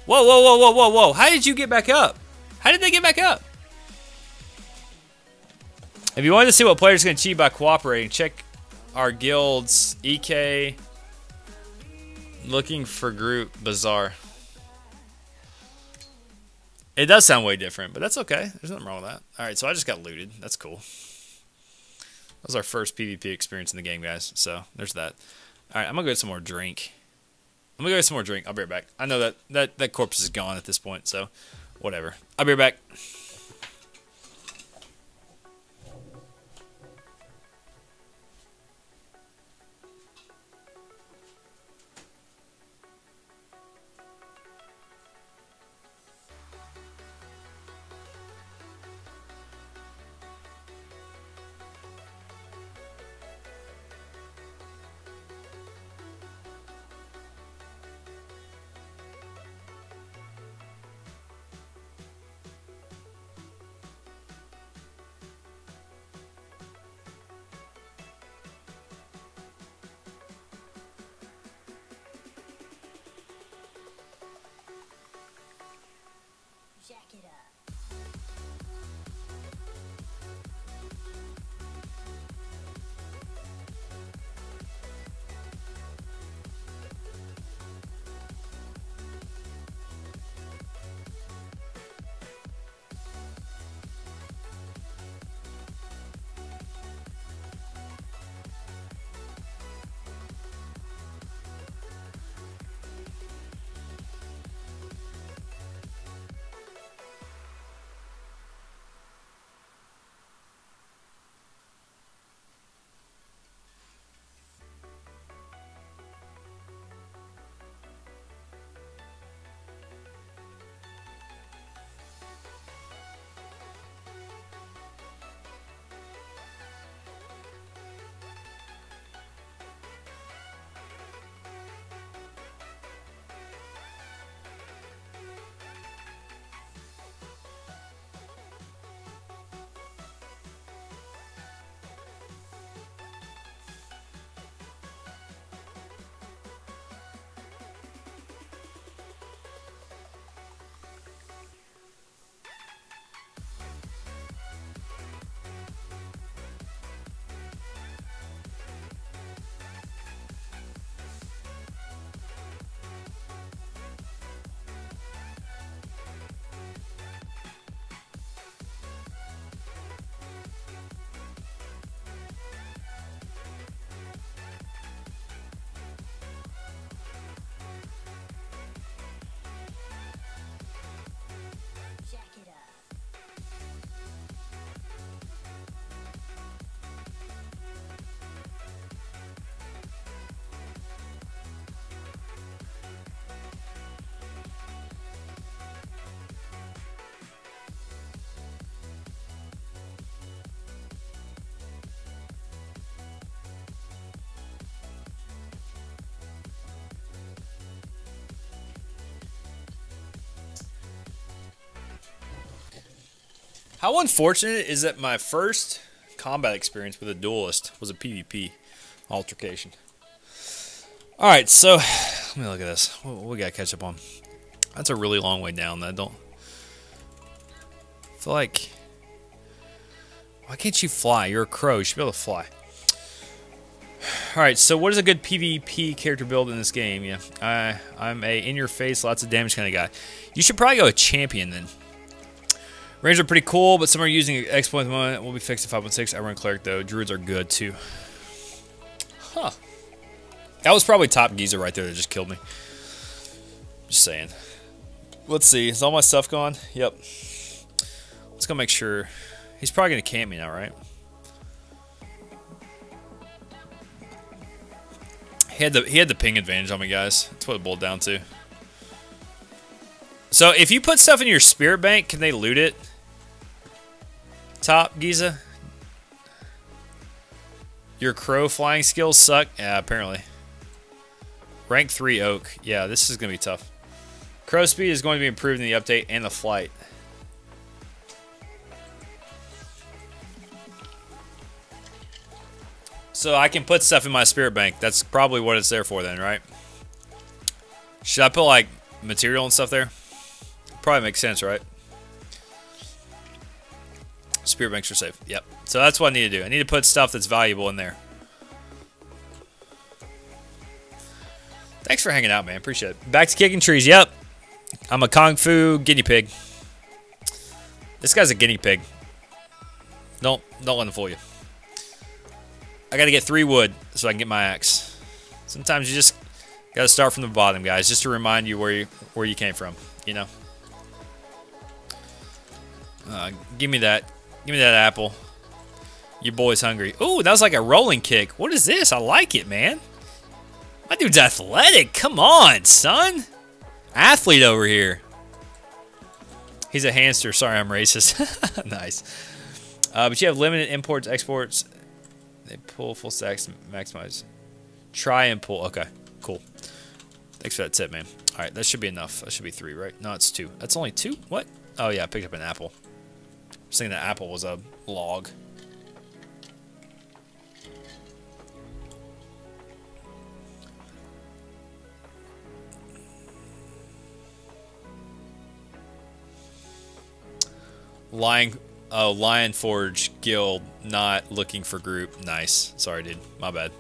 Whoa, whoa, whoa, whoa, whoa, whoa. How did you get back up? How did they get back up? If you wanted to see what players can achieve by cooperating, check our guild's EK looking for group bazaar. It does sound way different, but that's okay. There's nothing wrong with that. Alright, so I just got looted. That's cool. That was our first PvP experience in the game, guys. So there's that. All right, I'm gonna go get some more drink. I'm gonna go get some more drink. I'll be right back. I know that corpse is gone at this point, so whatever. I'll be right back. Jack it up. Jack it up. How unfortunate is that my first combat experience with a duelist was a PvP altercation. Alright, so let me look at this. What we gotta catch up on? That's a really long way down. I don't feel like... Why can't you fly? You're a crow. You should be able to fly. Alright, so what is a good PvP character build in this game? Yeah, I'm a in-your-face, lots of damage kind of guy. You should probably go a champion then. Rangers are pretty cool, but some are using exploit at the moment. Will be fixed at 5.6. I run cleric though. Druids are good too. Huh. That was probably top geezer right there that just killed me. Just saying. Let's see. Is all my stuff gone? Yep. Let's go make sure. He's probably gonna camp me now, right? He had the ping advantage on me, guys. That's what it boiled down to. So if you put stuff in your spirit bank, can they loot it? Top Giza. Your crow flying skills suck. Yeah, apparently. Rank 3 oak. Yeah, this is gonna be tough. Crow speed is going to be improved in the update and the flight. So I can put stuff in my spirit bank. That's probably what it's there for then, right? Should I put like material and stuff there? Probably makes sense, right? Spirit banks are safe. Yep. So that's what I need to do. I need to put stuff that's valuable in there. Thanks for hanging out, man. Appreciate it. Back to kicking trees. Yep. I'm a Kung Fu guinea pig. This guy's a guinea pig. Don't let him fool you. I gotta get 3 wood so I can get my axe. Sometimes you just gotta start from the bottom, guys, just to remind you where you came from. You know. Give me that. Give me that apple. Your boy's hungry. Ooh, that was like a rolling kick. What is this? I like it, man. My dude's athletic. Come on, son. Athlete over here. He's a hamster. Sorry, I'm racist. Nice. But you have limited imports, exports. They pull full stacks, maximize. Try and pull. Okay, cool. Thanks for that tip, man. All right, that should be enough. That should be 3, right? No, it's 2. That's only 2? What? Oh, yeah, I picked up an apple. I was thinking that apple was a log. Lion Forge guild, not looking for group. Nice. Sorry, dude. My bad.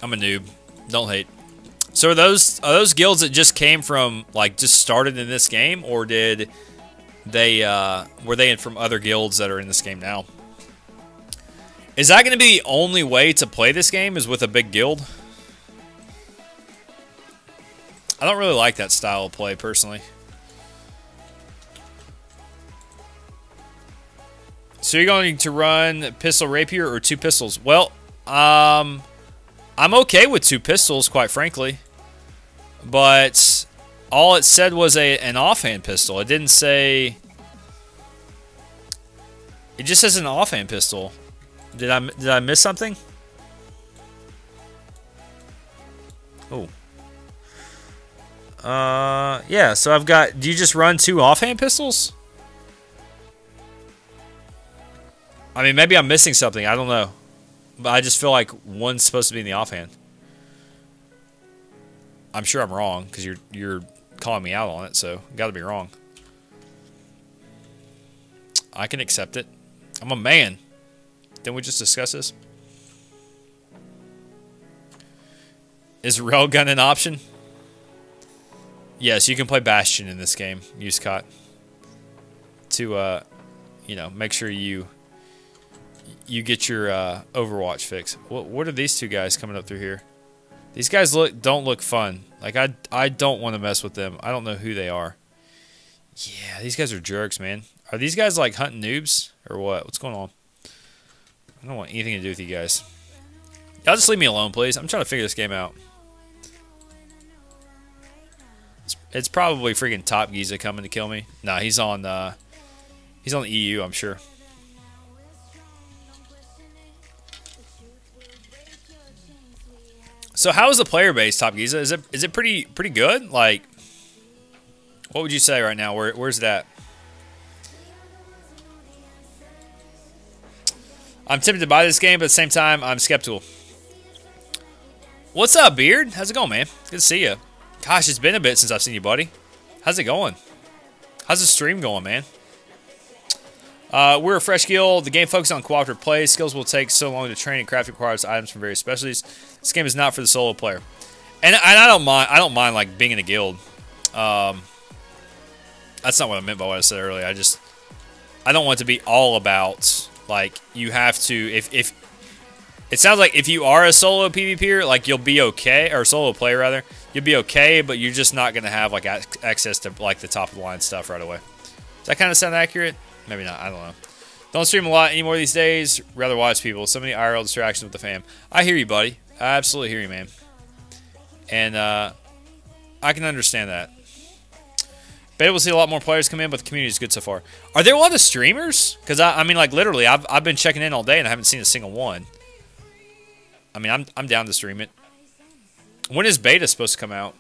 I'm a noob. Don't hate. So are those guilds that just came from, like, just started in this game, or did they were they from other guilds that are in this game now? Is that going to be the only way to play this game, is with a big guild? I don't really like that style of play personally. So you're going to run pistol rapier or 2 pistols? Well, I'm okay with 2 pistols, quite frankly. But all it said was an offhand pistol. It didn't say... It just says an offhand pistol. Did I miss something? Oh. Yeah, so I've got... Do you just run 2 offhand pistols? I mean, maybe I'm missing something. I don't know. But I just feel like one's supposed to be in the offhand. I'm sure I'm wrong, because you're calling me out on it, so got to be wrong. I can accept it. I'm a man. Didn't we just discuss this? Is railgun an option? Yes, you can play Bastion in this game. Use COT to, you know, make sure you get your Overwatch fix. What are these 2 guys coming up through here? These guys don't look fun. Like, I don't want to mess with them. I don't know who they are. Yeah, these guys are jerks, man. Are these guys like hunting noobs or what? What's going on? I don't want anything to do with you guys. Y'all just leave me alone, please. I'm trying to figure this game out. It's probably freaking Top Giza coming to kill me. Nah, he's on the EU, I'm sure. So how is the player base, Top Giza? Is it pretty good? Like, what would you say right now? Where's that? I'm tempted to buy this game, but at the same time, I'm skeptical. What's up, Beard? How's it going, man? Good to see you. Gosh, it's been a bit since I've seen you, buddy. How's it going? How's the stream going, man? We're a fresh guild. The game focuses on cooperative play. Skills will take so long to train, and craft requires items from various specialties. This game is not for the solo player, and I don't mind. I don't mind like being in a guild. That's not what I meant by what I said earlier. I don't want it to be all about like you have to. If it sounds like if you are a solo PvPer, like you'll be okay, or solo player rather, you'll be okay, but you're just not gonna have like access to like the top of the line stuff right away. Does that kind of sound accurate? Maybe not. I don't know. Don't stream a lot anymore these days. Rather watch people. So many IRL distractions with the fam. I hear you, buddy. I absolutely hear you, man. And I can understand that. Bet we'll see a lot more players come in, but the community is good so far. Are there a lot of streamers? Because I mean, like literally, I've been checking in all day and I haven't seen a single one. I mean, I'm down to stream it. When is beta supposed to come out?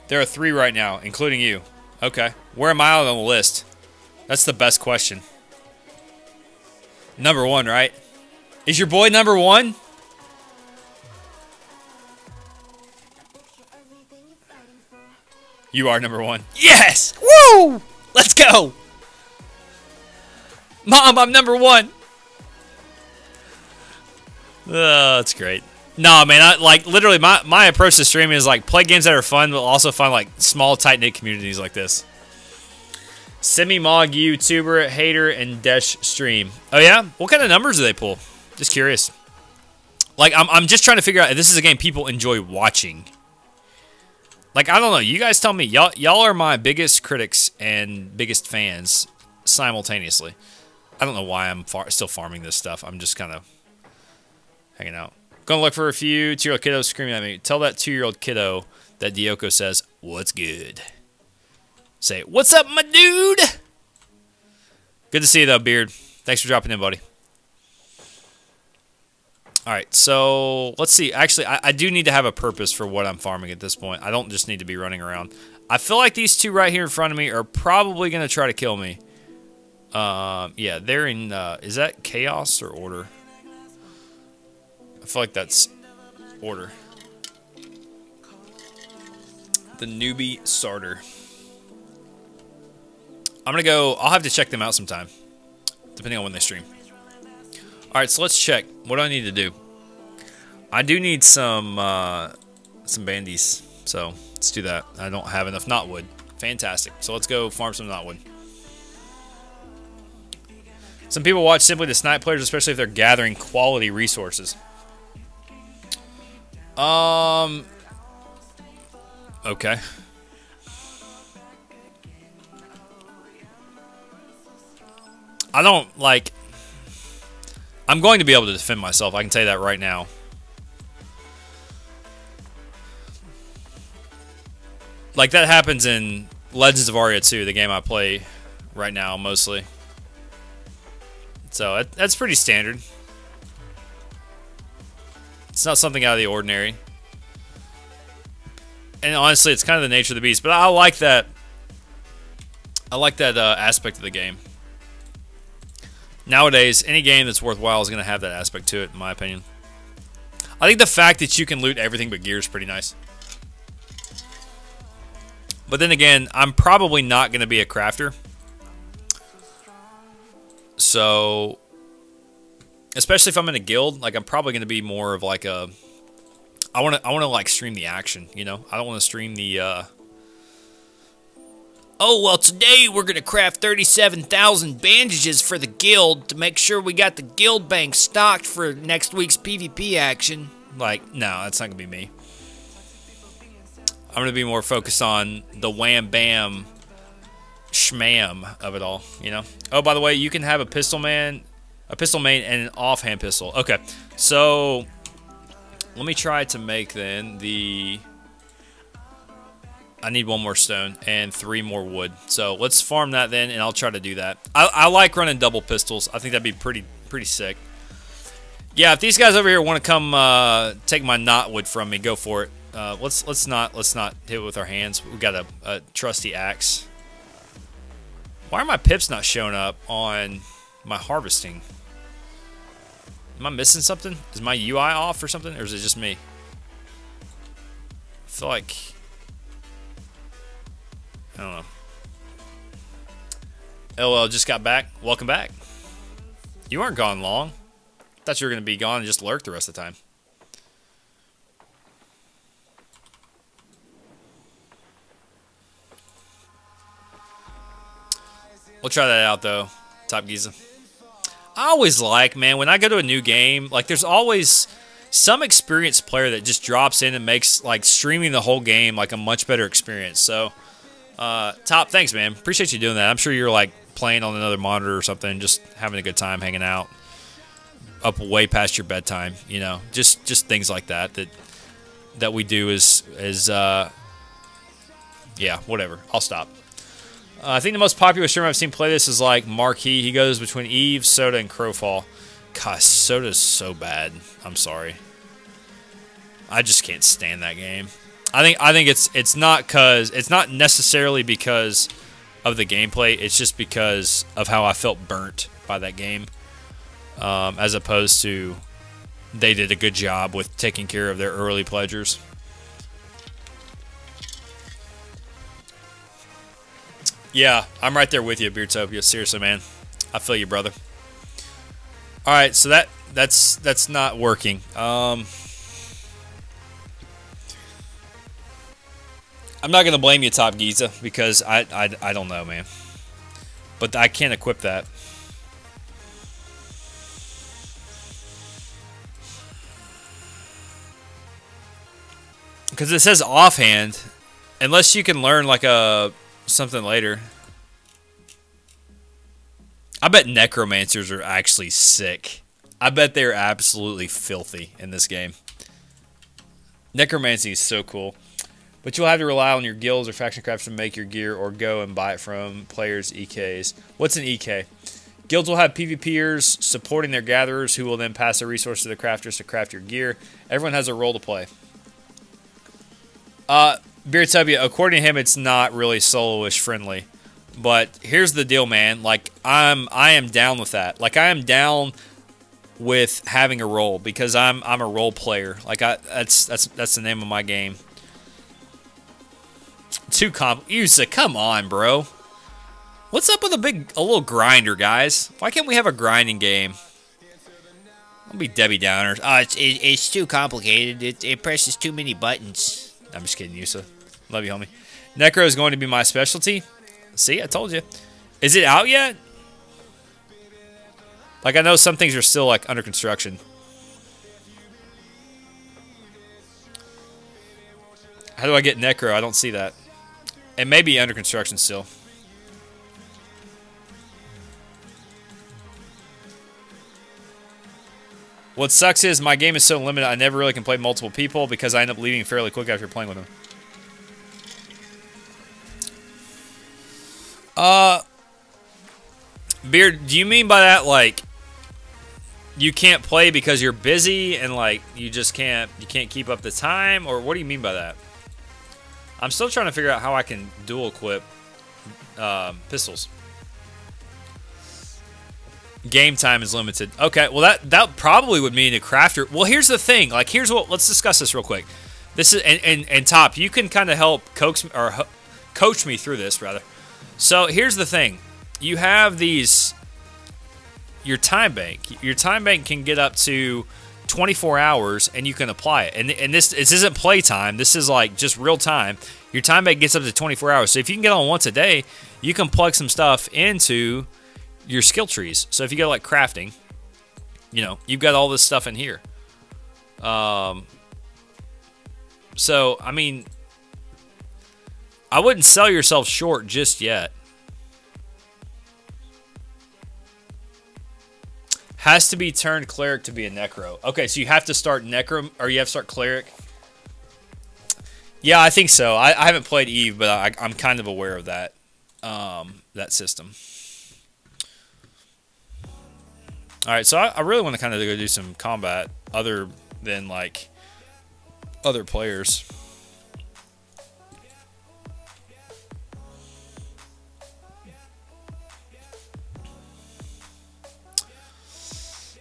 There are 3 right now, including you. Okay. Where am I on the list? That's the best question. Number 1, right? Is your boy number 1? You are number 1. Yes! Woo! Let's go! Mom, I'm number 1. Oh, that's great. No, man. Like literally, my approach to streaming is like play games that are fun, but also find like small, tight knit communities like this. Semi-mog YouTuber, hater, and Desh stream. Oh yeah, what kind of numbers do they pull? Just curious. Like I'm just trying to figure out if this is a game people enjoy watching. Like I don't know. You guys tell me. Y'all are my biggest critics and biggest fans simultaneously. I don't know why I'm still farming this stuff. I'm just kind of hanging out. Gonna look for a few 2-year-old kiddos screaming at me. Tell that 2-year-old kiddo that Dioko says, "What's good?" Say, "What's up, my dude?" Good to see you, though, Beard. Thanks for dropping in, buddy. All right, so let's see. Actually, I do need to have a purpose for what I'm farming at this point. I don't just need to be running around. I feel like these two right here in front of me are probably going to try to kill me. Yeah, they're in... is that chaos or order? I feel like that's order. The newbie starter. I'm going to go... I'll have to check them out sometime, depending on when they stream. Alright, so let's check. What do I need to do? I do need some bandies, so let's do that. I don't have enough knotwood. Fantastic. So let's go farm some knotwood. Some people watch simply to snipe players, especially if they're gathering quality resources. Okay. I don't, like... I'm going to be able to defend myself. I can tell you that right now. Like, that happens in Legends of Aria 2, the game I play right now, mostly. So, that's pretty standard. It's not something out of the ordinary. And honestly, it's kind of the nature of the beast. But I like that. I like that aspect of the game. Nowadays, any game that's worthwhile is going to have that aspect to it, in my opinion. I think the fact that you can loot everything but gear is pretty nice. But then again, I'm probably not going to be a crafter. So, especially if I'm in a guild, like I'm probably going to be more of like a... I want to like stream the action, you know? I don't want to stream the... Oh, well, today we're going to craft 37,000 bandages for the guild to make sure we got the guild bank stocked for next week's PvP action. Like, no, that's not going to be me. I'm going to be more focused on the wham-bam shmam of it all, you know? Oh, by the way, you can have a pistol main, and an offhand pistol. Okay, so let me try to make, then, the... I need one more stone and 3 more wood. So let's farm that then, and I'll try to do that. I like running double pistols. I think that'd be pretty sick. Yeah, if these guys over here want to come take my knotwood from me, go for it. Let's not hit it with our hands. We got a trusty axe. Why are my pips not showing up on my harvesting? Am I missing something? Is my UI off or something, or is it just me? I feel like... I don't know. LOL just got back. Welcome back. You weren't gone long. Thought you were going to be gone and just lurk the rest of the time. We'll try that out, though. Top Giza. I always like, man, when I go to a new game, like, there's always some experienced player that just drops in and makes, like, streaming the whole game, like, a much better experience. So... Top, thanks, man. Appreciate you doing that. I'm sure you're like playing on another monitor or something, just having a good time hanging out up way past your bedtime, you know. Just things like that we do is yeah, whatever. I'll stop. I think the most popular streamer I've seen play this is like Marquis. He goes between Eve, Soda, and Crowfall. Gosh, Soda's so bad. I'm sorry. I just can't stand that game. I think it's not necessarily because of the gameplay. It's just because of how I felt burnt by that game, as opposed to they did a good job with taking care of their early pledgers. Yeah, I'm right there with you, Beardtopia. Seriously, man, I feel you, brother. All right, so that's not working. I'm not gonna blame you, Top Giza, because I don't know, man. But I can't equip that. Because it says offhand, unless you can learn like something later. I bet necromancers are actually sick. I bet they're absolutely filthy in this game. Necromancy is so cool. But you'll have to rely on your guilds or faction crafts to make your gear or go and buy it from players' EKs. What's an EK? Guilds will have PvPers supporting their gatherers who will then pass the resource to the crafters to craft your gear. Everyone has a role to play. Beardtubia, according to him, it's not really soloish friendly. But here's the deal, man. Like I am down with that. Like I am down with having a role because I'm a role player. Like that's the name of my game. Yusa, come on, bro. What's up with a little grinder, guys? Why can't we have a grinding game? Don't be Debbie Downers. It's too complicated. It presses too many buttons. I'm just kidding, Yusa. Love you, homie. Necro is going to be my specialty. See, I told you. Is it out yet? Like, I know some things are still, like, under construction. How do I get Necro? I don't see that. It may be under construction still. What sucks is my game is so limited I never really can play multiple people because I end up leaving fairly quick after playing with them. Beard, do you mean by that like you can't play because you're busy and like you can't keep up the time, or what do you mean by that? I'm still trying to figure out how I can dual equip pistols. Game time is limited. Okay, well that probably would mean a crafter. Well, here's the thing. Like, let's discuss this real quick. This is and Top, you can kind of help coach me through this rather. So here's the thing. You have your time bank. Your time bank can get up to 24 hours, and you can apply it. And this isn't playtime. This is like just real time. Your time bank gets up to 24 hours. So if you can get on once a day, you can plug some stuff into your skill trees. So if you go like crafting, you know, you've got all this stuff in here. So, I mean, I wouldn't sell yourself short just yet. Has to be turned cleric to be a necro. Okay, so you have to start necro, or you have to start cleric. Yeah, I think so. I haven't played Eve, but I'm kind of aware of that that system. All right, so I really want to kind of go do some combat other than like other players.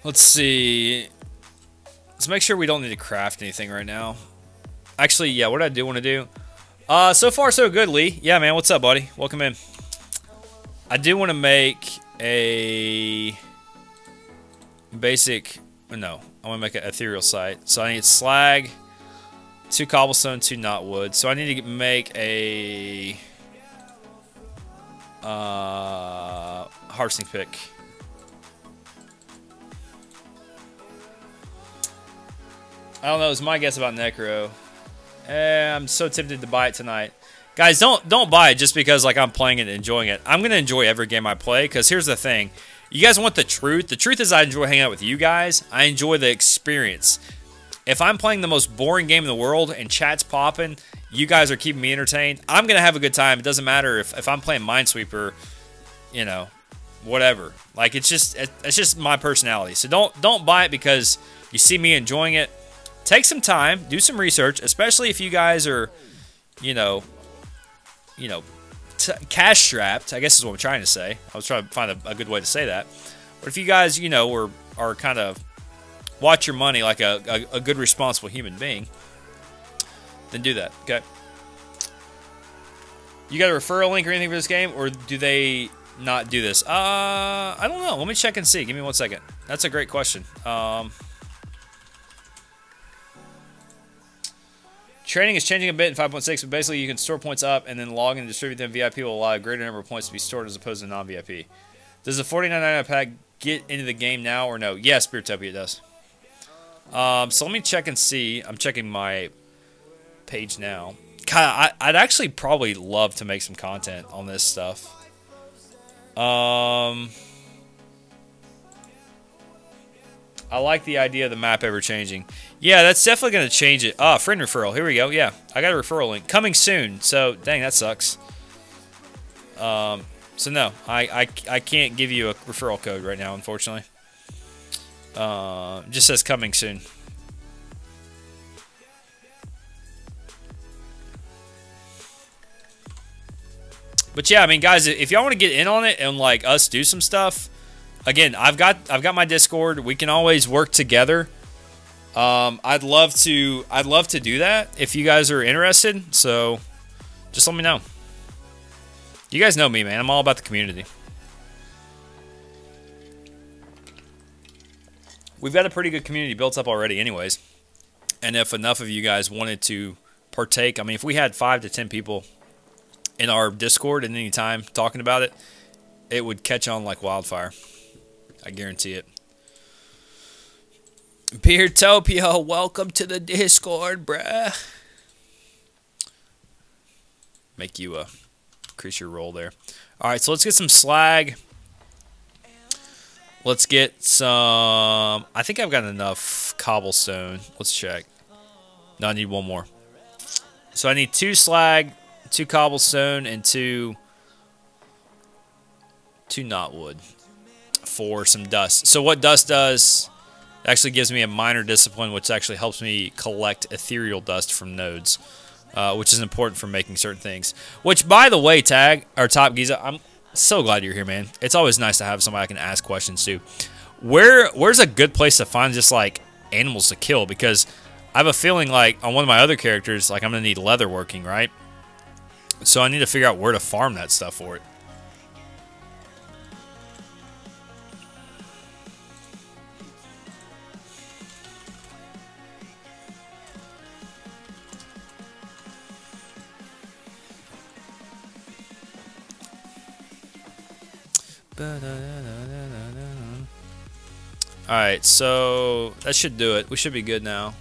Let's see. Let's make sure we don't need to craft anything right now. Actually, yeah, what I do want to do. So far, so good, Lee. Yeah, man, what's up, buddy? Welcome in. I do want to make a basic. No, I want to make an ethereal site. So I need slag, 2 cobblestone, 2 knotwood. So I need to make a harvesting pick. I don't know. It's my guess about Necro. I'm so tempted to buy it tonight. Guys, don't buy it just because like I'm playing it and enjoying it. I'm gonna enjoy every game I play because here's the thing. You guys want the truth. The truth is I enjoy hanging out with you guys. I enjoy the experience. If I'm playing the most boring game in the world and chat's popping, you guys are keeping me entertained, I'm gonna have a good time. It doesn't matter if I'm playing Minesweeper, you know, whatever. Like it's just my personality. So don't buy it because you see me enjoying it. Take some time, do some research, especially if you guys are, you know, cash strapped, I guess is what I'm trying to say. I was trying to find a good way to say that. But if you guys, you know, are kind of watch your money like a good, responsible human being, then do that, okay? You got a referral link or anything for this game, or do they not do this? I don't know. Let me check and see. Give me 1 second. That's a great question. Training is changing a bit in 5.6, but basically you can store points up and then log and distribute them. VIP will allow a greater number of points to be stored as opposed to non-VIP. Does the $49.99 pack get into the game now or no? Yes, Beertopia does. So let me check and see. I'm checking my page now. God, I'd actually probably love to make some content on this stuff. I like the idea of the map ever changing. Yeah, that's definitely going to change it. Ah, friend referral. Here we go. Yeah, I got a referral link. Coming soon. So, dang, that sucks. So, no, I can't give you a referral code right now, unfortunately. It just says coming soon. But yeah, I mean, guys, if y'all want to get in on it and like us do some stuff, again, I've got my Discord. We can always work together. I'd love to do that if you guys are interested. So just let me know. You guys know me, man. I'm all about the community. We've got a pretty good community built up already anyways. And if enough of you guys wanted to partake, I mean, if we had 5 to 10 people in our Discord at any time talking about it, it would catch on like wildfire. I guarantee it. Beertopia, welcome to the Discord, bruh. Make you increase your roll there. Alright, so let's get some slag. Let's get some... I think I've got enough cobblestone. Let's check. No, I need one more. So I need 2 slag, 2 cobblestone, and 2 knotwood for some dust. So what dust does, it actually gives me a minor discipline, which actually helps me collect ethereal dust from nodes, which is important for making certain things. Which, by the way, Top Giza, I'm so glad you're here, man. It's always nice to have somebody I can ask questions to. Where's a good place to find just like animals to kill? Because I have a feeling like on one of my other characters, like I'm gonna need leather working, right? So I need to figure out where to farm that stuff for it. Alright, so that should do it. We should be good now.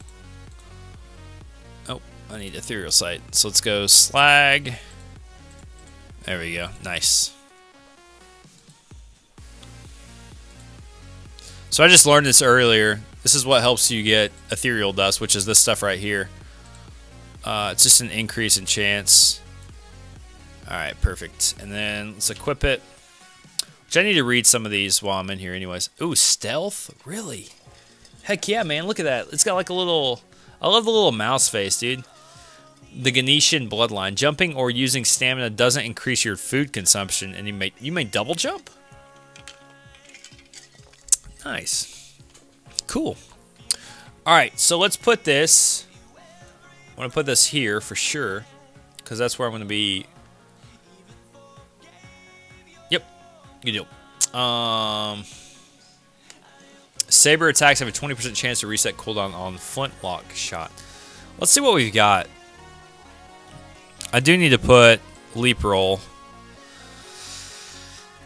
Oh, I need ethereal sight. So let's go slag. There we go. Nice. So I just learned this earlier. This is what helps you get ethereal dust, which is this stuff right here. It's just an increase in chance. Alright, perfect. And then let's equip it. Which I need to read some of these while I'm in here anyways. Ooh, stealth? Really? Heck yeah, man. Look at that. It's got like a little... I love the little mouse face, dude. The Ganetian bloodline. Jumping or using stamina doesn't increase your food consumption, and you may double jump? Nice. Cool. Alright, so let's put this... I want to put this here for sure, because that's where I'm going to be... Good deal. Saber attacks have a 20% chance to reset cooldown on flintlock shot. Let's see what we've got. I do need to put leap roll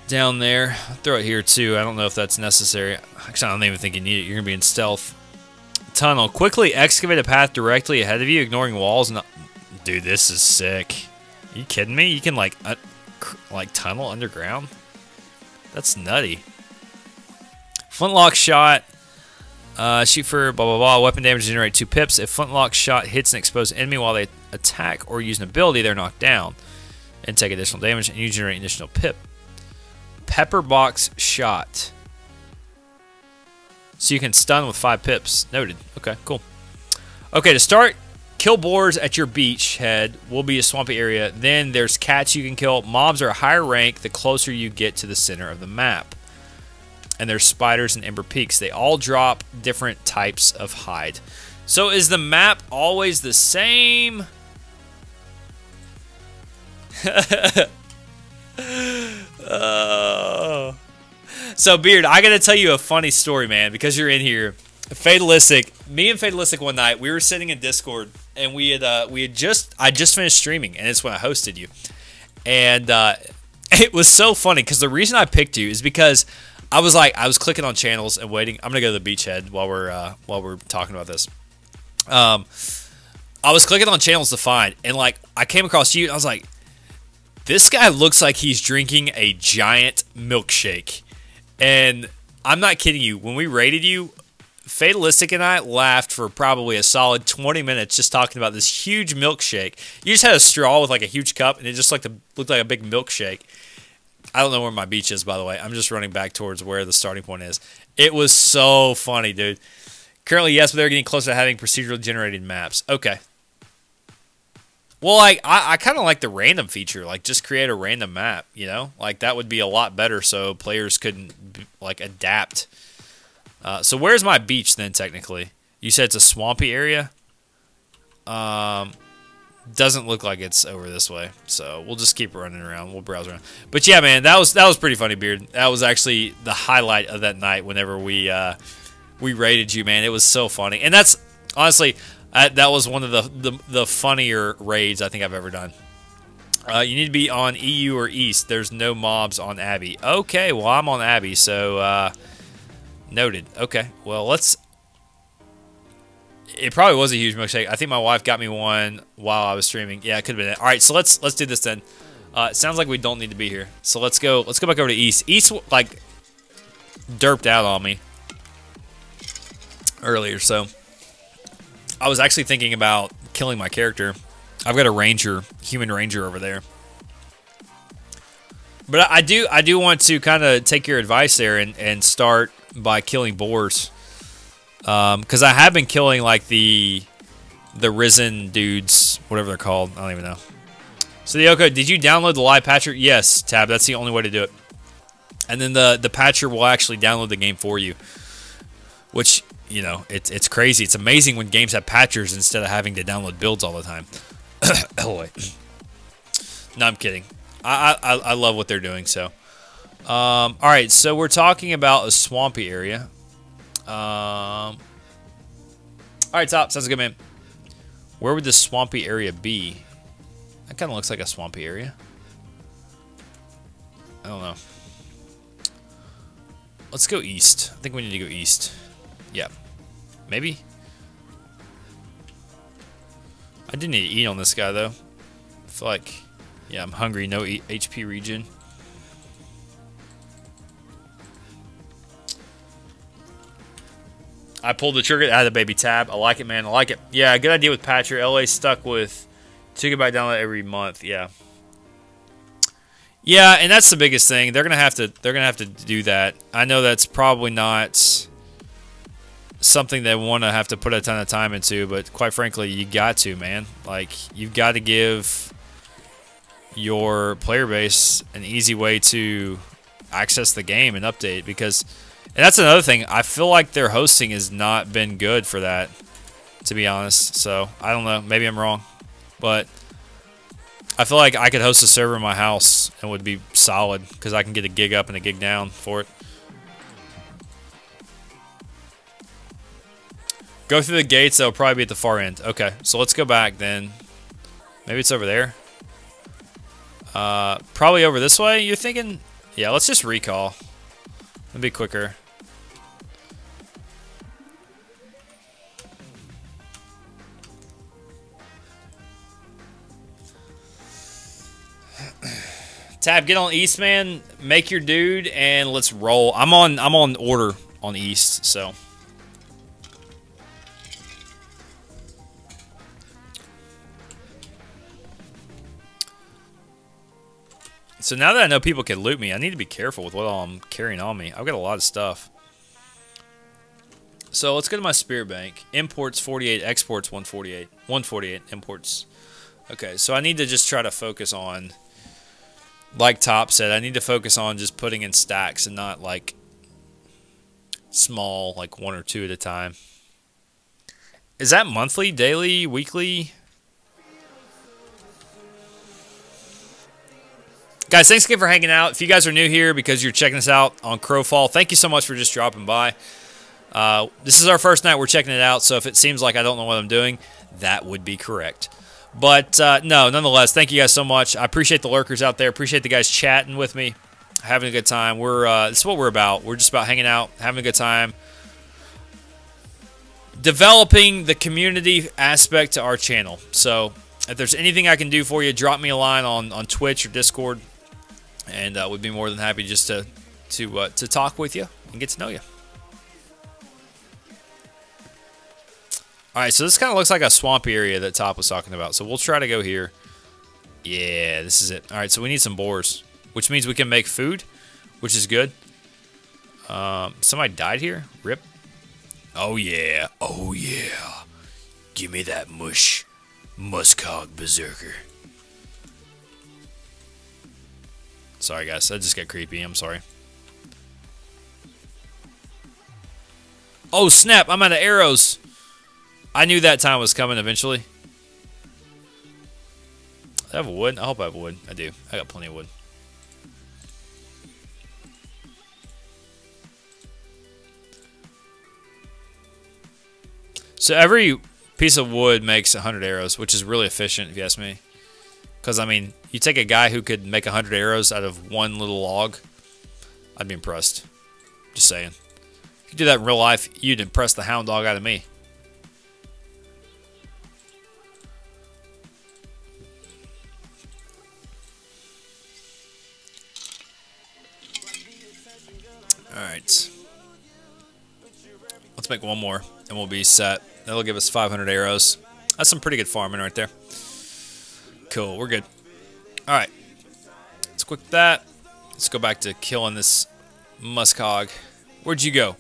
down there. I'll throw it here too. I don't know if that's necessary. Actually, I don't even think you need it. You're gonna be in stealth. Tunnel. Quickly excavate a path directly ahead of you, ignoring walls. Dude, this is sick. Are you kidding me? You can like tunnel underground. That's nutty. Flintlock shot. Shoot for blah, blah, blah. Weapon damage generate 2 pips. If flintlock shot hits an exposed enemy while they attack or use an ability, they're knocked down and take additional damage, and you generate an additional pip. Pepper box shot. So you can stun with 5 pips. Noted. Okay, cool. Okay, to start, kill boars at your beach head. Will be a swampy area. Then there's cats you can kill. Mobs are a higher rank the closer you get to the center of the map. And there's spiders and ember peaks. They all drop different types of hide. So is the map always the same? Oh. So Beard, I gotta tell you a funny story, man, because you're in here. Fatalistic, me and Fatalistic one night, we were sitting in Discord and I just finished streaming, and it's when I hosted you, and it was so funny because the reason I picked you is because I was clicking on channels and waiting. I'm gonna go to the beachhead while we're talking about this. I was clicking on channels to find, and like I came across you, and I was like, this guy looks like he's drinking a giant milkshake, and I'm not kidding you. When we rated you, Fatalistic and I laughed for probably a solid 20 minutes just talking about this huge milkshake. You just had a straw with like a huge cup, and it just looked like a big milkshake. I don't know where my beach is, by the way. I'm just running back towards where the starting point is. It was so funny, dude. Currently, yes, but they're getting closer to having procedurally generated maps. Okay. Well, like I kind of like the random feature. Like, just create a random map, you know? Like, that would be a lot better so players couldn't, like, adapt. So where's my beach, then, technically? You said it's a swampy area? Doesn't look like it's over this way, so we'll just keep running around. We'll browse around. But yeah, man, that was pretty funny, Beard. That was actually the highlight of that night. Whenever we rated you, man, it was so funny. And that's honestly that was one of the funnier raids I think I've ever done. You need to be on EU or East. There's no mobs on Abbey. Okay, well I'm on Abbey, so noted. Okay, well let's. It probably was a huge milkshake. I think my wife got me one while I was streaming. Yeah, it could have been it. All right, so let's do this then. It sounds like we don't need to be here. So let's go back over to East. East like derped out on me earlier, so I was actually thinking about killing my character. I've got a human ranger over there. But I do want to kind of take your advice there and start by killing boars. Because I have been killing like the risen dudes, whatever they're called. I don't even know. So the Yoko, did you download the live patcher? Yes, Tab. That's the only way to do it. And then the patcher will actually download the game for you. Which, you know, it's crazy. It's amazing when games have patchers instead of having to download builds all the time. Oh wait. No, I'm kidding. I love what they're doing. So, all right. So we're talking about a swampy area. All right, Top. Sounds good, man. Where would this swampy area be? That kind of looks like a swampy area. I don't know. Let's go east. I think we need to go east. Yeah. Maybe? I do need to eat on this guy, though. I feel like... Yeah, I'm hungry. No HP regen. I pulled the trigger out of the baby Tab. I like it, man. I like it. Yeah, good idea with Patcher. LA stuck with 2 GB download every month. Yeah. Yeah, and that's the biggest thing. They're gonna have to do that. I know that's probably not something they want to have to put a ton of time into, but quite frankly, you got to, man. Like, you've got to give your player base an easy way to access the game and update, because. And that's another thing. I feel like their hosting has not been good for that, to be honest. So, I don't know. Maybe I'm wrong. But I feel like I could host a server in my house and it would be solid, because I can get a gig up and a gig down for it. Go through the gates. They'll probably be at the far end. Okay, so let's go back then. Maybe it's over there. Probably over this way, you're thinking? Yeah, let's just recall. It'll be quicker. Tab, get on East, man. Make your dude, and let's roll. I'm on order on East, so. So now that I know people can loot me, I need to be careful with what all I'm carrying on me. I've got a lot of stuff. So let's go to my Spirit Bank. Imports 48, exports 148. 148 imports. Okay, so I need to just try to focus on, like Top said, I need to focus on just putting in stacks and not like small, like 1 or 2 at a time. Is that monthly, daily, weekly? Guys, thanks again for hanging out. If you guys are new here because you're checking us out on Crowfall, thank you so much for just dropping by. This is our first night. We're checking it out, so if it seems like I don't know what I'm doing, that would be correct. But no, nonetheless, thank you guys so much. I appreciate the lurkers out there. Appreciate the guys chatting with me, having a good time. This is what we're about. We're just about hanging out, having a good time, developing the community aspect to our channel. So if there's anything I can do for you, drop me a line on Twitch or Discord, and we'd be more than happy just to talk with you and get to know you. All right, so this kind of looks like a swampy area that Top was talking about. So we'll try to go here. Yeah, this is it. All right, so we need some boars, which means we can make food, which is good. Somebody died here? Rip. Oh, yeah. Oh, yeah. Give me that muskog berserker. Sorry, guys. That just got creepy. I'm sorry. Oh, snap. I'm out of arrows. I knew that time was coming eventually. I have wood. I hope I have wood. I do. I got plenty of wood. So every piece of wood makes 100 arrows, which is really efficient if you ask me. Because, I mean, you take a guy who could make 100 arrows out of one little log, I'd be impressed. Just saying. If you do that in real life, you'd impress the hound dog out of me. Alright. Let's make one more, and we'll be set. That'll give us 500 arrows. That's some pretty good farming right there. Cool, we're good. Alright. Let's quit that. Let's go back to killing this muskog. Where'd you go?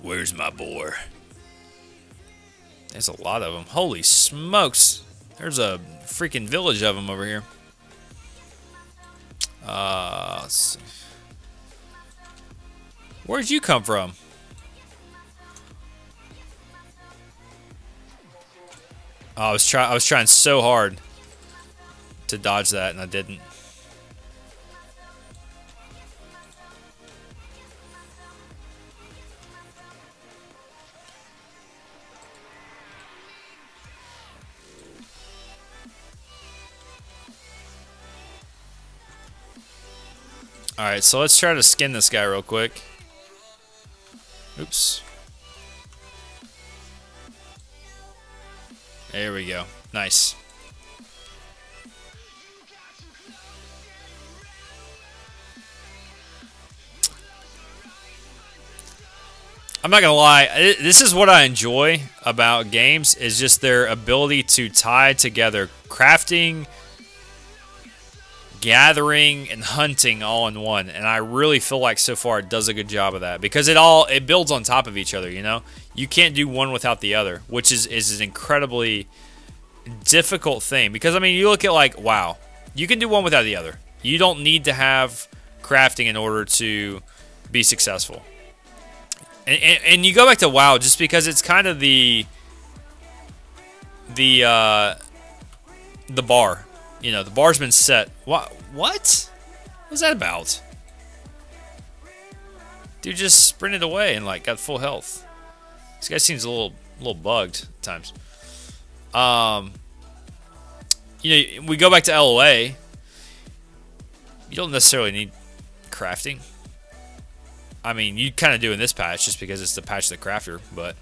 Where's my boar? There's a lot of them. Holy smokes. There's a freaking village of them over here. Let's see. Where'd you come from? Oh, I was trying so hard to dodge that, and I didn't. All right, so let's try to skin this guy real quick. Oops. There we go. Nice. I'm not gonna lie, this is what I enjoy about games, is just their ability to tie together crafting, gathering, and hunting all in one. And I really feel like so far it does a good job of that, because it builds on top of each other, you know? You can't do one without the other, which is an incredibly difficult thing. Because, I mean, you look at, like, WoW. You can do one without the other. You don't need to have crafting in order to be successful. And you go back to WoW just because it's kind of the bar. You know, the bar's been set. What? What's that about? Dude just sprinted away and, like, got full health. This guy seems a little bugged at times. You know, we go back to LoA. You don't necessarily need crafting. I mean, you kind of do in this patch just because it's the patch of the crafter, but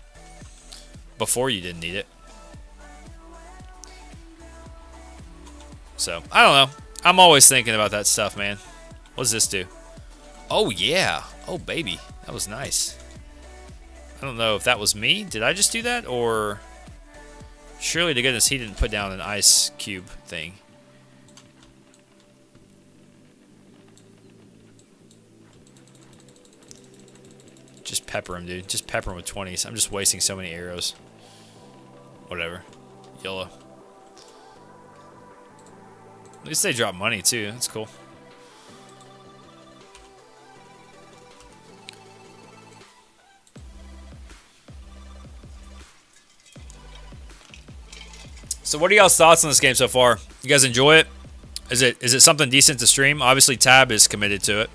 before you didn't need it. So, I don't know. I'm always thinking about that stuff, man. What does this do? Oh, yeah. Oh, baby. That was nice. I don't know if that was me. Did I just do that? Or surely to goodness he didn't put down an ice cube thing. Just pepper him, dude. Just pepper him with 20s. I'm just wasting so many arrows. Whatever. YOLO. At least they drop money, too. That's cool. So what are y'all's thoughts on this game so far? You guys enjoy it? Is it something decent to stream? Obviously, Tab is committed to it.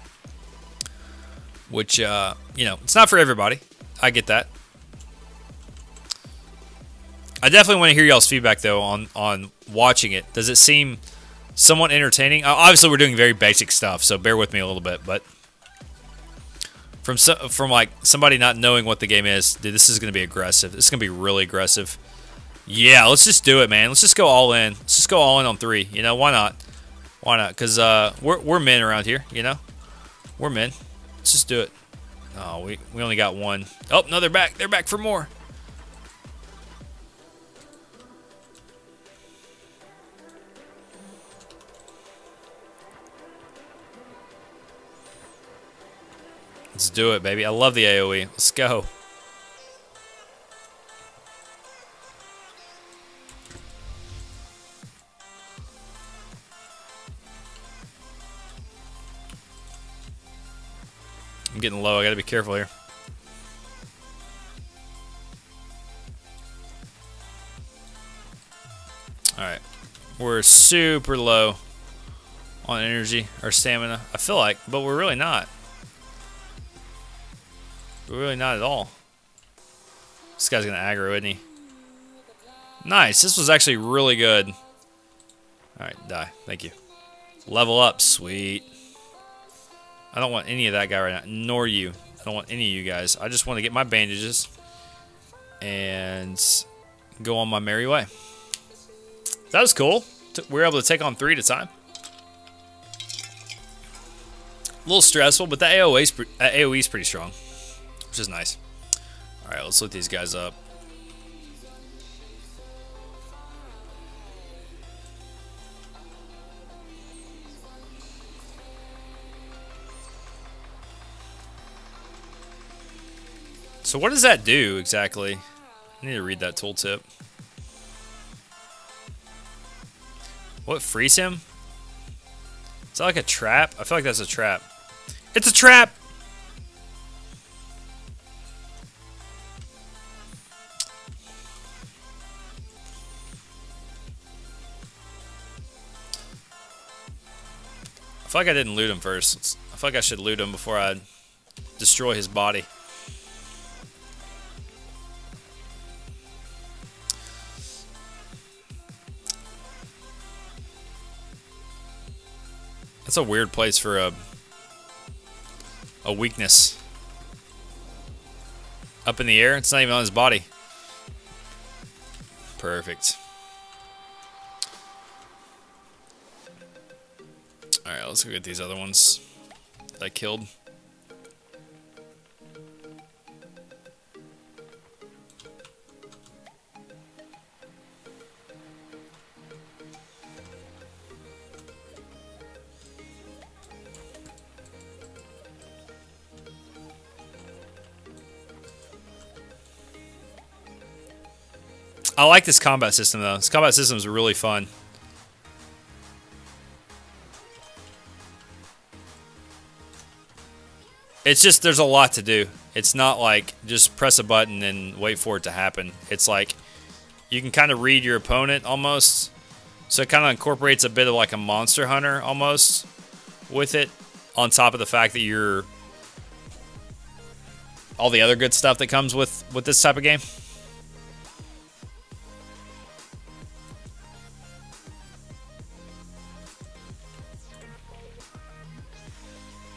which, you know, it's not for everybody. I get that. I definitely want to hear y'all's feedback, though, on watching it. Does it seem somewhat entertaining? Obviously, we're doing very basic stuff, so bear with me a little bit. But from like somebody not knowing what the game is, dude, this is going to be aggressive. This is going to be really aggressive. Yeah, let's just do it, man. Let's just go all in. Let's just go all in on 3. You know, why not? Why not? Because we're men around here, you know? We're men. Let's just do it. Oh, we only got 1. Oh, no, they're back. They're back for more. Let's do it, baby. I love the AoE. Let's go. I'm getting low. I gotta be careful here. Alright. We're super low on energy or stamina. I feel like, but we're really not. We're really not at all. This guy's gonna aggro, isn't he? Nice. This was actually really good. Alright, die. Thank you. Level up. Sweet. I don't want any of that guy right now. Nor you. I don't want any of you guys. I just want to get my bandages and go on my merry way. That was cool. We were able to take on 3 at a time. A little stressful, but the AoE is pretty strong, which is nice. Alright, let's look these guys up. So what does that do exactly? I need to read that tooltip. What, freeze him? Is that like a trap? I feel like that's a trap. It's a trap! I feel like I didn't loot him first. I feel like I should loot him before I destroy his body. That's a weird place for a weakness. Up in the air? It's not even on his body. Perfect. Alright, let's go get these other ones that I killed. I like this combat system, though. This combat system is really fun. It's just, there's a lot to do. It's not like just press a button and wait for it to happen. It's like you can kind of read your opponent almost. So it kind of incorporates a bit of like a Monster Hunter almost with it, on top of the fact that you're all the other good stuff that comes with this type of game.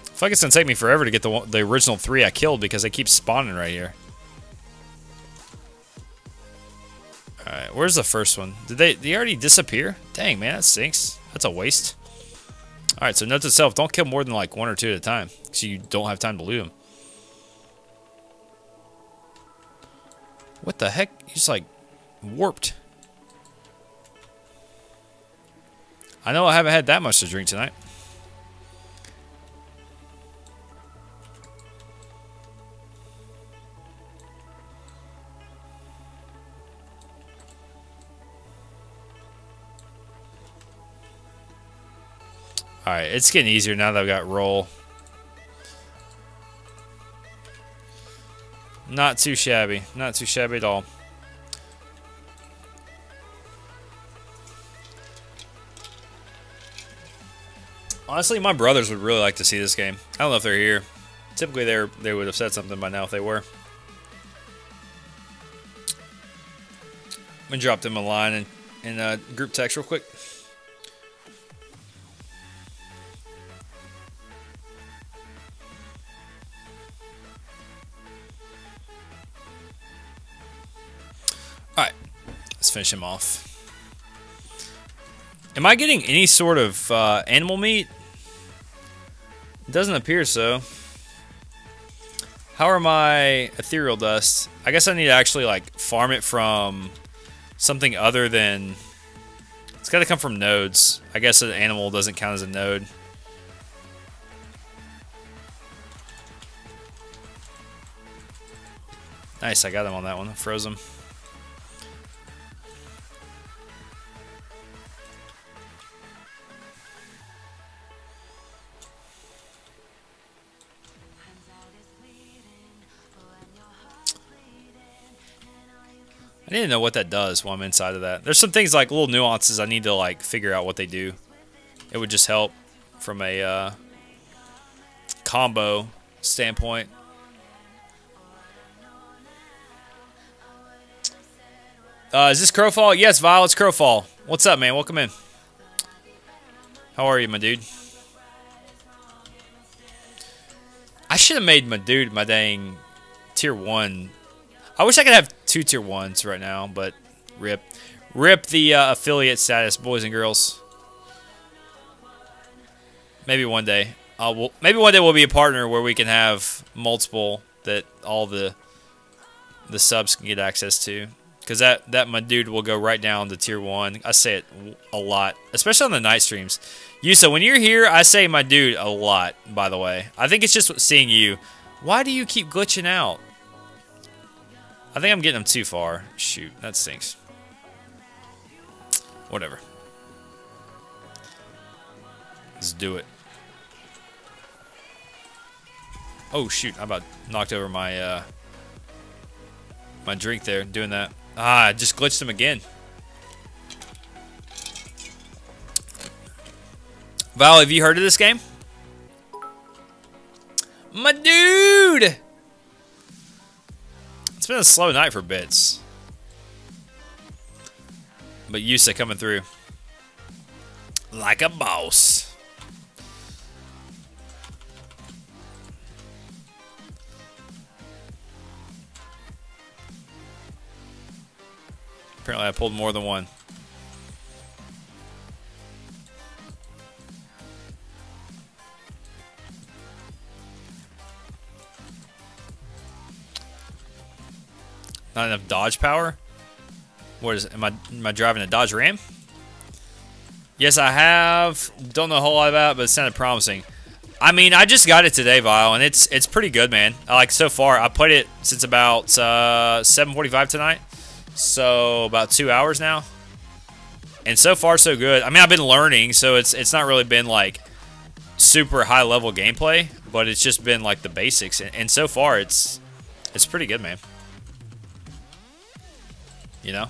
I feel like it's gonna take me forever to get the original 3 I killed because they keep spawning right here. Alright, where's the first one? Did they already disappear? Dang, man, that stinks. That's a waste. Alright, so note to self, don't kill more than like 1 or 2 at a time, because you don't have time to loot them. What the heck? You just like warped. I know I haven't had that much to drink tonight. Alright, it's getting easier now that I've got roll. Not too shabby. Not too shabby at all. Honestly, my brothers would really like to see this game. I don't know if they're here Typically, they would have said something by now if they were. I'm gonna drop them a line in group text real quick. All right, let's finish him off. Am I getting any sort of animal meat? It doesn't appear so. How are my ethereal dust? I guess I need to actually like farm it from something other than... It's got to come from nodes. I guess an animal doesn't count as a node. Nice, I got him on that one. Froze him. I need to know what that does while I'm inside of that. There's some things like little nuances I need to like figure out what they do. It would just help from a combo standpoint. Is this Crowfall? Yes, Vile, it's Crowfall. What's up, man? Welcome in. How are you, my dude? I should have made my dude my dang tier 1. I wish I could have 2 tier 1s right now, but rip. Rip the affiliate status, boys and girls. Maybe one day. Maybe one day we'll be a partner where we can have multiple that all the subs can get access to. Because that my dude will go right down to tier 1. I say it a lot, especially on the night streams. Yusa, when you're here, I say my dude a lot, by the way. I think it's just seeing you. Why do you keep glitching out? I think I'm getting them too far. Shoot, that stinks. Whatever. Let's do it. Oh shoot, I about knocked over my my drink there doing that. Ah, I just glitched him again. Val, have you heard of this game? My dude! It's been a slow night for bits. But Yusa coming through. Like a boss. Apparently I pulled more than one. Not enough dodge power? What is it? Am I driving a Dodge Ram? Yes, I have. Don't know a whole lot about it, but it sounded promising. I mean, I just got it today, Vile, and it's pretty good, man. Like, so far, I played it since about 7:45 tonight. So, about 2 hours now. And so far, so good. I mean, I've been learning, so it's not really been, like, super high-level gameplay, but it's just been, like, the basics. And so far, it's pretty good, man. You know?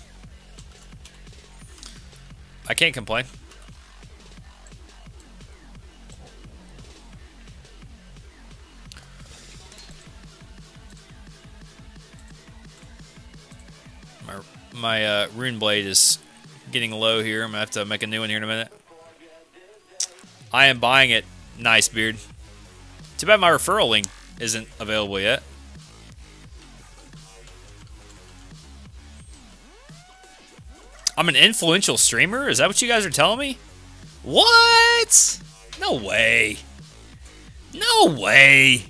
I can't complain. My rune blade is getting low here. I'm gonna have to make a new one here in a minute. I am buying it. Nice, Beard. Too bad my referral link isn't available yet. I'm an influential streamer? Is that what you guys are telling me? What? No way. No way.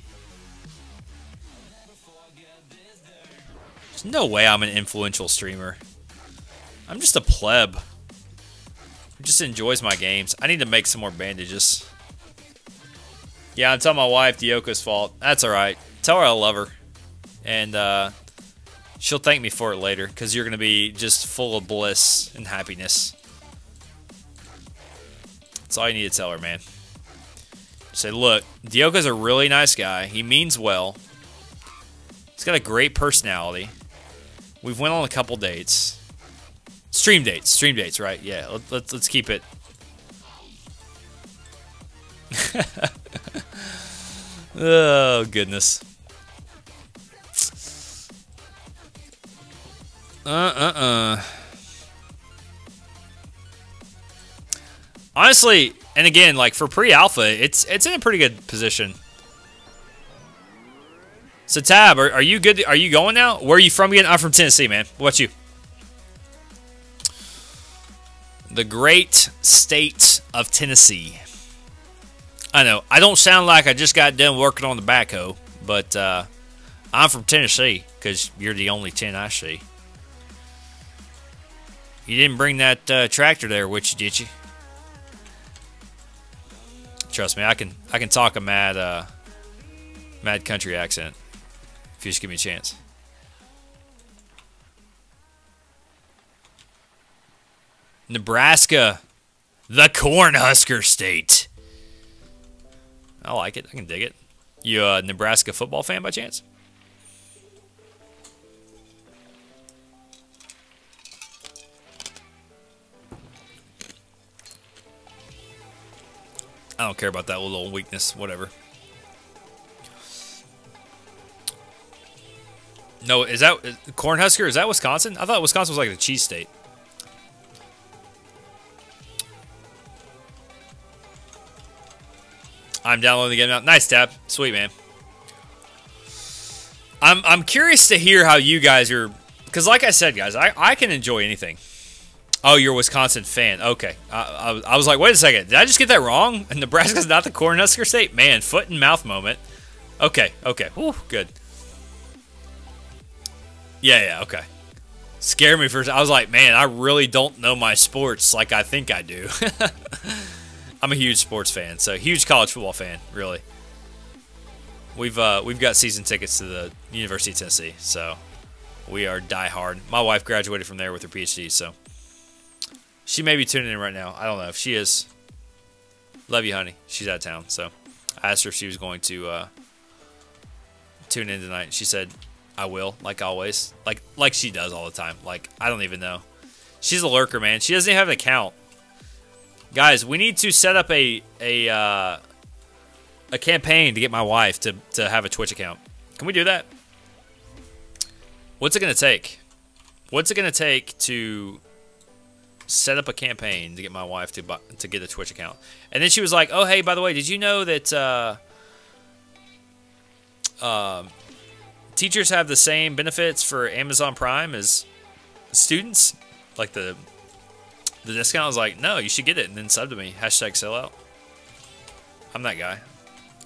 There's no way I'm an influential streamer. I'm just a pleb who just enjoys my games. I need to make some more bandages. Yeah, I'm telling my wife Dioko's fault. That's alright. Tell her I love her. And she'll thank me for it later, because you're going to be just full of bliss and happiness. That's all you need to tell her, man. Say, look, Dioko's a really nice guy. He means well. He's got a great personality. We've went on a couple dates. Stream dates, right? Yeah, let's keep it. Oh, goodness. Honestly, and again, like for pre-alpha, it's in a pretty good position. So Tab, are you good? Are you going now? Where are you from again? I'm from Tennessee, man. What about you? The great state of Tennessee. I know, I don't sound like I just got done working on the backhoe, but I'm from Tennessee, because you're the only 10 I see. You didn't bring that tractor there with you, did you? Trust me, I can talk a mad country accent if you just give me a chance. Nebraska, the Cornhusker state. I like it. I can dig it. You a Nebraska football fan by chance? I don't care about that little weakness. Whatever. No, is that Cornhusker? Is that Wisconsin? I thought Wisconsin was like the cheese state. I'm downloading the game now. Nice, Tab. Sweet, man. I'm curious to hear how you guys are, because like I said, guys, I can enjoy anything. Oh, you're a Wisconsin fan. Okay. I was like, wait a second. Did I just get that wrong? And Nebraska's not the Cornhusker state? Man, foot and mouth moment. Okay, okay. Whew, good. Yeah, okay. Scared me for a second. I was like, man, I really don't know my sports like I think I do. I'm a huge sports fan, so huge college football fan, really. We've got season tickets to the University of Tennessee, so we are diehard. My wife graduated from there with her PhD, so she may be tuning in right now. I don't know if she is. Love you, honey. She's out of town, so I asked her if she was going to tune in tonight. She said, "I will," like always, like she does all the time. Like I don't even know. She's a lurker, man. She doesn't even have an account. Guys, we need to set up a campaign to get my wife to have a Twitch account. Can we do that? What's it going to take? What's it going to take to set up a campaign to get my wife to get a Twitch account? And then she was like, oh, hey, by the way, did you know that teachers have the same benefits for Amazon Prime as students? Like the discount. I was like, no, you should get it and then sub to me. Hashtag sellout. I'm that guy.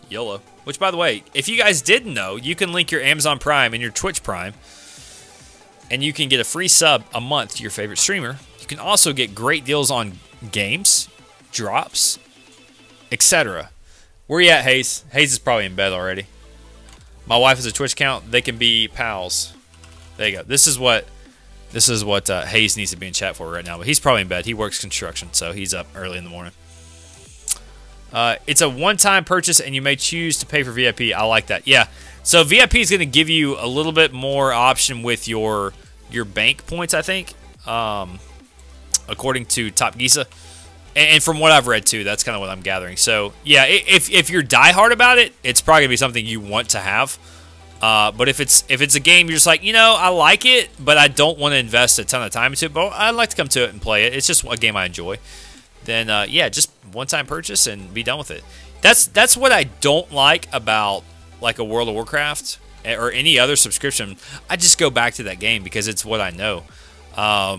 YOLO. Which, by the way, if you guys didn't know, you can link your Amazon Prime and your Twitch Prime, and you can get a free sub a month to your favorite streamer. You can also get great deals on games, drops, etc. Where you at, Hayes? Hayes is probably in bed already. My wife has a Twitch account. They can be pals. There you go. This is what Hayes needs to be in chat for right now. But he's probably in bed. He works construction, so he's up early in the morning. It's a one-time purchase, and you may choose to pay for VIP. I like that. Yeah. So VIP is going to give you a little bit more option with your bank points, I think, according to Top Giza. And from what I've read, too, that's kind of what I'm gathering. So, yeah, if you're diehard about it, it's probably going to be something you want to have. But if it's a game you're just like, I like it, but I don't want to invest a ton of time into it, but I'd like to come to it and play it. It's just a game I enjoy. Then, yeah, just one-time purchase and be done with it. That's what I don't like about, like, a World of Warcraft or any other subscription. I just go back to that game because it's what I know. I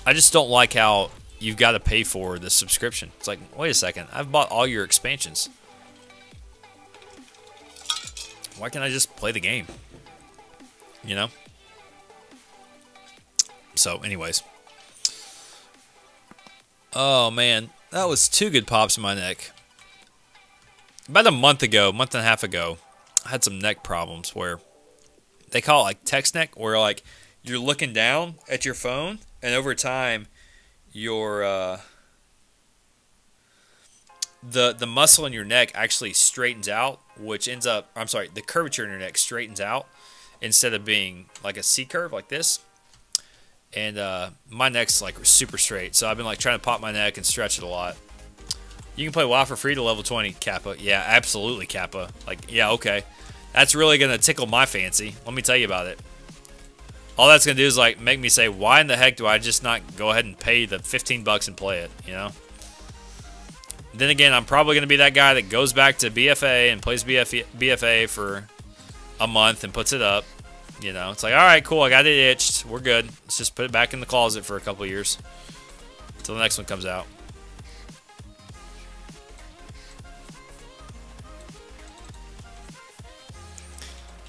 just don't like how you've got to pay for the subscription. It's like, wait a second, I've bought all your expansions. Why can't I just play the game? So, anyways. Oh, man. That was 2 good pops in my neck. About a month and a half ago, I had some neck problems where they call it like text neck, where like you're looking down at your phone, and over time, your the muscle in your neck actually straightens out, which ends up, the curvature in your neck straightens out instead of being like a C curve like this. And my neck's like super straight, so I've been like trying to pop my neck and stretch it a lot. You can play WoW for free to level 20, Kappa. Yeah, absolutely, Kappa. Like, yeah, okay. That's really going to tickle my fancy. Let me tell you about it. All that's going to do is, like, make me say, why in the heck do I just not go ahead and pay the 15 bucks and play it, you know? Then again, I'm probably going to be that guy that goes back to BFA and plays BFA for a month and puts it up. You know, it's like, all right, cool, I got it itched. We're good. Let's just put it back in the closet for a couple of years until the next one comes out.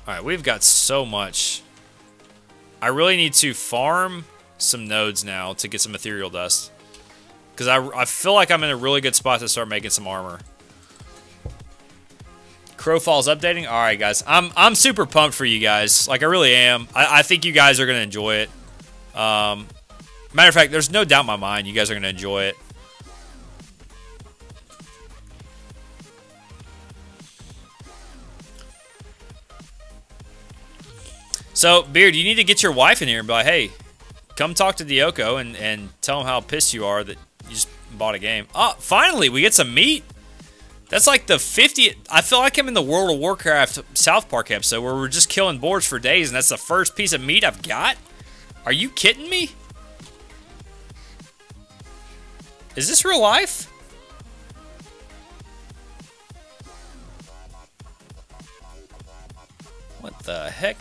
All right, we've got so much. I really need to farm some nodes now to get some ethereal dust. Because I feel like I'm in a really good spot to start making some armor. Crowfall's updating? Alright, guys. I'm super pumped for you guys. Like, I really am. I think you guys are going to enjoy it. Matter of fact, there's no doubt in my mind you guys are going to enjoy it. So, Beard, you need to get your wife in here and be like, hey, come talk to Dioko and tell him how pissed you are that you just bought a game. Oh, finally, we get some meat. That's like the 50th. I feel like I'm in the World of Warcraft South Park episode where we're just killing boars for days, and that's the first piece of meat I've got? Are you kidding me? Is this real life? What the heck?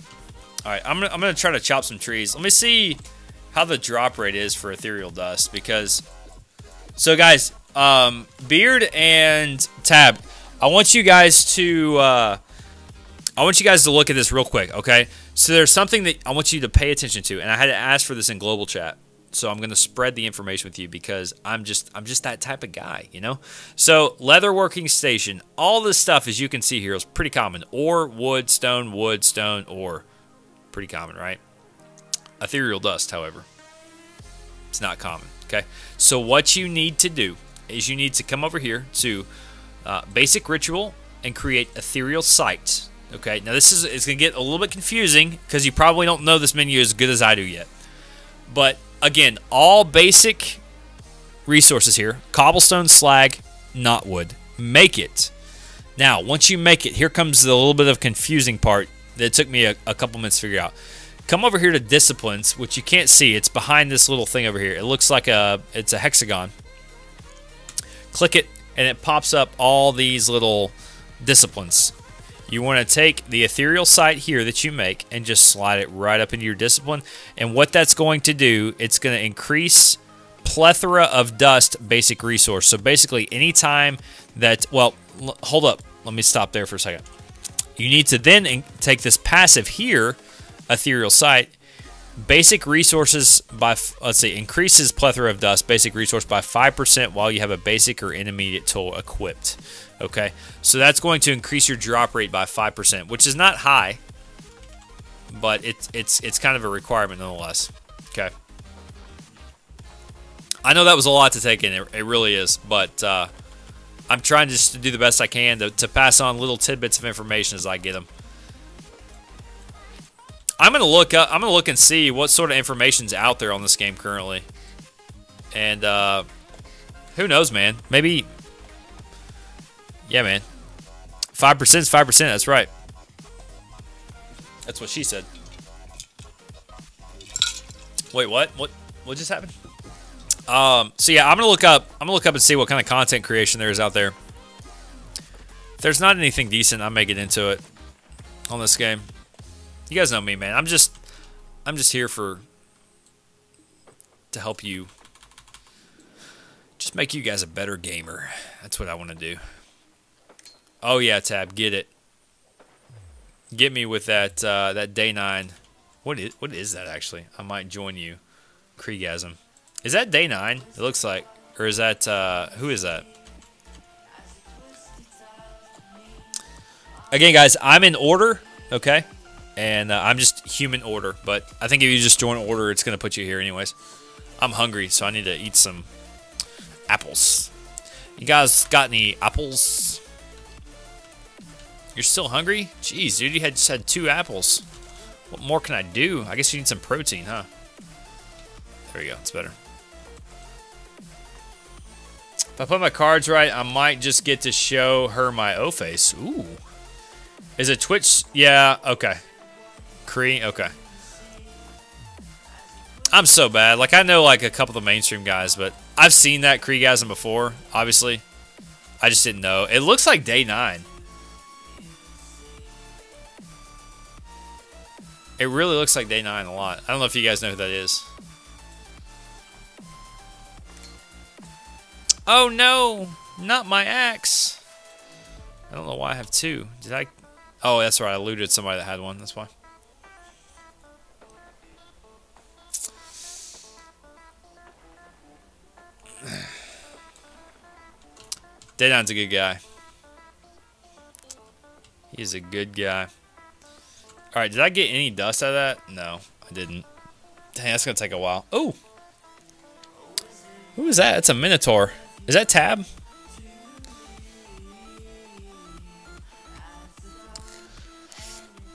Alright, I'm gonna try to chop some trees. Let me see how the drop rate is for ethereal dust, because... So guys, Beard and Tab, I want you guys to look at this real quick, okay? So there's something that I want you to pay attention to, and I had to ask for this in global chat. So I'm going to spread the information with you because I'm just that type of guy, you know? So leatherworking station, all this stuff, as you can see here, is pretty common. Ore, wood, stone, ore. Pretty common, right? Ethereal dust, however, it's not common, okay? So what you need to do is you need to come over here to basic ritual and create ethereal sight, okay? Now it's going to get a little bit confusing because you probably don't know this menu as good as I do yet. But again, all basic resources here, cobblestone, slag, knotwood. Make it. Now, once you make it, here comes the little bit of confusing part that took me a couple minutes to figure out. Come over here to disciplines, which you can't see. It's behind this little thing over here. It looks like it's a hexagon. Click it, and it pops up all these little disciplines. You want to take the ethereal sight here that you make and just slide it right up into your discipline. And what that's going to do, it's going to increase plethora of dust basic resource. So basically, anytime that, well, hold up. Let me stop there for a second. You need to then take this passive here, ethereal sight, basic resources by, let's see, increases plethora of dust, basic resource by 5% while you have a basic or intermediate tool equipped. Okay, so that's going to increase your drop rate by 5%, which is not high, but it's kind of a requirement nonetheless. Okay, I know that was a lot to take in. It really is, but I'm trying just to do the best I can to pass on little tidbits of information as I get them. I'm gonna look and see what sort of information's out there on this game currently, and who knows, man? Maybe, yeah, man. 5% is 5%. That's right. That's what she said. Wait, what? What just happened? So yeah, I'm gonna look up and see what kind of content creation there is out there. If there's not anything decent, I may get into it on this game. You guys know me, man. I'm just here to help you, just make you guys a better gamer. That's what I want to do. Oh yeah, Tab, get it. Get me with that that day 9. What is that actually? I might join you. Kriegasm. Is that day 9? It looks like. Or is that, who is that? Again, guys, I'm in order, okay? And I'm just human order. But I think if you just join order, it's going to put you here anyways. I'm hungry, so I need to eat some apples. You guys got any apples? You're still hungry? Jeez, dude, you just had 2 apples. What more can I do? I guess you need some protein, huh? There we go. It's better. If I put my cards right, I might just get to show her my O-face. Ooh. Is it Twitch? Yeah, okay. Cree, okay. I'm so bad. Like, I know, like, a couple of the mainstream guys, but I've seen that Kree-gasm before, obviously. I just didn't know. It looks like day 9. It really looks like day 9 a lot. I don't know if you guys know who that is. Oh no, not my axe. I don't know why I have 2. Did I? Oh, that's right. I looted somebody that had one. That's why. Day 9's a good guy. He's a good guy. All right, did I get any dust out of that? No, I didn't. Dang, that's gonna take a while. Oh, who is that? It's a Minotaur. Is that Tab?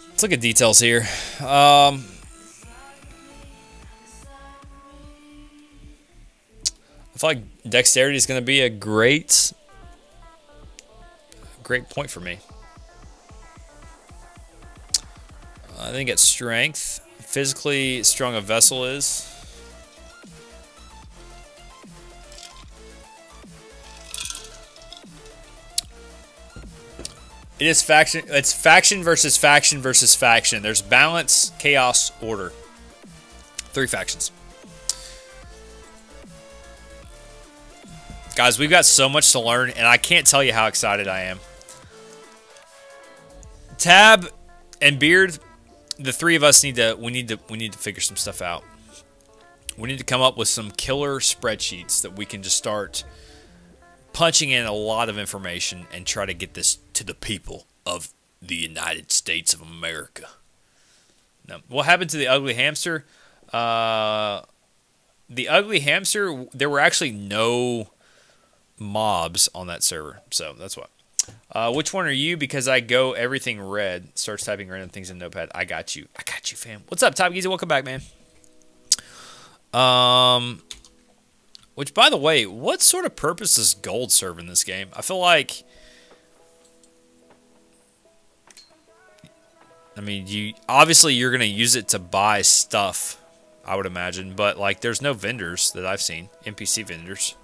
Let's look at details here. I feel like dexterity is going to be a great point for me. I think it's strength. Physically strong a vessel is. It is faction. It's faction versus faction versus faction. There's balance, chaos, order. 3 factions. Guys, we've got so much to learn, and I can't tell you how excited I am. Tab and Beard, the 3 of us need to figure some stuff out. We need to come up with some killer spreadsheets that we can just start punching in a lot of information and try to get this to the people of the United States of America. Now, what happened to the ugly hamster? The ugly hamster, there were actually no mobs on that server, so that's why. Which one are you? Because I go everything red. Starts typing random things in Notepad. I got you. I got you, fam. What's up, Top Geezy? Welcome back, man. Which, by the way, what sort of purpose does gold serve in this game? I feel like, I mean, obviously you're gonna use it to buy stuff, I would imagine, but like, there's no vendors that I've seen, NPC vendors.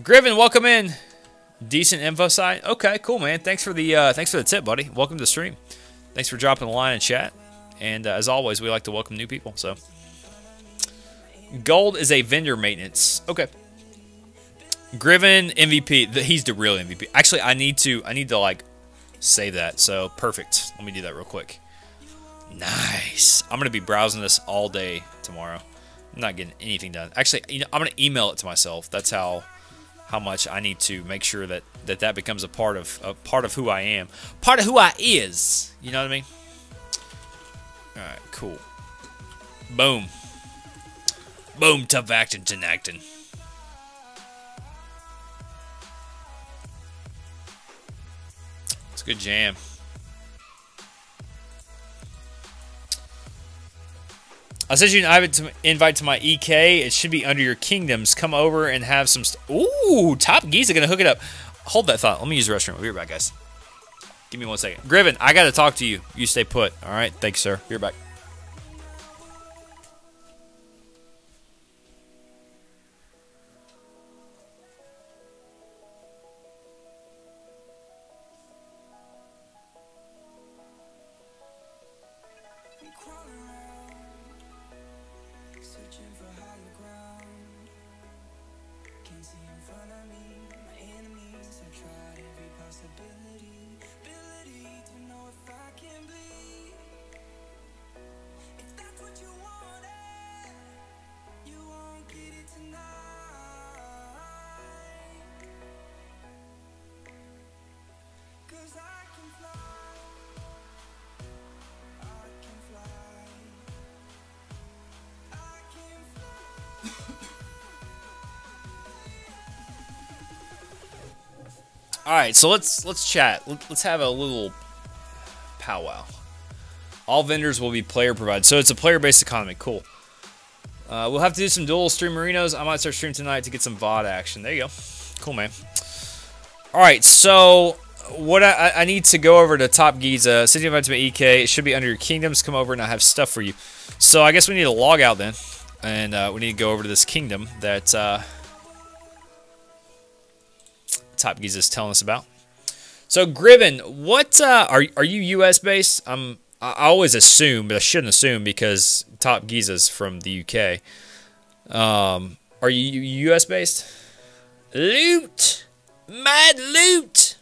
Griven, welcome in. Decent info site. Okay, cool, man. Thanks for the tip, buddy. Welcome to the stream. Thanks for dropping a line in chat. And as always, we like to welcome new people. So, gold is a vendor maintenance. Okay. Griven MVP. He's the real MVP. Actually, I need to like save that. So perfect. Let me do that real quick. Nice. I'm gonna be browsing this all day tomorrow. I'm not getting anything done. Actually, you know, I'm gonna email it to myself. That's how much I need to make sure that becomes a part of who I am, part of who I is. You know what I mean? All right, cool. Boom. Boom. Tough action, acting. It's a good jam. I sent you an invite to my EK. It should be under your kingdoms. Come over and have some... Ooh, Top Giza gonna hook it up. Hold that thought. Let me use the restroom. I'll be right back, guys. Give me 1 second. Griven, I gotta talk to you. You stay put. All right? Thanks, sir. Be right back. All right, so let's chat. Let's have a little powwow. All vendors will be player provided, so it's a player-based economy. Cool. We'll have to do some dual stream marinos. I might start streaming tonight to get some VOD action. There you go. Cool, man. Alright, so what I need to go over to Top Giza. City of Ultimate EK. It should be under your kingdoms. Come over and I have stuff for you. So I guess we need to log out then. And we need to go over to this kingdom that Top Giza is telling us about. So Griven, what are you US based? I always assume, but I shouldn't assume because Top Giza's from the UK. Are you US based? Loot! Mad loot!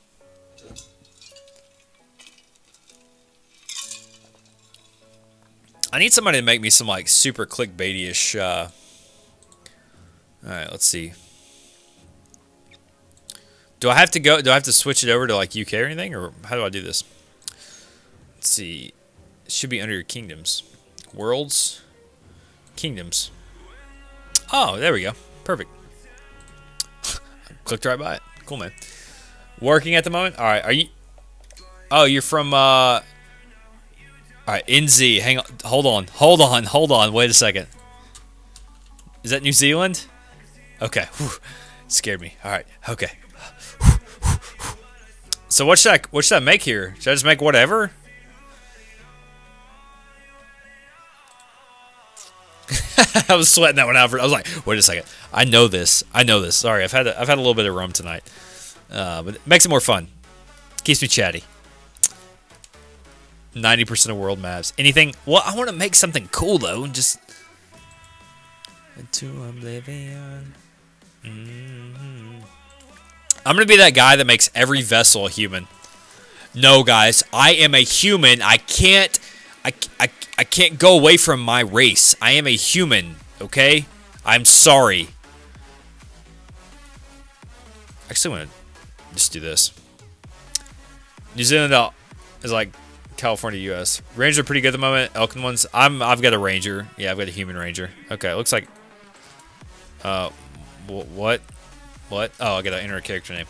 I need somebody to make me some like super clickbaity-ish. All right, let's see. Do I have to go? Do I have to switch it over to like UK or anything, or how do I do this? Let's see. It should be under your kingdoms, worlds, kingdoms. Oh, there we go. Perfect. Clicked right by it. Cool, man. Working at the moment. All right. Are you? Oh, you're from. All right, NZ. Hang on. Hold on. Wait a second. Is that New Zealand? Okay. Whew. Scared me. All right. Okay. So what should I make here? Should I just make whatever? I was sweating that one out. I was like, wait a second. I know this. Sorry, I've had a little bit of rum tonight, but it makes it more fun. Keeps me chatty. 90% of world maps. Anything? Well, I want to make something cool though. Just into oblivion. I'm gonna be that guy that makes every vessel a human. No, guys, I am a human. I can't go away from my race. I am a human. Okay, I'm sorry. Actually, I'm gonna just do this. New Zealand is like California, U.S. Rangers are pretty good at the moment. Elkin ones. I've got a ranger. Yeah, I've got a human ranger. Okay, looks like. What? What? Oh, I gotta enter a character name.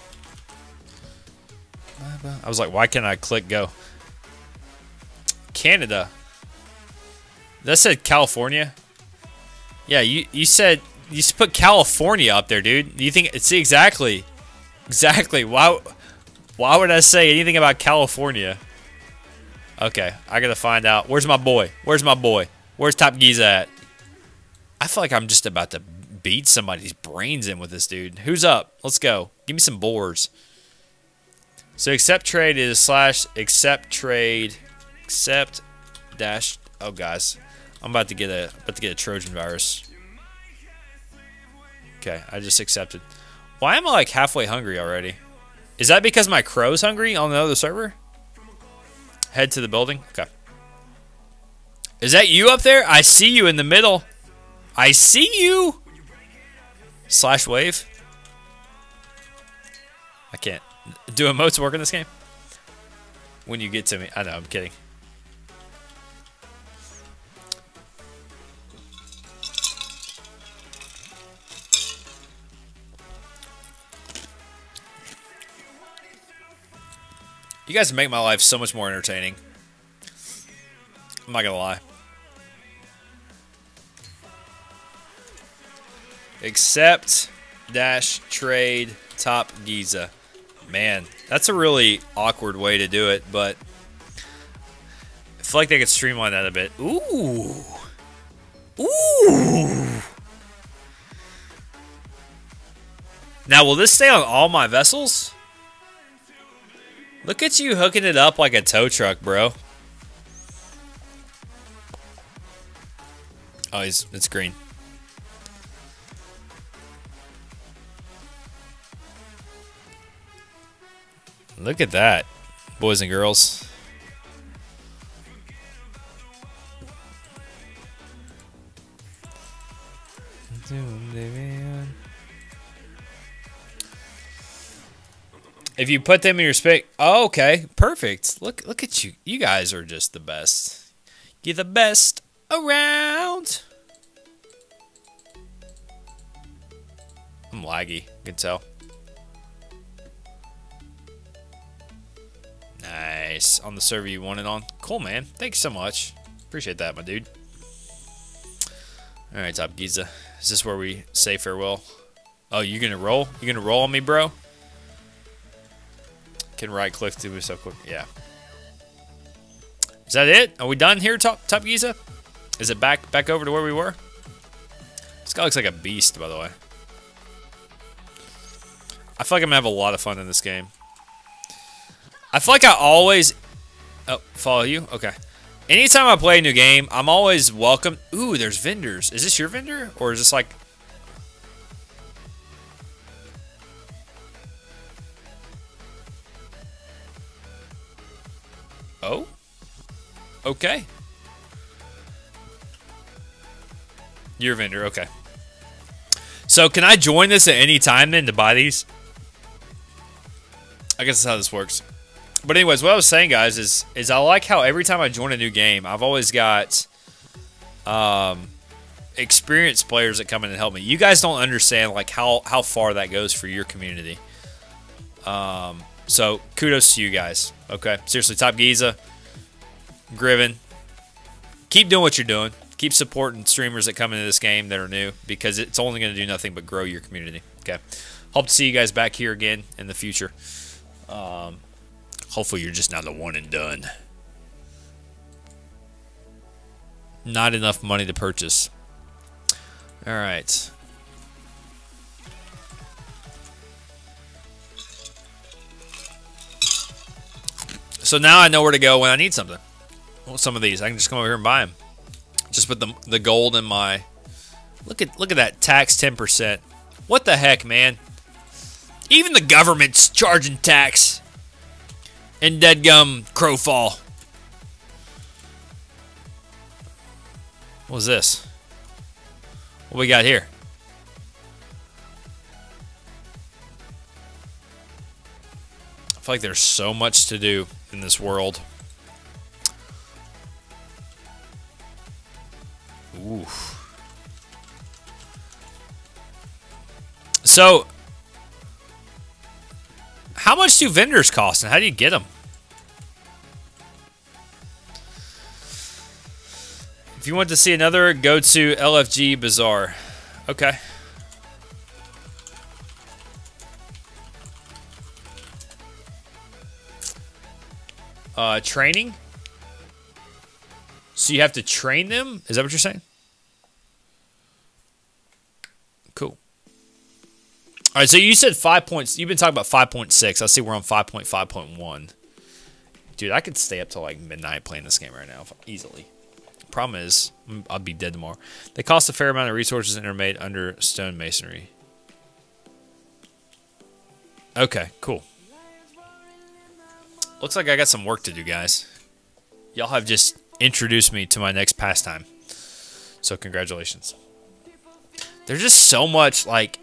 I was like, why can't I click go? Canada. That said California. Yeah, you said you put California up there, dude. Do you think? See, exactly. Why would I say anything about California? Okay, I gotta find out. Where's my boy? Where's Top Giza at? I feel like I'm just about to beat somebody's brains in with this dude. Who's up? Let's go. Give me some boars. So accept trade is / accept trade accept dash. Oh, guys, I'm about to get a Trojan virus. Okay, I just accepted. Why am I like halfway hungry already? Is that because my crow's hungry on the other server? Head to the building. Okay. Is that you up there? I see you in the middle. I see you. / wave. I can't. Do emotes work in this game? When you get to me. I know, I'm kidding. You guys make my life so much more entertaining. I'm not gonna lie. Accept dash trade Top Giza. Man, that's a really awkward way to do it, but I feel like they could streamline that a bit. Ooh. Ooh. Now, will this stay on all my vessels? Look at you hooking it up like a tow truck, bro. Oh, it's green. Look at that, boys and girls. If you put them in your space, oh, okay, perfect. Look at you. You guys are just the best. You're the best around. I'm laggy, you can tell. Nice. On the server you want it on. Cool, man. Thanks so much. Appreciate that, my dude. All right, Top Giza. Is this where we say farewell? Oh, you gonna roll? You gonna roll on me, bro? Can right click to move so quick. Yeah. Is that it? Are we done here, Top Giza? Is it back over to where we were? This guy looks like a beast, by the way. I feel like I'm gonna have a lot of fun in this game. I feel like I always... Oh, follow you? Okay. Anytime I play a new game, I'm always welcome. Ooh, there's vendors. Is this your vendor? Or is this like... Oh? Okay. Your vendor, okay. So can I join this at any time then to buy these? I guess that's how this works. But anyways, what I was saying, guys, is I like how every time I join a new game, I've always got experienced players that come in and help me. You guys don't understand like how far that goes for your community. So kudos to you guys. Okay, seriously, Top Giza, Griven, keep doing what you're doing. Keep supporting streamers that come into this game that are new because it's only going to do nothing but grow your community. Okay, hope to see you guys back here again in the future. Hopefully you're just not a one and done. Not enough money to purchase. All right. So now I know where to go when I need something. Well, some of these I can just come over here and buy them. Just put the gold in my. Look at that tax 10%. What the heck, man? Even the government's charging tax. And deadgum Crowfall. What was this? What we got here? I feel like there's so much to do in this world. Ooh. So, how much do vendors cost, and how do you get them? If you want to see another, go to LFG Bazaar. Okay. Training? So you have to train them? Is that what you're saying? Cool. All right, so you said 5 points. You've been talking about 5.6. I see we're on 5.5.1. Dude, I could stay up till like midnight playing this game right now easily. Problem is, I'll be dead tomorrow. They cost a fair amount of resources and are made under stone masonry. Okay, cool. Looks like I got some work to do, guys. Y'all have just introduced me to my next pastime. So congratulations. There's just so much, like...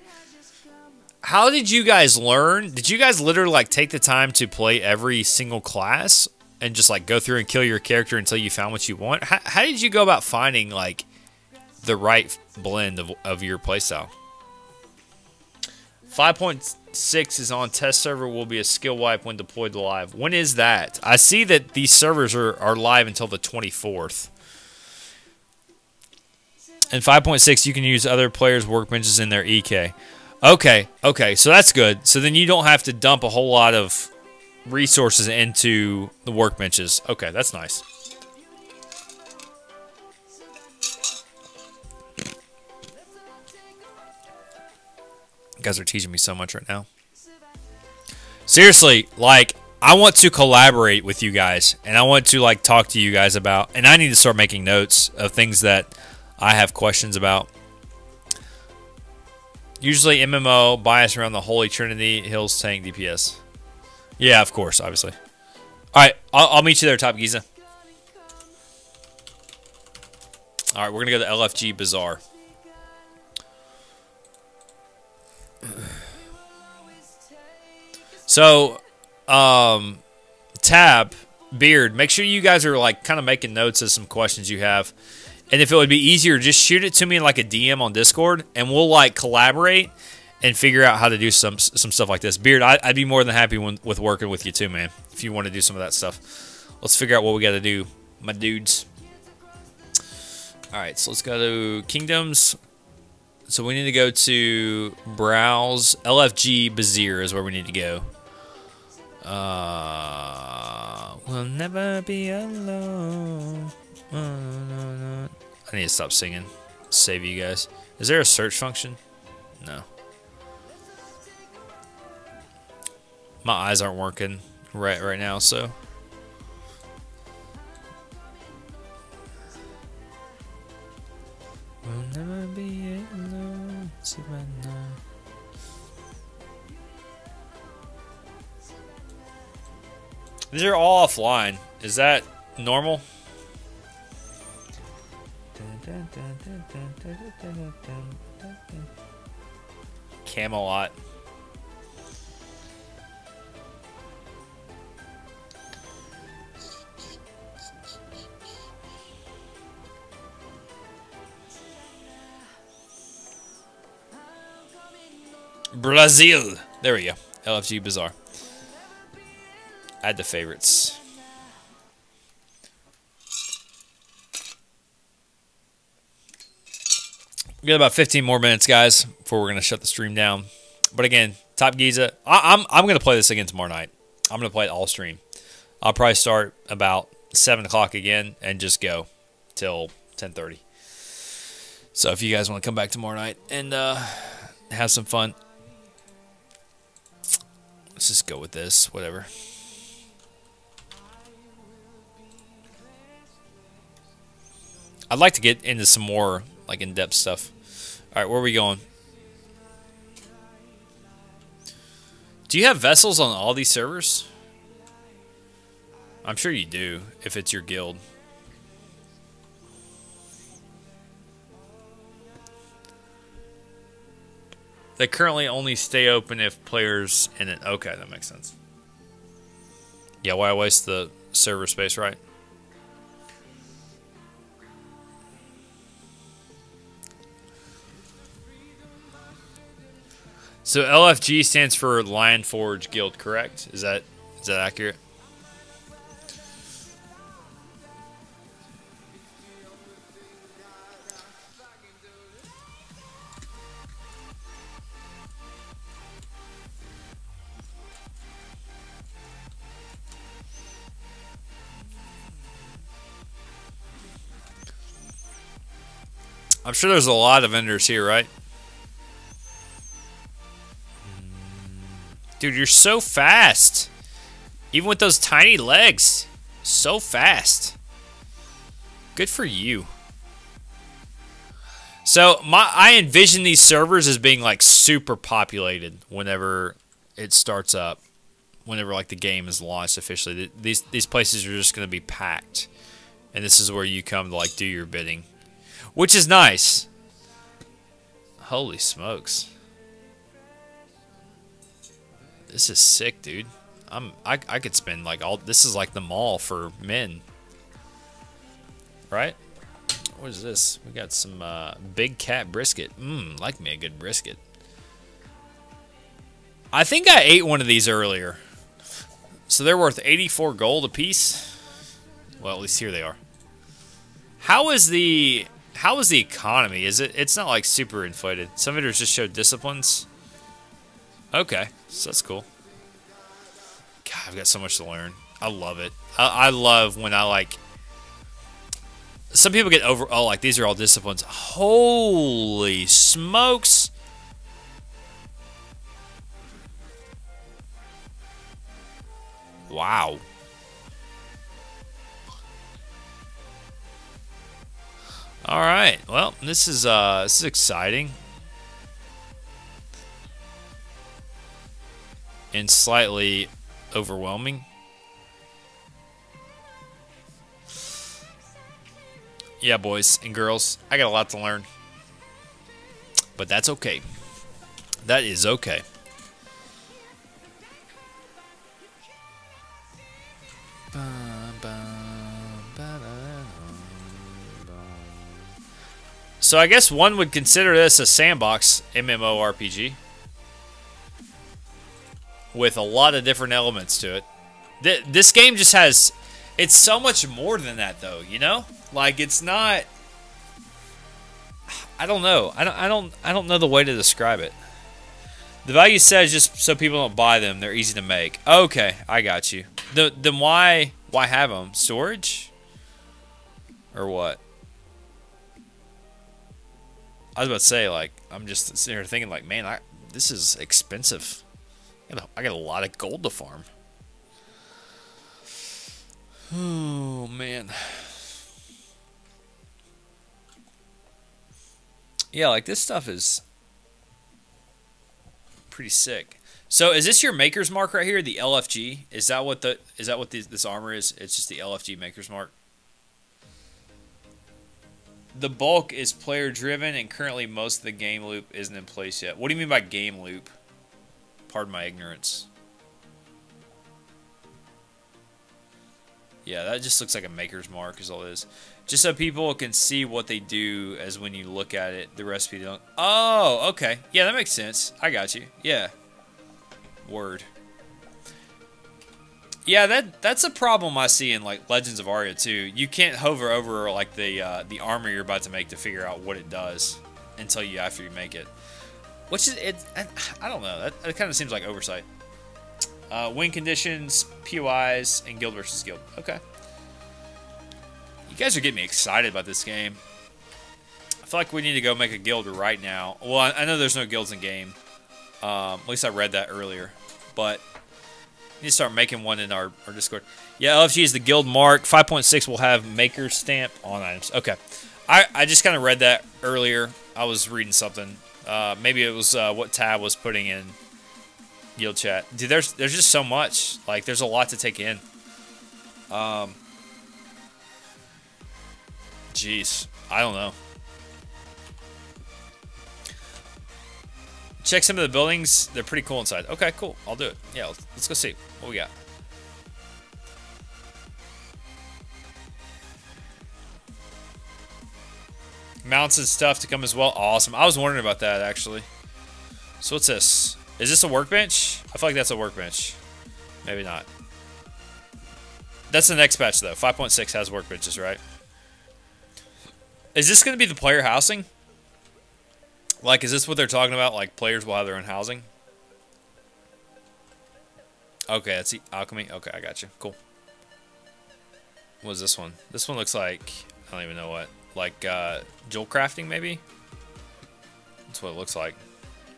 How did you guys learn? Did you guys literally, like, take the time to play every single class? And just, like, go through and kill your character until you found what you want? How did you go about finding, like, the right blend of your playstyle? 5.6 is on test server, will be a skill wipe when deployed live. When is that? I see that these servers are live until the 24th. And 5.6, you can use other players' workbenches in their EK. Okay, okay, so that's good. So then you don't have to dump a whole lot of resources into the workbenches. Okay, that's nice. You guys are teaching me so much right now. Seriously, like, I want to collaborate with you guys, and I want to, like, talk to you guys about, and I need to start making notes of things that I have questions about. Usually MMO, bias around the Holy Trinity, Hills, tank, DPS. Yeah, of course, obviously. Alright, I'll meet you there, Top Giza. Alright, we're going to go to LFG Bazaar. So, Tab, Beard, make sure you guys are like kind of making notes of some questions you have. And if it would be easier, just shoot it to me in like a DM on Discord, and we'll like collaborate and figure out how to do some stuff like this. Beard, I'd be more than happy with working with you too, man. If you want to do some of that stuff, let's figure out what we got to do, my dudes. All Alright, so let's go to Kingdoms. So we need to go to Browse. LFG Bazir is where we need to go. We'll never be alone. I need to stop singing. Save you guys. Is there a search function? No. My eyes aren't working right now, so. We'll never be alone. Savannah. These are all offline. Is that normal? Camelot. Brazil. There we go. LFG Bazaar. Add the favorites. We got about 15 more minutes, guys, before we're gonna shut the stream down. But again, Top Giza. I'm gonna play this again tomorrow night. I'm gonna play it all stream. I'll probably start about 7 o'clock again and just go till 10:30. So if you guys want to come back tomorrow night and have some fun. Let's just go with this, whatever. I'd like to get into some more like in-depth stuff. All right, where are we going? Do you have vessels on all these servers? I'm sure you do, if it's your guild. They currently only stay open if players in it. Okay, that makes sense. Yeah, why waste the server space, right? So LFG stands for Lion Forge Guild, correct? Is that accurate? I'm sure there's a lot of vendors here, right? Dude, you're so fast. Even with those tiny legs. So fast. Good for you. So, I envision these servers as being like super populated whenever it starts up. Whenever like the game is launched officially. These places are just going to be packed. And this is where you come to like do your bidding. Which is nice. Holy smokes. This is sick, dude. I could spend like all. This is like the mall for men, right? What is this? We got some big cat brisket. Like me a good brisket. I think I ate one of these earlier. So they're worth 84 gold a piece. Well, at least here they are. How is the economy? It's not like super inflated. Some vendors just showed disciplines. Okay, so that's cool. God, I've got so much to learn. I love it. I love when I like. Some people get over. Oh, like these are all disciplines. Holy smokes! Wow. All right. Well, this is exciting. And slightly overwhelming. Yeah, boys and girls, I got a lot to learn. But that's okay. That is okay. So I guess one would consider this a sandbox MMORPG. With a lot of different elements to it. This game just has... It's so much more than that, though, you know? Like, it's not... I don't know. I don't know the way to describe it. The value says just so people don't buy them. They're easy to make. Okay, I got you. Then why have them? Storage? Or what? I was about to say, like, I'm just sitting here thinking, like, man, this is expensive. I got a lot of gold to farm. Oh, man. Yeah, like, this stuff is pretty sick. So, is this your maker's mark right here, the LFG? Is that what this armor is? It's just the LFG maker's mark. The bulk is player driven, and currently most of the game loop isn't in place yet. What do you mean by game loop? Pardon my ignorance. Yeah, that just looks like a maker's mark is all it is. Just so people can see what they do as when you look at it, the recipe don't. Oh, okay. Yeah, that makes sense. I got you. Yeah. Word. Yeah, that's a problem I see in like Legends of Aria too. You can't hover over like the armor you're about to make to figure out what it does until after you make it. Which is I don't know. That kind of seems like oversight. Win conditions, POIs, and guild versus guild. Okay. You guys are getting me excited about this game. I feel like we need to go make a guild right now. Well, I know there's no guilds in game. At least I read that earlier. But we need to start making one in our Discord. Yeah, LFG is the guild mark. 5.6 will have maker stamp on items. Okay. I just kind of read that earlier. I was reading something. Maybe it was what Tab was putting in guild chat. Dude, there's just so much. Like, there's a lot to take in. Jeez. I don't know. Check some of the buildings. They're pretty cool inside. Okay, cool. I'll do it. Yeah, let's go see what we got. Mounts and stuff to come as well. Awesome. I was wondering about that, actually. So what's this? Is this a workbench? I feel like that's a workbench. Maybe not. That's the next patch, though. 5.6 has workbenches, right? Is this going to be the player housing? Like, is this what they're talking about? Like, players will have their own housing? Okay, that's the alchemy. Okay, I got you. Cool. What is this one? This one looks like, I don't even know what. Like, jewel crafting, maybe? That's what it looks like.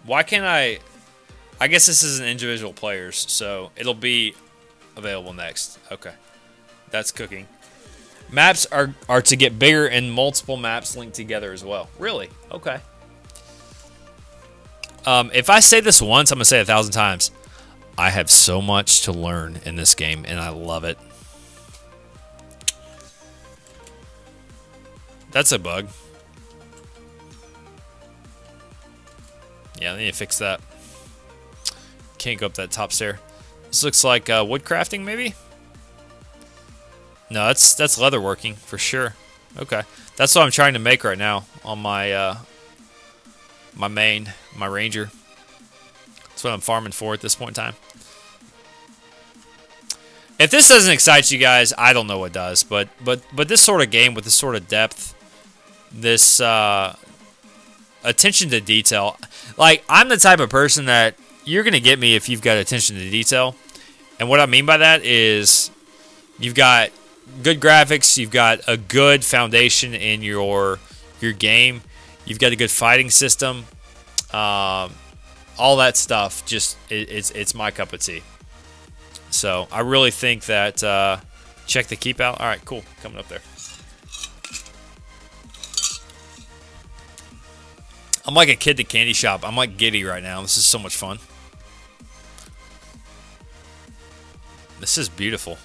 Why can't I guess this is an individual players, so it'll be available next. Okay. That's cooking. Maps are to get bigger and multiple maps linked together as well. Really? Okay. If I say this once, I'm going to say it 1,000 times. I have so much to learn in this game, and I love it. That's a bug. Yeah, I need to fix that. Can't go up that top stair. This looks like wood crafting, maybe? No, that's leather working, for sure. Okay. That's what I'm trying to make right now on my my ranger. That's what I'm farming for at this point in time. If this doesn't excite you guys, I don't know what does. But this sort of game with this sort of depth, this attention to detail, like, I'm the type of person that you're gonna get me if you've got attention to detail. And what I mean by that is you've got good graphics, you've got a good foundation in your game, you've got a good fighting system, all that stuff. Just it's my cup of tea. So I really think that check the keep out. All right, cool, coming up there. I'm like a kid at the candy shop. I'm like giddy right now. This is so much fun. This is beautiful.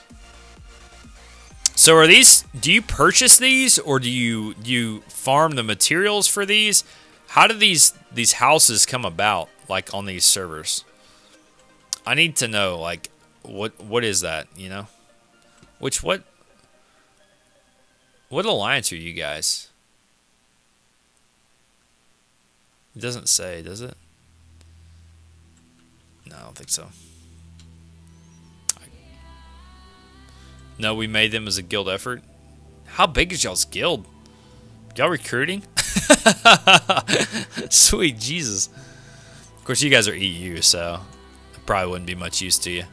So are these, do you purchase these, or do you farm the materials for these? How do these houses come about, like, on these servers? I need to know, like, what is that, you know? What alliance are you guys? It doesn't say, does it? No, I don't think so. No, we made them as a guild effort. How big is y'all's guild? Y'all recruiting? Sweet Jesus. Of course, you guys are EU, so it probably wouldn't be much use to you.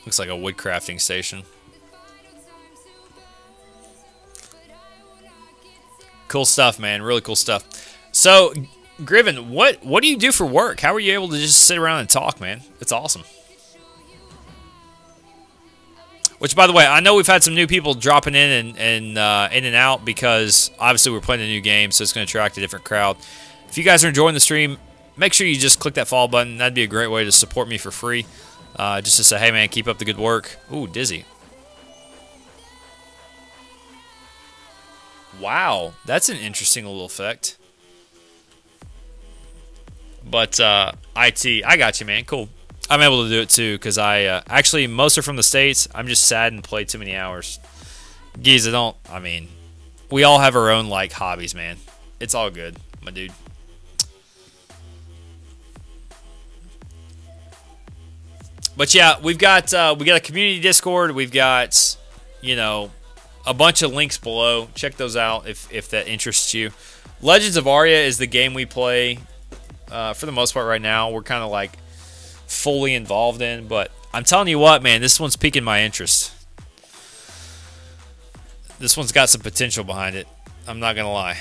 Looks like a wood crafting station. Cool stuff, man. Really cool stuff. So, Griven, what do you do for work? How are you able to just sit around and talk, man? It's awesome. Which, by the way, I know we've had some new people dropping in and out because obviously we're playing a new game, so it's going to attract a different crowd. If you guys are enjoying the stream, make sure you just click that follow button. That'd be a great way to support me for free. Just to say, hey, man, keep up the good work. Ooh, Dizzy. Wow, that's an interesting little effect. But, IT, I got you, man. Cool. I'm able to do it, too, because actually, most are from the States. I'm just sad and played too many hours. Giza, I mean, we all have our own, like, hobbies, man. It's all good, my dude. But, yeah, we got a community Discord. We've got, you know, a bunch of links below. Check those out if that interests you. Legends of Aria is the game we play for the most part right now. We're kind of like fully involved in, but I'm telling you what, man, this one's piquing my interest. This one's got some potential behind it. I'm not gonna lie.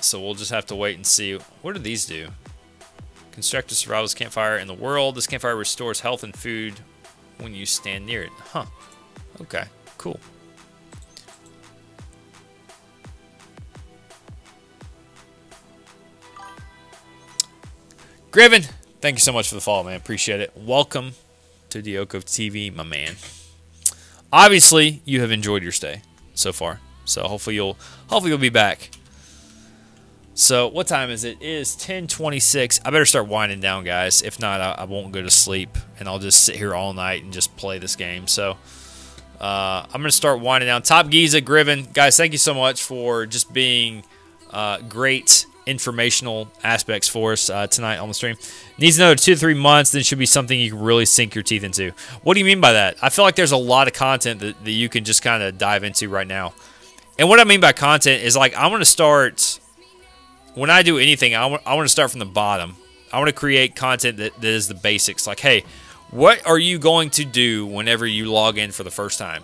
So we'll just have to wait and see. What do these do? Construct a survivalist campfire in the world. This campfire restores health and food when you stand near it. Huh. Okay, cool. Griven, thank you so much for the follow, man. Appreciate it. Welcome to Dioko TV, my man. Obviously, you have enjoyed your stay so far, so hopefully you'll be back. So, what time is it? It is 10:26. I better start winding down, guys. If not, I won't go to sleep, and I'll just sit here all night and just play this game. So, I'm going to start winding down. Top Giza, Griven, guys, thank you so much for just being great informational aspects for us tonight on the stream. Needs another 2 to 3 months, then should be something you can really sink your teeth into. What do you mean by that? I feel like there's a lot of content that you can just kind of dive into right now. And what I mean by content is, like, I want to start... When I do anything, I want to start from the bottom. I want to create content that is the basics. Like, hey, what are you going to do whenever you log in for the first time?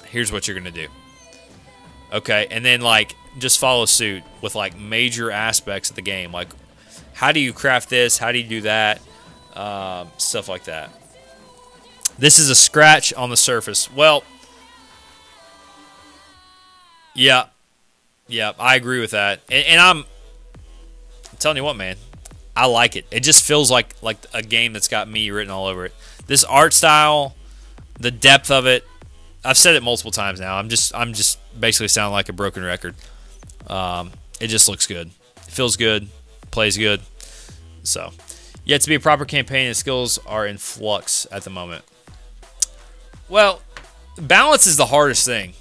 Here's what you're going to do. Okay, and then, like, just follow suit with, like, major aspects of the game. Like, how do you craft this? How do you do that? Stuff like that. This is a scratch on the surface. Well, yeah. Yeah, I agree with that. And I'm telling you what, man. I like it. It just feels like a game that's got me written all over it. This art style, the depth of it. I've said it multiple times now. I'm just basically sounding like a broken record. It just looks good. It feels good. Plays good. So, yet to be a proper campaign, and skills are in flux at the moment. Well, balance is the hardest thing.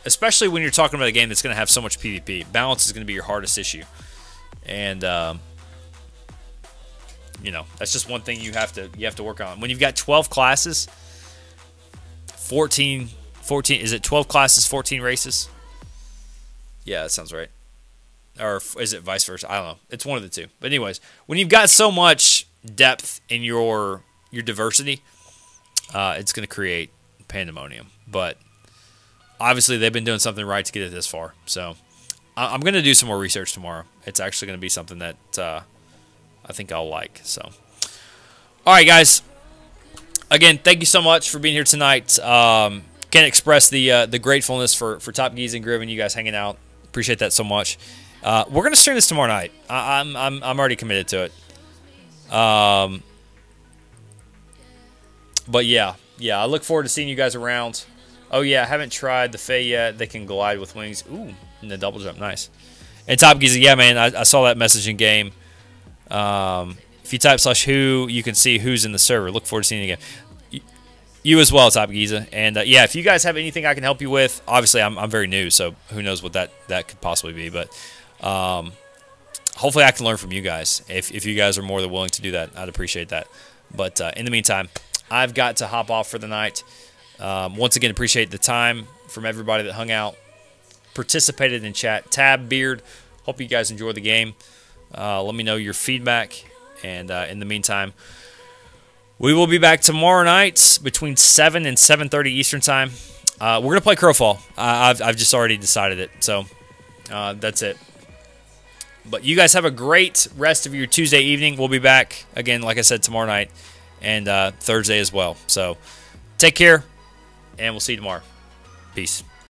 Especially when you're talking about a game that's going to have so much PvP. Balance is going to be your hardest issue. And, you know, that's just one thing you have to work on. When you've got 12 classes, 14, is it 12 classes, 14 races? Yeah, that sounds right. Or is it vice versa? I don't know. It's one of the two. But anyways, when you've got so much depth in your diversity, it's going to create pandemonium. But obviously, they've been doing something right to get it this far. So, I'm going to do some more research tomorrow. It's actually going to be something that I think I'll like. So, all right, guys. Again, thank you so much for being here tonight. Can't express the gratefulness for Top Geese and Griven, you guys hanging out. Appreciate that so much. We're going to stream this tomorrow night. I'm already committed to it. But yeah, I look forward to seeing you guys around. Oh, yeah, I haven't tried the Fae yet. They can glide with wings. Ooh, and the double jump. Nice. And Top Giza, yeah, man, I saw that message in game. If you type /who, you can see who's in the server. Look forward to seeing you again. You as well, Top Giza. And, yeah, if you guys have anything I can help you with, obviously I'm very new, so who knows what that could possibly be. But hopefully I can learn from you guys. If you guys are more than willing to do that, I'd appreciate that. But in the meantime, I've got to hop off for the night. Once again, appreciate the time from everybody that hung out, participated in chat. Tab, Beard, hope you guys enjoyed the game. Let me know your feedback. And in the meantime, we will be back tomorrow night between 7 and 7:30 Eastern Time. We're going to play Crowfall. I've just already decided it. So that's it. But you guys have a great rest of your Tuesday evening. We'll be back again, like I said, tomorrow night and Thursday as well. So take care, and we'll see you tomorrow. Peace.